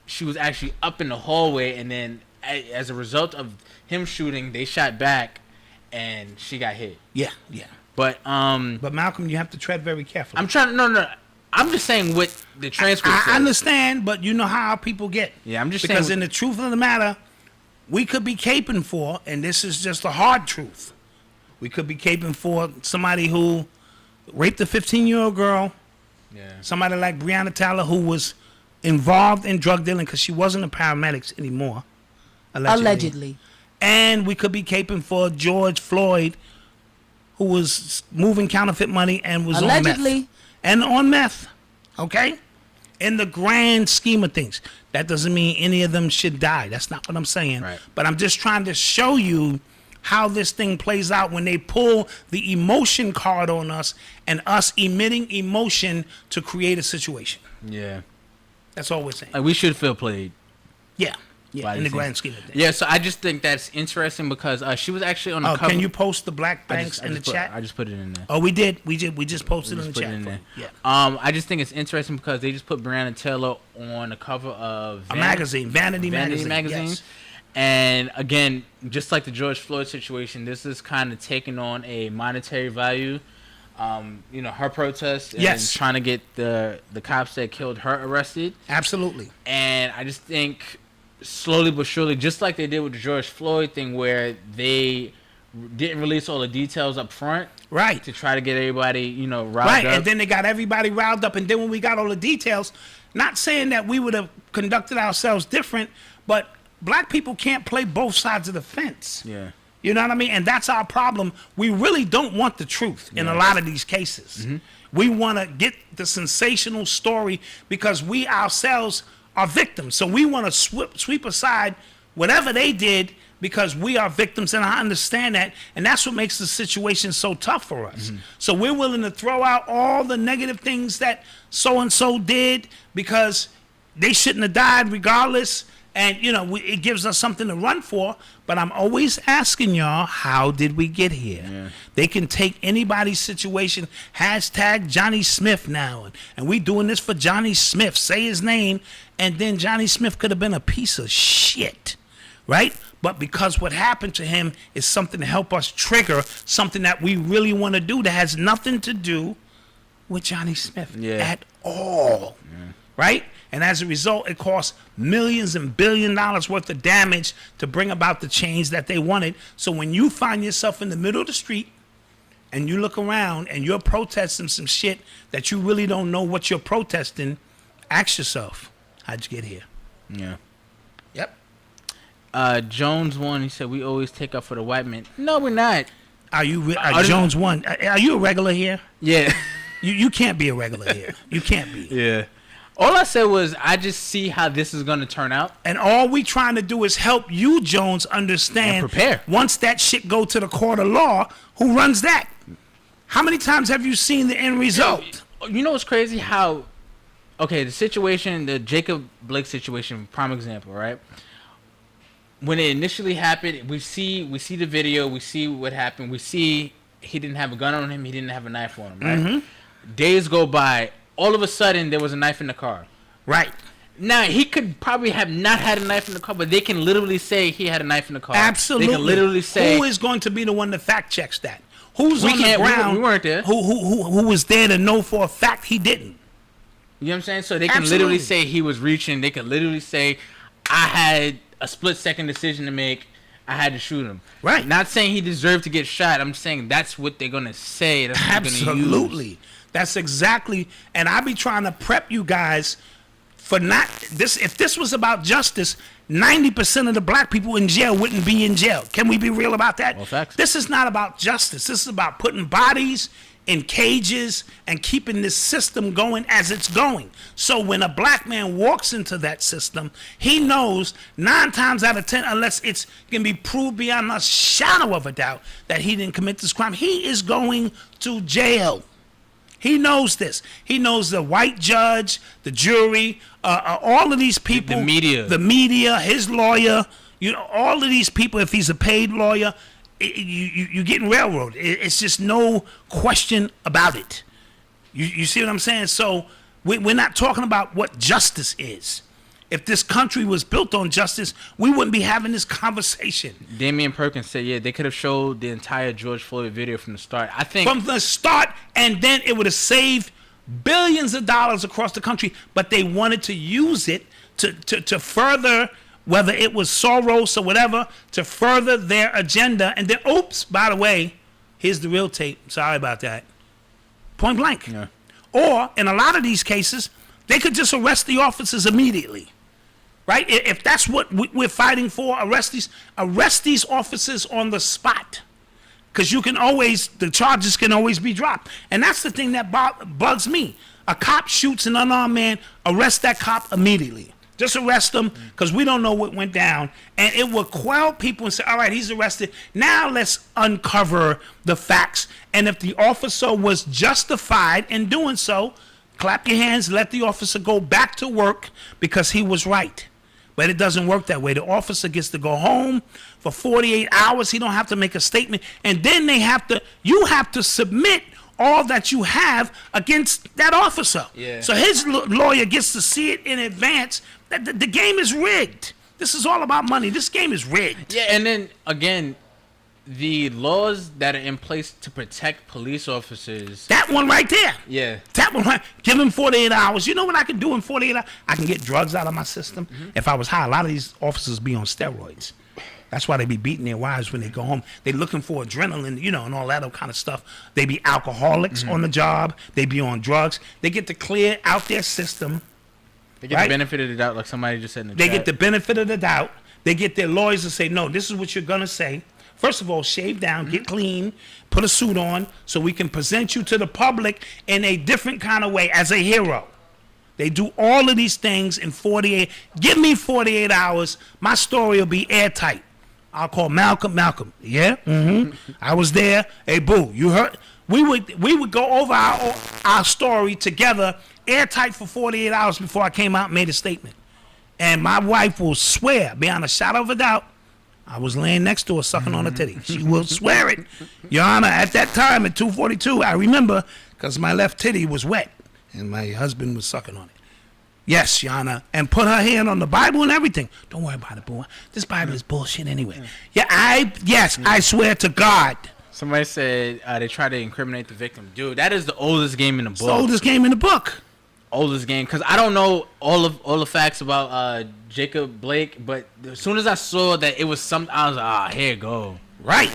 Speaker 3: she was actually up in the hallway, and then as a result of him shooting, they shot back, and she got hit.
Speaker 4: Yeah.
Speaker 3: But
Speaker 4: Malcolm, you have to tread very carefully.
Speaker 3: I'm trying. No. I'm just saying what the transcript.
Speaker 4: I understand, but you know how people get.
Speaker 3: Yeah, I'm just
Speaker 4: because
Speaker 3: saying.
Speaker 4: In the truth of the matter, we could be caping for, and this is just the hard truth. We could be caping for somebody who raped a 15-year-old girl.
Speaker 3: Yeah.
Speaker 4: Somebody like Breonna Taylor who was involved in drug dealing because she wasn't a paramedic anymore. Allegedly. And we could be caping for George Floyd, who was moving counterfeit money and was
Speaker 10: allegedly
Speaker 4: on meth. Okay? In the grand scheme of things. That doesn't mean any of them should die. That's not what I'm saying.
Speaker 3: Right.
Speaker 4: But I'm just trying to show you how this thing plays out when they pull the emotion card on us and us emitting emotion to create a situation.
Speaker 3: Yeah.
Speaker 4: That's all we're saying.
Speaker 3: Like, we should feel played.
Speaker 4: Yeah. In the grand scheme of things.
Speaker 3: Yeah, so I just think that's interesting because she was actually on the cover.
Speaker 4: Can you post the black banks in the chat?
Speaker 3: I just put it in there.
Speaker 4: Oh, we did. We just posted it in the chat.
Speaker 3: Yeah. I just think it's interesting because they just put Breonna Taylor on the cover of
Speaker 4: a magazine, Vanity magazine.
Speaker 3: Yes. And again, just like the George Floyd situation, this is kind of taking on a monetary value. Her protest and trying to get the cops that killed her arrested.
Speaker 4: Absolutely.
Speaker 3: And I just think slowly but surely, just like they did with the George Floyd thing, where they didn't release all the details up front,
Speaker 4: right,
Speaker 3: to try to get everybody, riled up.
Speaker 4: And then they got everybody riled up, and then when we got all the details, not saying that we would have conducted ourselves different, but black people can't play both sides of the fence.
Speaker 3: Yeah.
Speaker 4: You know what I mean? And that's our problem. We really don't want the truth in a lot of these cases. We want to get the sensational story because we ourselves are victims. So we want to sweep aside whatever they did because we are victims, and I understand that, and that's what makes the situation so tough for us. So we're willing to throw out all the negative things that so-and-so did because they shouldn't have died regardless, and it gives us something to run for. But I'm always asking y'all, how did we get here? Yeah. They can take anybody's situation, hashtag Johnny Smith now, and we doing this for Johnny Smith, say his name, and then Johnny Smith could have been a piece of shit, right? But because what happened to him is something to help us trigger something that we really want to do that has nothing to do with Johnny Smith at all, right? And as a result, it costs millions and $billions worth of damage to bring about the change that they wanted. So when you find yourself in the middle of the street and you look around and you're protesting some shit that you really don't know what you're protesting, ask yourself, how'd you get here?
Speaker 3: Yeah.
Speaker 4: Yep.
Speaker 3: Jones 1, he said, we always take up for the white man. No, we're not.
Speaker 4: Are you Jones 1? Are you a regular here?
Speaker 3: Yeah.
Speaker 4: You can't be a regular here. You can't be.
Speaker 3: Yeah. All I said was I just see how this is going to turn out.
Speaker 4: And all we trying to do is help you, Jones, understand.
Speaker 3: And prepare.
Speaker 4: Once that shit go to the court of law, who runs that? How many times have you seen the end result?
Speaker 3: You know what's crazy? How, okay, the situation, the Jacob Blake situation, prime example, right? When it initially happened, we see the video, we see what happened, we see he didn't have a gun on him, he didn't have a knife on him, right?
Speaker 4: Mm-hmm.
Speaker 3: Days go by, all of a sudden there was a knife in the car.
Speaker 4: Right.
Speaker 3: Now, he could probably have not had a knife in the car, but they can literally say he had a knife in the car.
Speaker 4: Absolutely.
Speaker 3: They can literally say...
Speaker 4: Who is going to be the one that fact checks that? Who's
Speaker 3: We
Speaker 4: on the
Speaker 3: can't- we-
Speaker 4: ground?
Speaker 3: we weren't there.
Speaker 4: Who was there to know for a fact he didn't?
Speaker 3: You know what I'm saying? So they can
Speaker 4: Absolutely.
Speaker 3: literally say he was reaching. They could literally say, I had a split-second decision to make. I had to shoot him.
Speaker 4: Right.
Speaker 3: Not saying he deserved to get shot. I'm saying that's what they're going to say. That's what they're gonna use.
Speaker 4: Absolutely. That's exactly. And I be trying to prep you guys for not this. If this was about justice, 90% of the black people in jail wouldn't be in jail. Can we be real about that?
Speaker 3: Well, facts.
Speaker 4: This is not about justice. This is about putting bodies in cages and keeping this system going as it's going. So when a black man walks into that system, he knows 9 times out of 10, unless it's can be proved beyond a shadow of a doubt that he didn't commit this crime, he is going to jail. He knows this. He knows the white judge, the jury, all of these people, the media, his lawyer, all of these people. If he's a paid lawyer, you're getting railroaded. It's just no question about it. You see what I'm saying? So we're not talking about what justice is. If this country was built on justice, we wouldn't be having this conversation.
Speaker 3: Damian Perkins said, yeah, they could have showed the entire George Floyd video from the start. I think
Speaker 4: from the start, and then it would have saved billions of dollars across the country. But they wanted to use it to further, whether it was Soros or whatever, to further their agenda. And then, oops, by the way, here's the real tape. Sorry about that. Point blank.
Speaker 3: Yeah.
Speaker 4: Or, in a lot of these cases, they could just arrest the officers immediately. Right? If that's what we're fighting for, arrest these officers on the spot. Because the charges can always be dropped. And that's the thing that bugs me. A cop shoots an unarmed man, arrest that cop immediately. Just arrest him, because we don't know what went down. And it will quell people and say, all right, he's arrested. Now let's uncover the facts. And if the officer was justified in doing so, clap your hands, let the officer go back to work because he was right. But it doesn't work that way. The officer gets to go home for 48 hours. He don't have to make a statement. And then you have to submit all that you have against that officer.
Speaker 3: Yeah.
Speaker 4: So his lawyer gets to see it in advance. The game is rigged. This is all about money. This game is rigged.
Speaker 3: Yeah, and then, again, the laws that are in place to protect police officers.
Speaker 4: That one right there.
Speaker 3: Yeah.
Speaker 4: That one right. Give him 48 hours. You know what I can do in 48 hours? I can get drugs out of my system.
Speaker 3: Mm-hmm.
Speaker 4: If I was high, a lot of these officers be on steroids. That's why they be beating their wives when they go home. They looking for adrenaline, and all that kind of stuff. They be alcoholics on the job. They be on drugs. They get to clear out their system.
Speaker 3: They get the benefit of the doubt, like somebody just said in the
Speaker 4: They
Speaker 3: chat.
Speaker 4: get the benefit of the doubt. They get their lawyers to say, no, this is what you're going to say. First of all, shave down, get clean, put a suit on so we can present you to the public in a different kind of way as a hero. They do all of these things in 48. Give me 48 hours. My story will be airtight. I'll call Malcom. Yeah? Mm-hmm. I was there. Hey, boo, you heard? We would go over our story together airtight for 48 hours before I came out and made a statement. And my wife will swear, beyond a shadow of a doubt, I was laying next to her sucking on a titty. She will swear it. Your Honor, at that time at 2:42, I remember because my left titty was wet and my husband was sucking on it. Yes, Your Honor. And put her hand on the Bible and everything. Don't worry about it, boy. This Bible is bullshit anyway. Yeah, I swear to God.
Speaker 3: Somebody said they tried to incriminate the victim. Dude, that is the oldest game in the book.
Speaker 4: It's the oldest game in the book.
Speaker 3: Oldest game, because I don't know all the facts about Jacob Blake, but as soon as I saw that it was something, I was like, here you go.
Speaker 4: Right.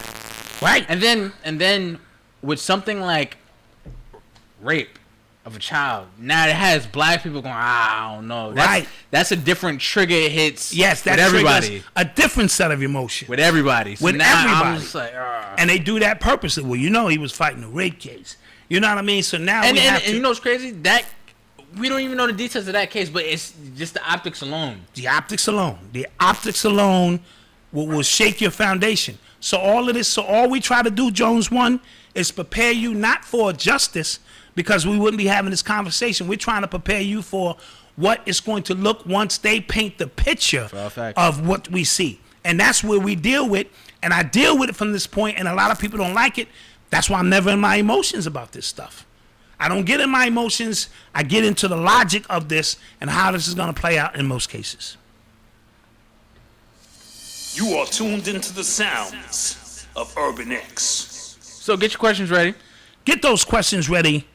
Speaker 3: And then with something like rape of a child, now it has black people going, I don't know. That's a different trigger. It hits.
Speaker 4: Yes, that
Speaker 3: with everybody.
Speaker 4: triggers a different set of emotions.
Speaker 3: With everybody. So
Speaker 4: with
Speaker 3: now
Speaker 4: everybody.
Speaker 3: I'm just like,
Speaker 4: and they do that purposely. Well, he was fighting a rape case. You know what I mean? So now
Speaker 3: and you know what's crazy? That we don't even know the details of that case, but it's just the optics alone.
Speaker 4: The optics alone will shake your foundation. So all we try to do, Jones 1, is prepare you not for justice, because we wouldn't be having this conversation. We're trying to prepare you for what it's going to look once they paint the picture of what we see. And that's where we deal with, and I deal with it from this point, and a lot of people don't like it. That's why I'm never in my emotions about this stuff. I don't get in my emotions. I get into the logic of this and how this is going to play out in most cases.
Speaker 5: You are tuned into the sounds of Urban X.
Speaker 3: So get your questions ready.
Speaker 4: Get those questions ready.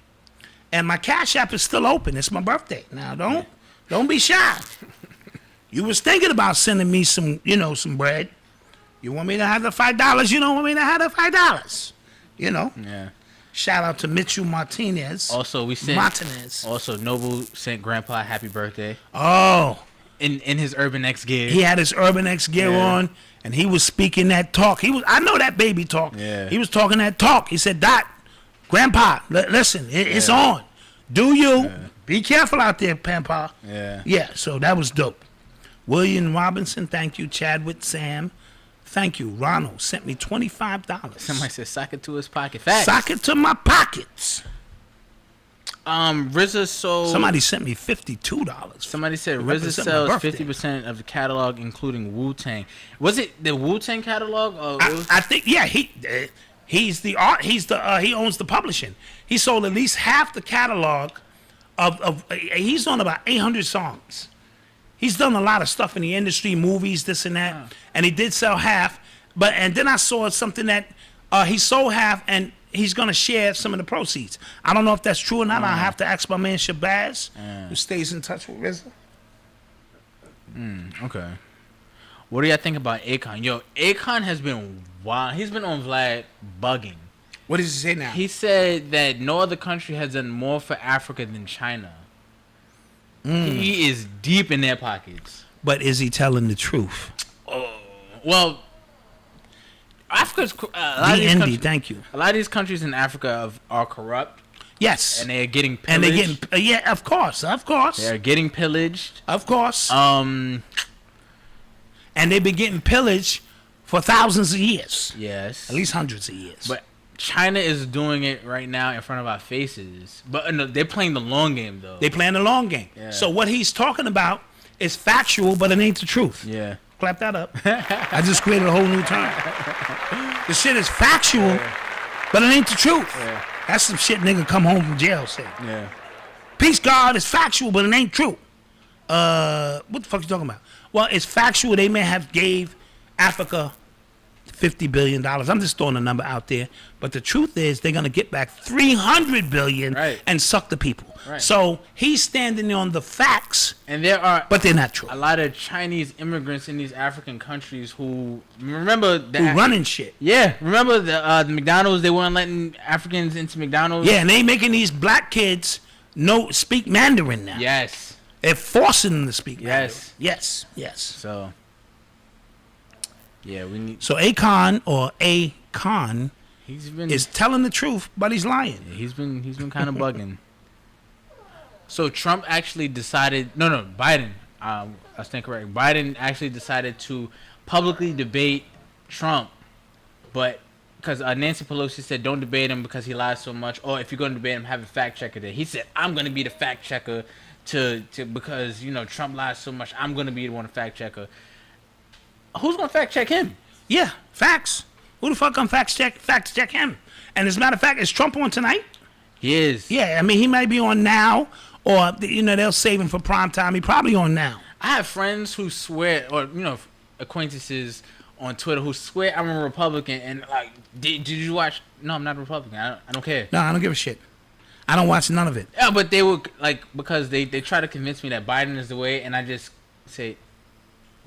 Speaker 4: And my Cash App is still open. It's my birthday. Now, don't be shy. You was thinking about sending me some bread. You want me to have the $5? You don't want me to have the $5.
Speaker 3: Yeah.
Speaker 4: Shout out to Mitchell Martinez.
Speaker 3: Also, Noble sent Grandpa a happy birthday.
Speaker 4: Oh.
Speaker 3: In his Urban X gear.
Speaker 4: He had his Urban X gear on, and he was speaking that talk. I know that baby talk.
Speaker 3: Yeah.
Speaker 4: He was talking that talk. He said, Doc, Grandpa, listen, it's on. Do you. Yeah. Be careful out there, Grandpa.
Speaker 3: Yeah.
Speaker 4: Yeah, so that was dope. William Robinson, thank you. Chadwick, Sam, thank you. Ronald sent me $25.
Speaker 3: Somebody said sock it to his pocket. Facts.
Speaker 4: Sock it to my pockets.
Speaker 3: RZA sold.
Speaker 4: Somebody sent me $52.
Speaker 3: Somebody said RZA sells 50% of the catalog, including Wu-Tang. Was it the Wu-Tang catalog?
Speaker 4: I think he's the art. He owns the publishing. He sold at least half the catalog of he's on about 800 songs. He's done a lot of stuff in the industry, movies, this and that, and he did sell half. And then I saw something that he sold half, and he's gonna share some of the proceeds. I don't know if that's true or not. I'll have to ask my man Shabazz, who stays in touch with RZA.
Speaker 3: Okay. What do y'all think about Akon? Yo, Akon has been wild. He's been on Vlad bugging.
Speaker 4: What does he say now?
Speaker 3: He said that no other country has done more for Africa than China. He is deep in their pockets.
Speaker 4: But is he telling the truth?
Speaker 3: Oh, well, Africa's
Speaker 4: thank you.
Speaker 3: A lot of these countries in Africa are corrupt.
Speaker 4: Yes,
Speaker 3: and they are getting pillaged.
Speaker 4: Of course.
Speaker 3: They are getting pillaged.
Speaker 4: Of course. And they've been getting pillaged for thousands of years.
Speaker 3: Yes,
Speaker 4: at least hundreds of years.
Speaker 3: But China is doing it right now in front of our faces. But no, they're playing the long game, though.
Speaker 4: They're playing the long game.
Speaker 3: Yeah.
Speaker 4: So what he's talking about is factual, but it ain't the truth.
Speaker 3: Yeah.
Speaker 4: Clap that up. I just created a whole new term. The shit is factual, but it ain't the truth.
Speaker 3: Yeah.
Speaker 4: That's some shit nigga come home from jail said.
Speaker 3: Yeah.
Speaker 4: Peace, God, is factual, but it ain't true. What the fuck you talking about? Well, it's factual. They may have gave Africa $50 billion. I'm just throwing a number out there. But the truth is they're going to get back $300 billion and suck the people.
Speaker 3: Right.
Speaker 4: So he's standing on the facts.
Speaker 3: And there are,
Speaker 4: but they're not true.
Speaker 3: A lot of Chinese immigrants in these African countries who remember that
Speaker 4: who running shit.
Speaker 3: Yeah, remember the McDonald's? They weren't letting Africans into McDonald's.
Speaker 4: Yeah, and they making these black kids speak Mandarin now.
Speaker 3: Yes,
Speaker 4: they're forcing them to speak Mandarin.
Speaker 3: Yes.
Speaker 4: So
Speaker 3: yeah, we need.
Speaker 4: So Akon is telling the truth, but he's lying.
Speaker 3: Yeah, he's been kind of bugging. So Trump actually decided. No, Biden. I stand correct. Biden actually decided to publicly debate Trump, but because Nancy Pelosi said don't debate him because he lies so much, or if you're going to debate him, have a fact checker there. He said I'm going to be the fact checker to because Trump lies so much. I'm going to be the one to fact checker. Who's going to fact check him?
Speaker 4: Yeah, facts. Who the fuck gonna fact check him? And as a matter of fact, is Trump on tonight?
Speaker 3: He is.
Speaker 4: Yeah, I mean he might be on now, or they'll save him for prime time. He probably on now.
Speaker 3: I have friends who swear, or acquaintances on Twitter who swear I'm a Republican, and like, did you watch? No, I'm not a Republican. I don't care.
Speaker 4: No, I don't give a shit. I don't watch none of it.
Speaker 3: Yeah, but they would because they try to convince me that Biden is the way, and I just say,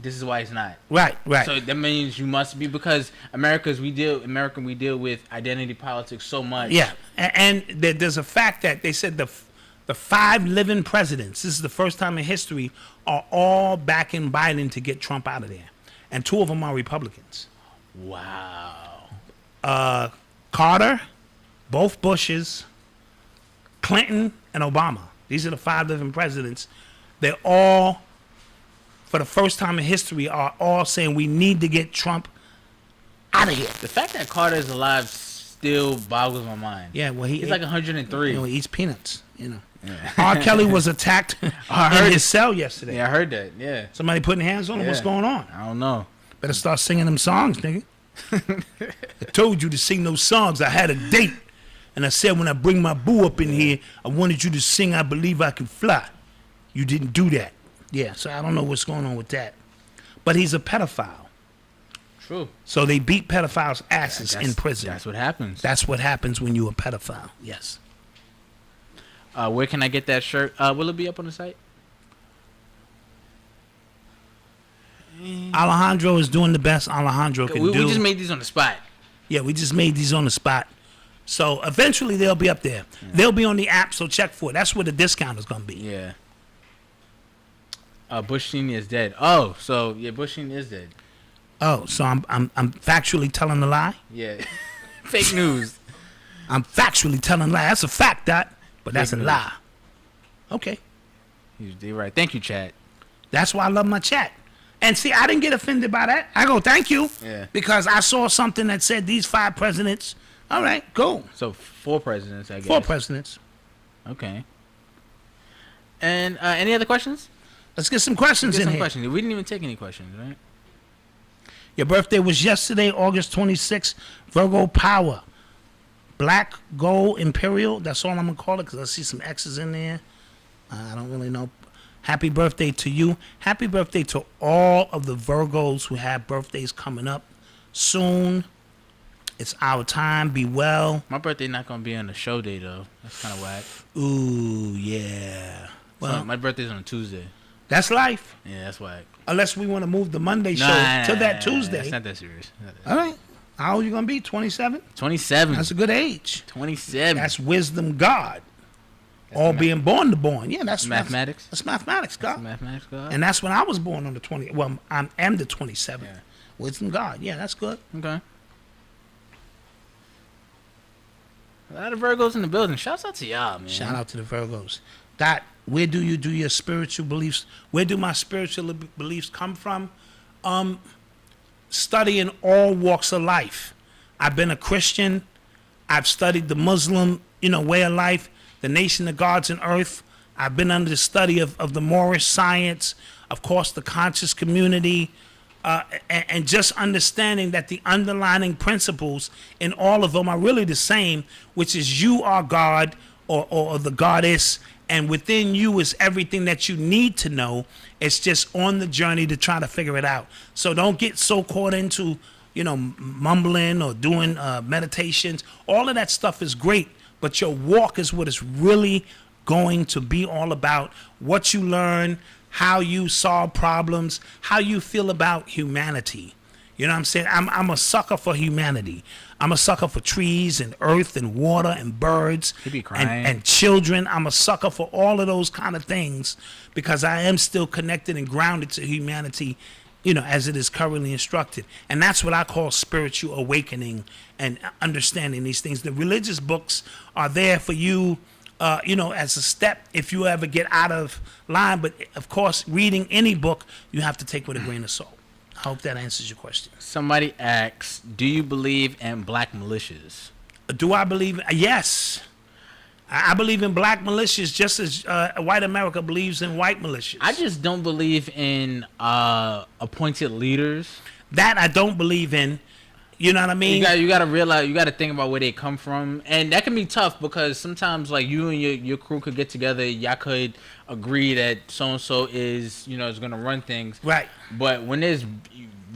Speaker 3: this is why it's not.
Speaker 4: Right.
Speaker 3: So that means you must be, because we deal with identity politics so much.
Speaker 4: Yeah, and there's a fact that they said the 5 living presidents, this is the first time in history, are all backing Biden to get Trump out of there, and 2 of them are Republicans.
Speaker 3: Wow.
Speaker 4: Carter, both Bushes, Clinton, and Obama. These are the 5 living presidents. They're all, for the first time in history, are all saying we need to get Trump out of here.
Speaker 3: The fact that Carter is alive still boggles my mind.
Speaker 4: Yeah, well,
Speaker 3: he's like 103.
Speaker 4: He eats peanuts, Yeah. R. Kelly was attacked in his cell yesterday.
Speaker 3: Yeah, I heard that. Yeah.
Speaker 4: Somebody putting hands on him. What's going on?
Speaker 3: I don't know.
Speaker 4: Better start singing them songs, nigga. I told you to sing those songs. I had a date. And I said when I bring my boo up in here, I wanted you to sing I Believe I Can Fly. You didn't do that. Yeah, so I don't know what's going on with that. But he's a pedophile.
Speaker 3: True.
Speaker 4: So they beat pedophiles' asses in prison.
Speaker 3: That's what happens.
Speaker 4: That's what happens when you're a pedophile. Yes.
Speaker 3: Where can I get that shirt? Will it be up on the site?
Speaker 4: Alejandro is doing the best Alejandro can do.
Speaker 3: We just made these on the spot.
Speaker 4: Yeah, we just made these on the spot. So eventually they'll be up there. Yeah. They'll be on the app, so check for it. That's where the discount is going to be.
Speaker 3: Yeah. Bush Senior is dead. Oh, so yeah, Bush Senior is dead.
Speaker 4: Oh, so I'm factually telling a lie?
Speaker 3: Yeah. Fake news.
Speaker 4: I'm factually telling a lie. That's a fact, Dot, but that's a lie. Okay.
Speaker 3: You're right. Thank you, chat.
Speaker 4: That's why I love my chat. And see, I didn't get offended by that. I go, thank you.
Speaker 3: Yeah.
Speaker 4: Because I saw something that said these 5 presidents. All right, go.
Speaker 3: So 4 presidents, I guess.
Speaker 4: 4 presidents.
Speaker 3: Okay. And any other questions?
Speaker 4: Let's get some questions in here.
Speaker 3: Questions. We didn't even take any questions, right?
Speaker 4: Your birthday was yesterday, August 26th. Virgo Power. Black Gold Imperial. That's all I'm going to call it because I see some X's in there. I don't really know. Happy birthday to you. Happy birthday to all of the Virgos who have birthdays coming up soon. It's our time. Be well.
Speaker 3: My birthday not going to be on the show day, though. That's kind of whack.
Speaker 4: Ooh, yeah.
Speaker 3: Well, so my birthday's on a Tuesday.
Speaker 4: That's life.
Speaker 3: Yeah, that's whack.
Speaker 4: Unless we want to move the Monday show to that Tuesday.
Speaker 3: It's not that serious.
Speaker 4: All right. How old you going to be? 27?
Speaker 3: 27.
Speaker 4: That's a good age.
Speaker 3: 27.
Speaker 4: That's wisdom God. That's all being born to born. Yeah, that's
Speaker 3: mathematics.
Speaker 4: That's mathematics, God.
Speaker 3: That's mathematics, God.
Speaker 4: And that's when I was born on the 20. Well, I am the 27th. Yeah. Wisdom God. Yeah, that's good.
Speaker 3: Okay. A lot of Virgos in the building. Shouts out to y'all, man.
Speaker 4: Shout out to the Virgos. Dot, where do you do your spiritual beliefs? Where do my spiritual beliefs come from? Studying all walks of life. I've been a Christian. I've studied the Muslim, way of life, the nation of gods and earth. I've been under the study of the Moorish science, of course, the conscious community, and just understanding that the underlying principles in all of them are really the same, which is you are God or the goddess, and within you is everything that you need to know. It's just on the journey to try to figure it out. So don't get so caught into, mumbling or doing meditations. All of that stuff is great, but your walk is what is really going to be all about. What you learn, how you solve problems, how you feel about humanity. You know what I'm saying? I'm a sucker for humanity. I'm a sucker for trees and earth and water and birds and children. I'm a sucker for all of those kind of things because I am still connected and grounded to humanity, as it is currently instructed. And that's what I call spiritual awakening and understanding these things. The religious books are there for you, as a step if you ever get out of line. But, of course, reading any book, you have to take with a grain of salt. I hope that answers your question.
Speaker 3: Somebody asks, do you believe in black militias?
Speaker 4: Do I believe? Yes. I believe in black militias just as white America believes in white militias.
Speaker 3: I just don't believe in appointed leaders.
Speaker 4: That I don't believe in. You know what I mean?
Speaker 3: You got to realize, you got to think about where they come from. And that can be tough because sometimes like you and your crew could get together. Y'all could agree that so-and-so is, is going to run things.
Speaker 4: Right.
Speaker 3: But when there's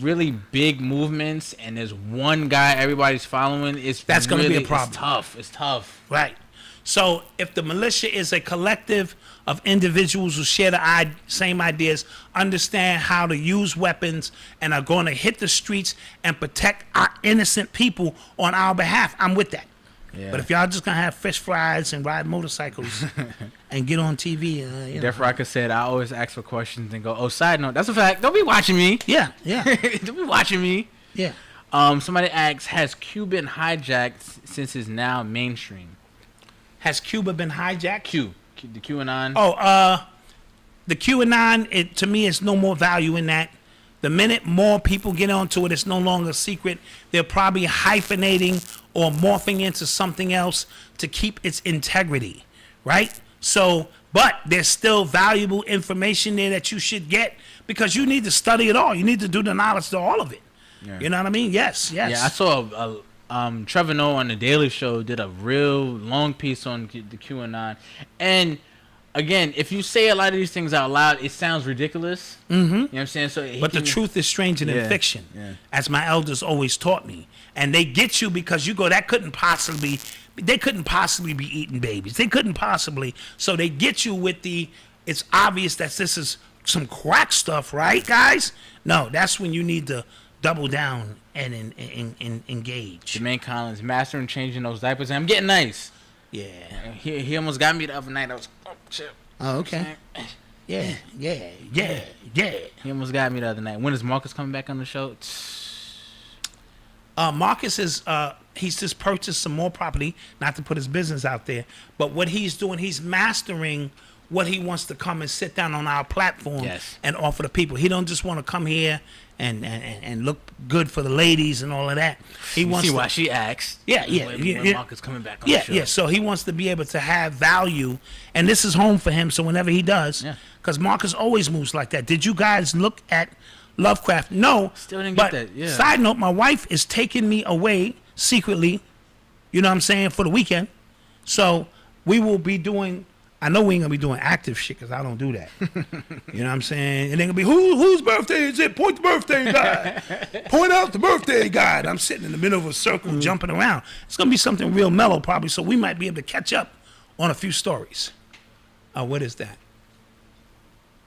Speaker 3: really big movements and there's one guy everybody's following,
Speaker 4: that's going to be a problem.
Speaker 3: It's tough.
Speaker 4: Right. So if the militia is a collective of individuals who share the same ideas, understand how to use weapons, and are going to hit the streets and protect our innocent people on our behalf, I'm with that. Yeah. But if y'all just going to have fish fries and ride motorcycles and get on TV,
Speaker 3: Def Rocker said, I always ask for questions and go, oh, side note, that's a fact. Don't be watching me.
Speaker 4: Yeah.
Speaker 3: Don't be watching me.
Speaker 4: Yeah.
Speaker 3: Somebody asks, has Cuba been hijacked since it's now mainstream?
Speaker 4: Has Cuba been hijacked?
Speaker 3: Q. the QAnon.
Speaker 4: The QAnon, to me, is no more value in that. The minute more people get onto it, it's no longer a secret. They're probably hyphenating or morphing into something else to keep its integrity, right? So, but there's still valuable information there that you should get because you need to study it all. You need to do the knowledge to all of it. Yeah. You know what I mean? Yes.
Speaker 3: Yeah, I saw Trevor Noah on the Daily Show did a real long piece on the QAnon, and again, if you say a lot of these things out loud, it sounds ridiculous.
Speaker 4: Mm-hmm.
Speaker 3: You know what I'm saying? So,
Speaker 4: but the truth is stranger than fiction, as my elders always taught me. And they get you because you go, they couldn't possibly be eating babies. They couldn't possibly. So they get you with it's obvious that this is some crack stuff, right, guys? No, that's when you need to double down and engage.
Speaker 3: Jermaine Collins, mastering changing those diapers. I'm getting nice.
Speaker 4: Yeah.
Speaker 3: He almost got me the other night. I was, shit.
Speaker 4: Oh, okay. Yeah.
Speaker 3: He almost got me the other night. When is Marcus coming back on the show?
Speaker 4: Marcus is he's just purchased some more property, not to put his business out there, but what he's doing, he's mastering what he wants to come and sit down on our platform and offer the people. He don't just want to come here and look good for the ladies and all of that. He wants
Speaker 3: see why she asked.
Speaker 4: When
Speaker 3: Marcus coming back on the show.
Speaker 4: Yeah. So he wants to be able to have value, and this is home for him. So whenever he does, because Marcus always moves like that. Did you guys look at Lovecraft? No.
Speaker 3: Still didn't get that. Yeah.
Speaker 4: Side note: my wife is taking me away secretly. You know what I'm saying, for the weekend. So we will be doing. I know we ain't gonna be doing active shit because I don't do that. You know what I'm saying? It ain't gonna be whose birthday is it? Point the birthday guy. Point out the birthday guy. And I'm sitting in the middle of a circle jumping around. It's gonna be something real mellow probably, so we might be able to catch up on a few stories. What is that?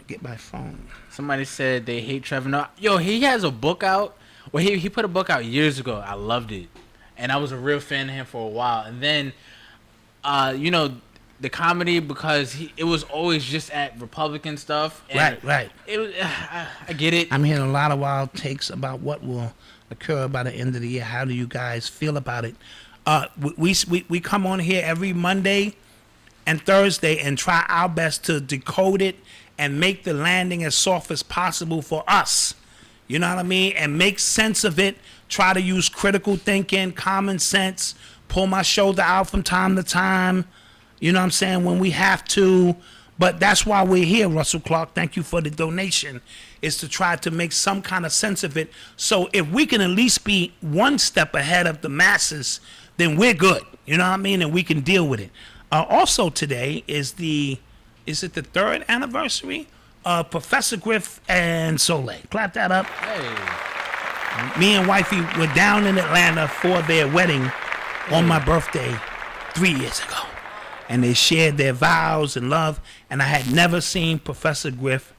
Speaker 4: Get my phone.
Speaker 3: Somebody said they hate Trevor Noah. Yo, he has a book out. Well, he put a book out years ago. I loved it, and I was a real fan of him for a while. And then, the comedy, because it was always just at Republican stuff. And
Speaker 4: right.
Speaker 3: It was, I get it.
Speaker 4: I'm hearing a lot of wild takes about what will occur by the end of the year. How do you guys feel about it? We come on here every Monday and Thursday and try our best to decode it and make the landing as soft as possible for us. You know what I mean? And make sense of it. Try to use critical thinking, common sense, pull my shoulder out from time to time. You know what I'm saying? When we have to. But that's why we're here, Russell Clark. Thank you for the donation. Is to try to make some kind of sense of it. So if we can at least be one step ahead of the masses, then we're good. You know what I mean? And we can deal with it. Also today is the 3rd anniversary of Professor Griff and Soleil. Clap that up.
Speaker 3: Hey.
Speaker 4: Me and wifey were down in Atlanta for their wedding on my birthday 3 years ago. And they shared their vows and love. And I had never seen Professor Griff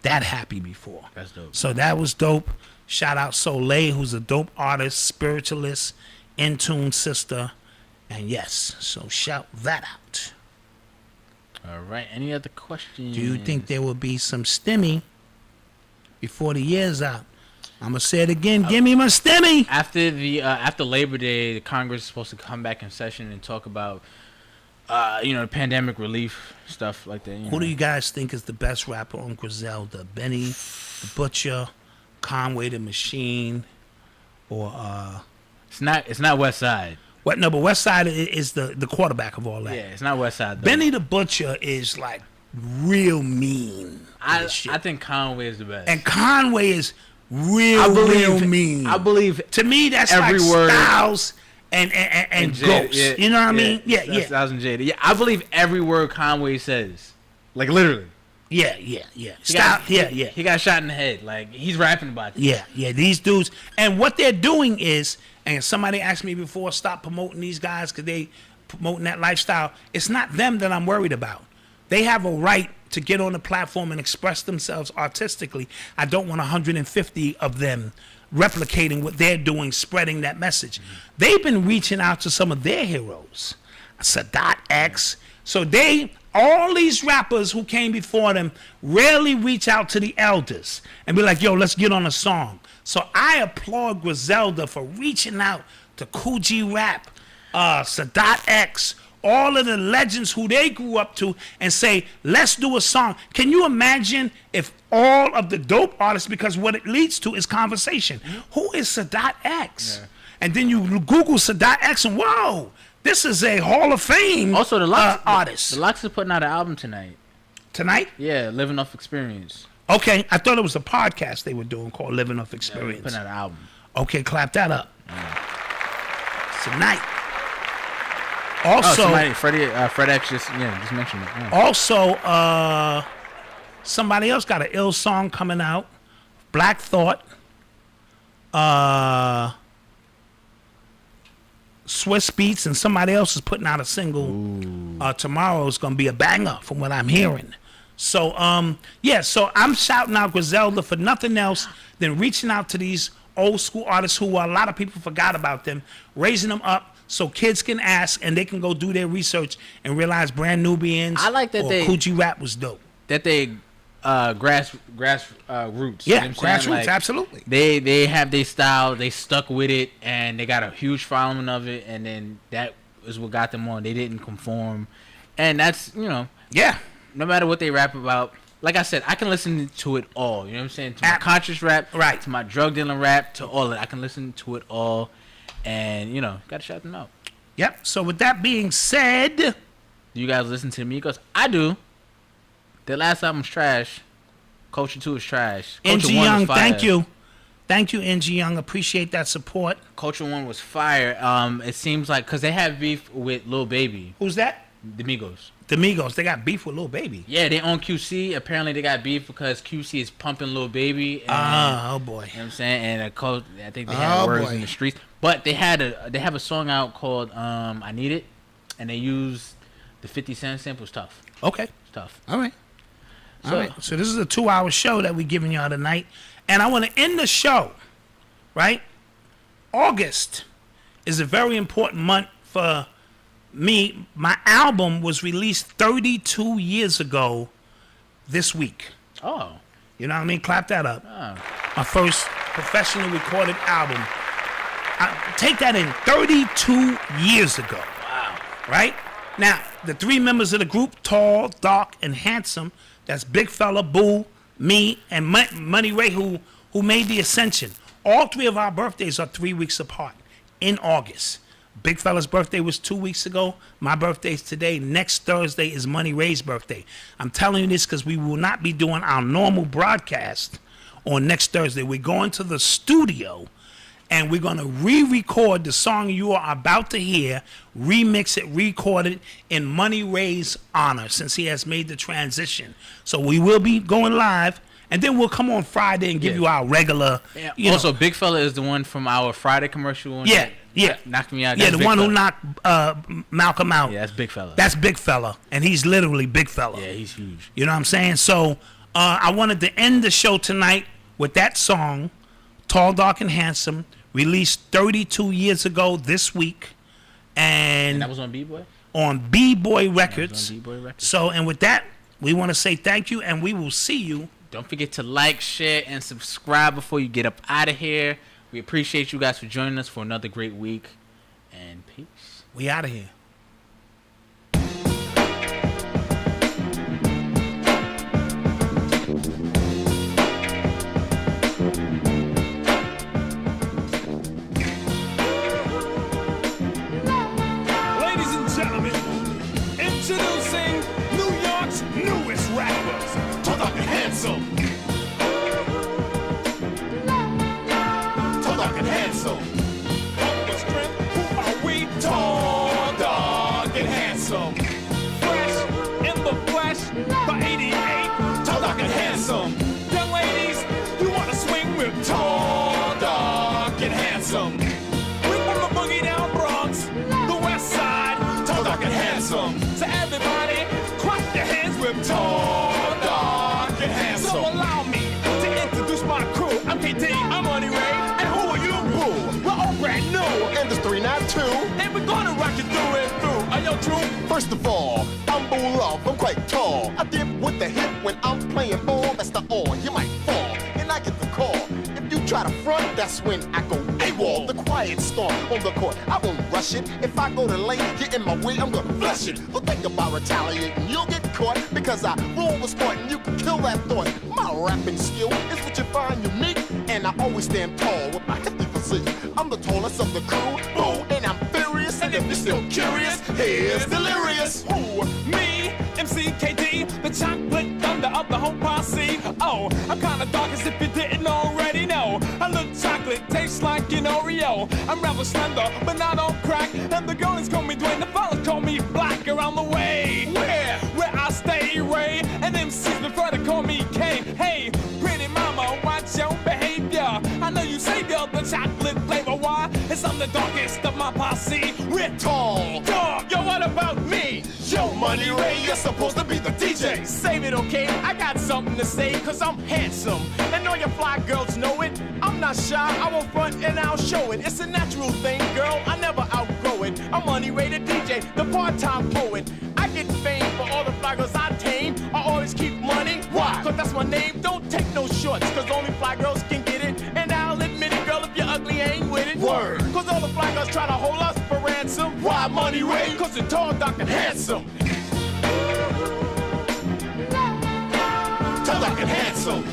Speaker 4: that happy before.
Speaker 3: That's dope.
Speaker 4: So that was dope. Shout out Soleil, who's a dope artist, spiritualist, in-tune sister. And yes, so shout that out.
Speaker 3: All right. Any other questions?
Speaker 4: Do you think there will be some stimmy before the year's out? I'm going to say it again. Give me my stimmy.
Speaker 3: After Labor Day, the Congress is supposed to come back in session and talk about the pandemic relief stuff like that.
Speaker 4: Who do you guys think is the best rapper on Griselda? Benny the Butcher, Conway the Machine, or
Speaker 3: It's not West Side.
Speaker 4: What? No, but West Side is the quarterback of all that.
Speaker 3: Yeah, it's not West Side though.
Speaker 4: Benny the Butcher is like real mean.
Speaker 3: I think Conway is the best.
Speaker 4: And Conway is real mean.
Speaker 3: I believe
Speaker 4: to me that's
Speaker 3: every
Speaker 4: like
Speaker 3: word.
Speaker 4: Styles and Ghost.
Speaker 3: Yeah,
Speaker 4: you know what I mean? Yeah.
Speaker 3: Styles and Jada. Yeah, I believe every word Conway says. Like literally.
Speaker 4: Yeah.
Speaker 3: He got shot in the head. Like he's rapping about it.
Speaker 4: Yeah. These dudes, and what they're doing is, and somebody asked me before, stop promoting these guys because they promoting that lifestyle. It's not them that I'm worried about. They have a right to get on the platform and express themselves artistically. I don't want 150 of them replicating what they're doing, spreading that message. They've been reaching out to some of their heroes, Sadat X. So all these rappers who came before them rarely reach out to the elders and be like, yo, let's get on a song. So I applaud Griselda for reaching out to Coogee Rap, Sadat X, all of the legends who they grew up to and say, let's do a song. Can you imagine if all of the dope artists, because what it leads to is conversation. Who is Sadat X? Yeah. And then you Google Sadat X and whoa, this is a Hall of Fame
Speaker 3: also, the
Speaker 4: artist.
Speaker 3: The Lux is putting out an album tonight.
Speaker 4: Tonight?
Speaker 3: Yeah, Living Off Experience.
Speaker 4: Okay, I thought it was a podcast they were doing called Living Off Experience.
Speaker 3: Yeah, putting out an album.
Speaker 4: Okay, clap that up. Tonight. Also,
Speaker 3: Fred X just mentioned it. Yeah.
Speaker 4: Also, somebody else got an ill song coming out. Black Thought. Swiss Beats, and somebody else is putting out a single. Tomorrow is going to be a banger from what I'm hearing. So, so I'm shouting out Griselda for nothing else than reaching out to these old school artists who a lot of people forgot about them, raising them up so kids can ask and they can go do their research and realize Brand Nubians Coogee Rap was dope.
Speaker 3: That they grass roots.
Speaker 4: Yeah,
Speaker 3: you know
Speaker 4: grassroots,
Speaker 3: like,
Speaker 4: absolutely.
Speaker 3: They have their style, they stuck with it, and they got a huge following of it, and then that is what got them on. They didn't conform. And that's,
Speaker 4: yeah.
Speaker 3: No matter what they rap about, like I said, I can listen to it all. You know what I'm saying? To my conscious rap,
Speaker 4: right? To
Speaker 3: my drug dealing rap, to all of it. I can listen to it all, and gotta shout them out.
Speaker 4: Yep. So with that being said,
Speaker 3: do you guys listen to me? Because I do. Their last album's trash. Culture 2 is trash.
Speaker 4: NG Young, thank you, NG Young. Appreciate that support.
Speaker 3: Culture 1 was fire. It seems like because they have beef with Lil Baby.
Speaker 4: Who's that?
Speaker 3: The Migos.
Speaker 4: The Migos, they got beef with Lil Baby.
Speaker 3: Yeah, they own QC. Apparently, they got beef because QC is pumping Lil Baby.
Speaker 4: And, oh boy!
Speaker 3: You know what I'm saying? And I think they had words in the streets. But they have a song out called "I Need It," and they used the 50 Cent sample. Tough.
Speaker 4: Okay.
Speaker 3: It's tough.
Speaker 4: All right. So this is a 2-hour show that we're giving y'all tonight, and I want to end the show. Right. August is a very important month for me. My album was released 32 years ago this week.
Speaker 3: Oh.
Speaker 4: You know what I mean? Clap that up.
Speaker 3: Oh.
Speaker 4: My first professionally recorded album. Take that in, 32 years ago.
Speaker 3: Wow.
Speaker 4: Right? Now, the 3 members of the group, Tall, Dark, and Handsome, that's Big Fella, Boo, me, and Money Ray, who made the ascension. All 3 of our birthdays are 3 weeks apart in August. Big Fella's birthday was 2 weeks ago. My birthday's today. Next Thursday is Money Ray's birthday. I'm telling you this because we will not be doing our normal broadcast on next Thursday. We're going to the studio and we're going to re-record the song you are about to hear, remix it, record it in Money Ray's honor since he has made the transition. So we will be going live. And then we'll come on Friday and give you our regular.
Speaker 3: Yeah. Also, Big Fella is the one from our Friday commercial.
Speaker 4: Yeah.
Speaker 3: Knocked me out.
Speaker 4: Yeah, the one who knocked Malcom out.
Speaker 3: Yeah, that's Big Fella.
Speaker 4: That's Big Fella. And he's literally Big Fella.
Speaker 3: Yeah, he's huge.
Speaker 4: You know what I'm saying? So I wanted to end the show tonight with that song, Tall, Dark, and Handsome, released 32 years ago this week. And
Speaker 3: that was on B-Boy?
Speaker 4: On B-Boy Records.
Speaker 3: On B-Boy Records.
Speaker 4: So, and with that, we want to say thank you, and we will see you.
Speaker 3: Don't forget to like, share, and subscribe before you get up out of here. We appreciate you guys for joining us for another great week. And peace.
Speaker 4: We out of here.
Speaker 5: Ladies and gentlemen, introducing New York's newest rappers, Tall, Dark, and Handsome. Tall, Dark, and Handsome. Up strength, who are we? Tall, Dark, and Handsome. Fresh in the flesh by 88. Tall, Dark, and Handsome. Young ladies, you want to swing with Tall, Dark, and Handsome. We from the boogie down Bronx, the West Side. Tall, Dark, and Handsome. So everybody, clap your hands with Tall, Dark, and Handsome. So allow me to introduce my crew. I'm KT, I'm Money Ray, and who are you, boo? We're all brand new, industry not two, and we're gonna rock you through and through. Are y'all true? First of all, I'm Boo Love, I'm quite tall. I dip with the hip when I'm playing ball. That's the all, you might fall, and I get the call. If you try to front, that's when I go AWOL. The
Speaker 14: riot storm on the court. I won't rush it. If I go to lane, get in my way, I'm gonna flush it. Don't think about retaliating, you'll get caught because I roll with sport and you can kill that thought. My rapping skill is what you find unique, and I always stand tall with my hefty physique. I'm the tallest of the crew, boo, and I'm furious. And if you're still curious, here's delirious.
Speaker 5: Who? Me? MCKD, the chocolate thunder of the whole posse. Oh, I'm kinda dark as if you didn't already know. I look chocolate, tastes like an Oreo. I'm rather slender, but not on crack. And the girls call me Dwayne, the fellas call me Black around the way. Where I stay, Ray, and MCs prefer to call me K. Hey, pretty mama, watch your behavior. I know you say you're the chocolate flavor. Why? It's I'm the darkest of my posse. We're tall, dark. Yo, what about me?
Speaker 14: Yo, Money Ray, you're supposed to be the DJ.
Speaker 5: Save it, okay? I got something to say, cause I'm handsome. And all your fly girls know it. I'm not shy, I will front and I'll show it. It's a natural thing, girl, I never outgrow it. I'm Money Ray the DJ, the part-time poet. I get fame for all the fly girls I tame. I always keep money. Why? Cause that's my name, don't take no shorts. Cause only fly girls can get it. And I'll admit it, girl, if you're ugly, I ain't with it.
Speaker 14: Word.
Speaker 5: Cause all the fly girls try to hold us for ransom.
Speaker 14: Why, Money Ray?
Speaker 5: Cause you're tall, dark, and handsome.
Speaker 14: Tall, dark, and handsome.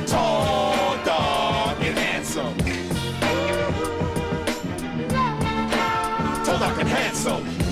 Speaker 5: Tall, dark, and handsome.
Speaker 14: Tall, dark, and handsome.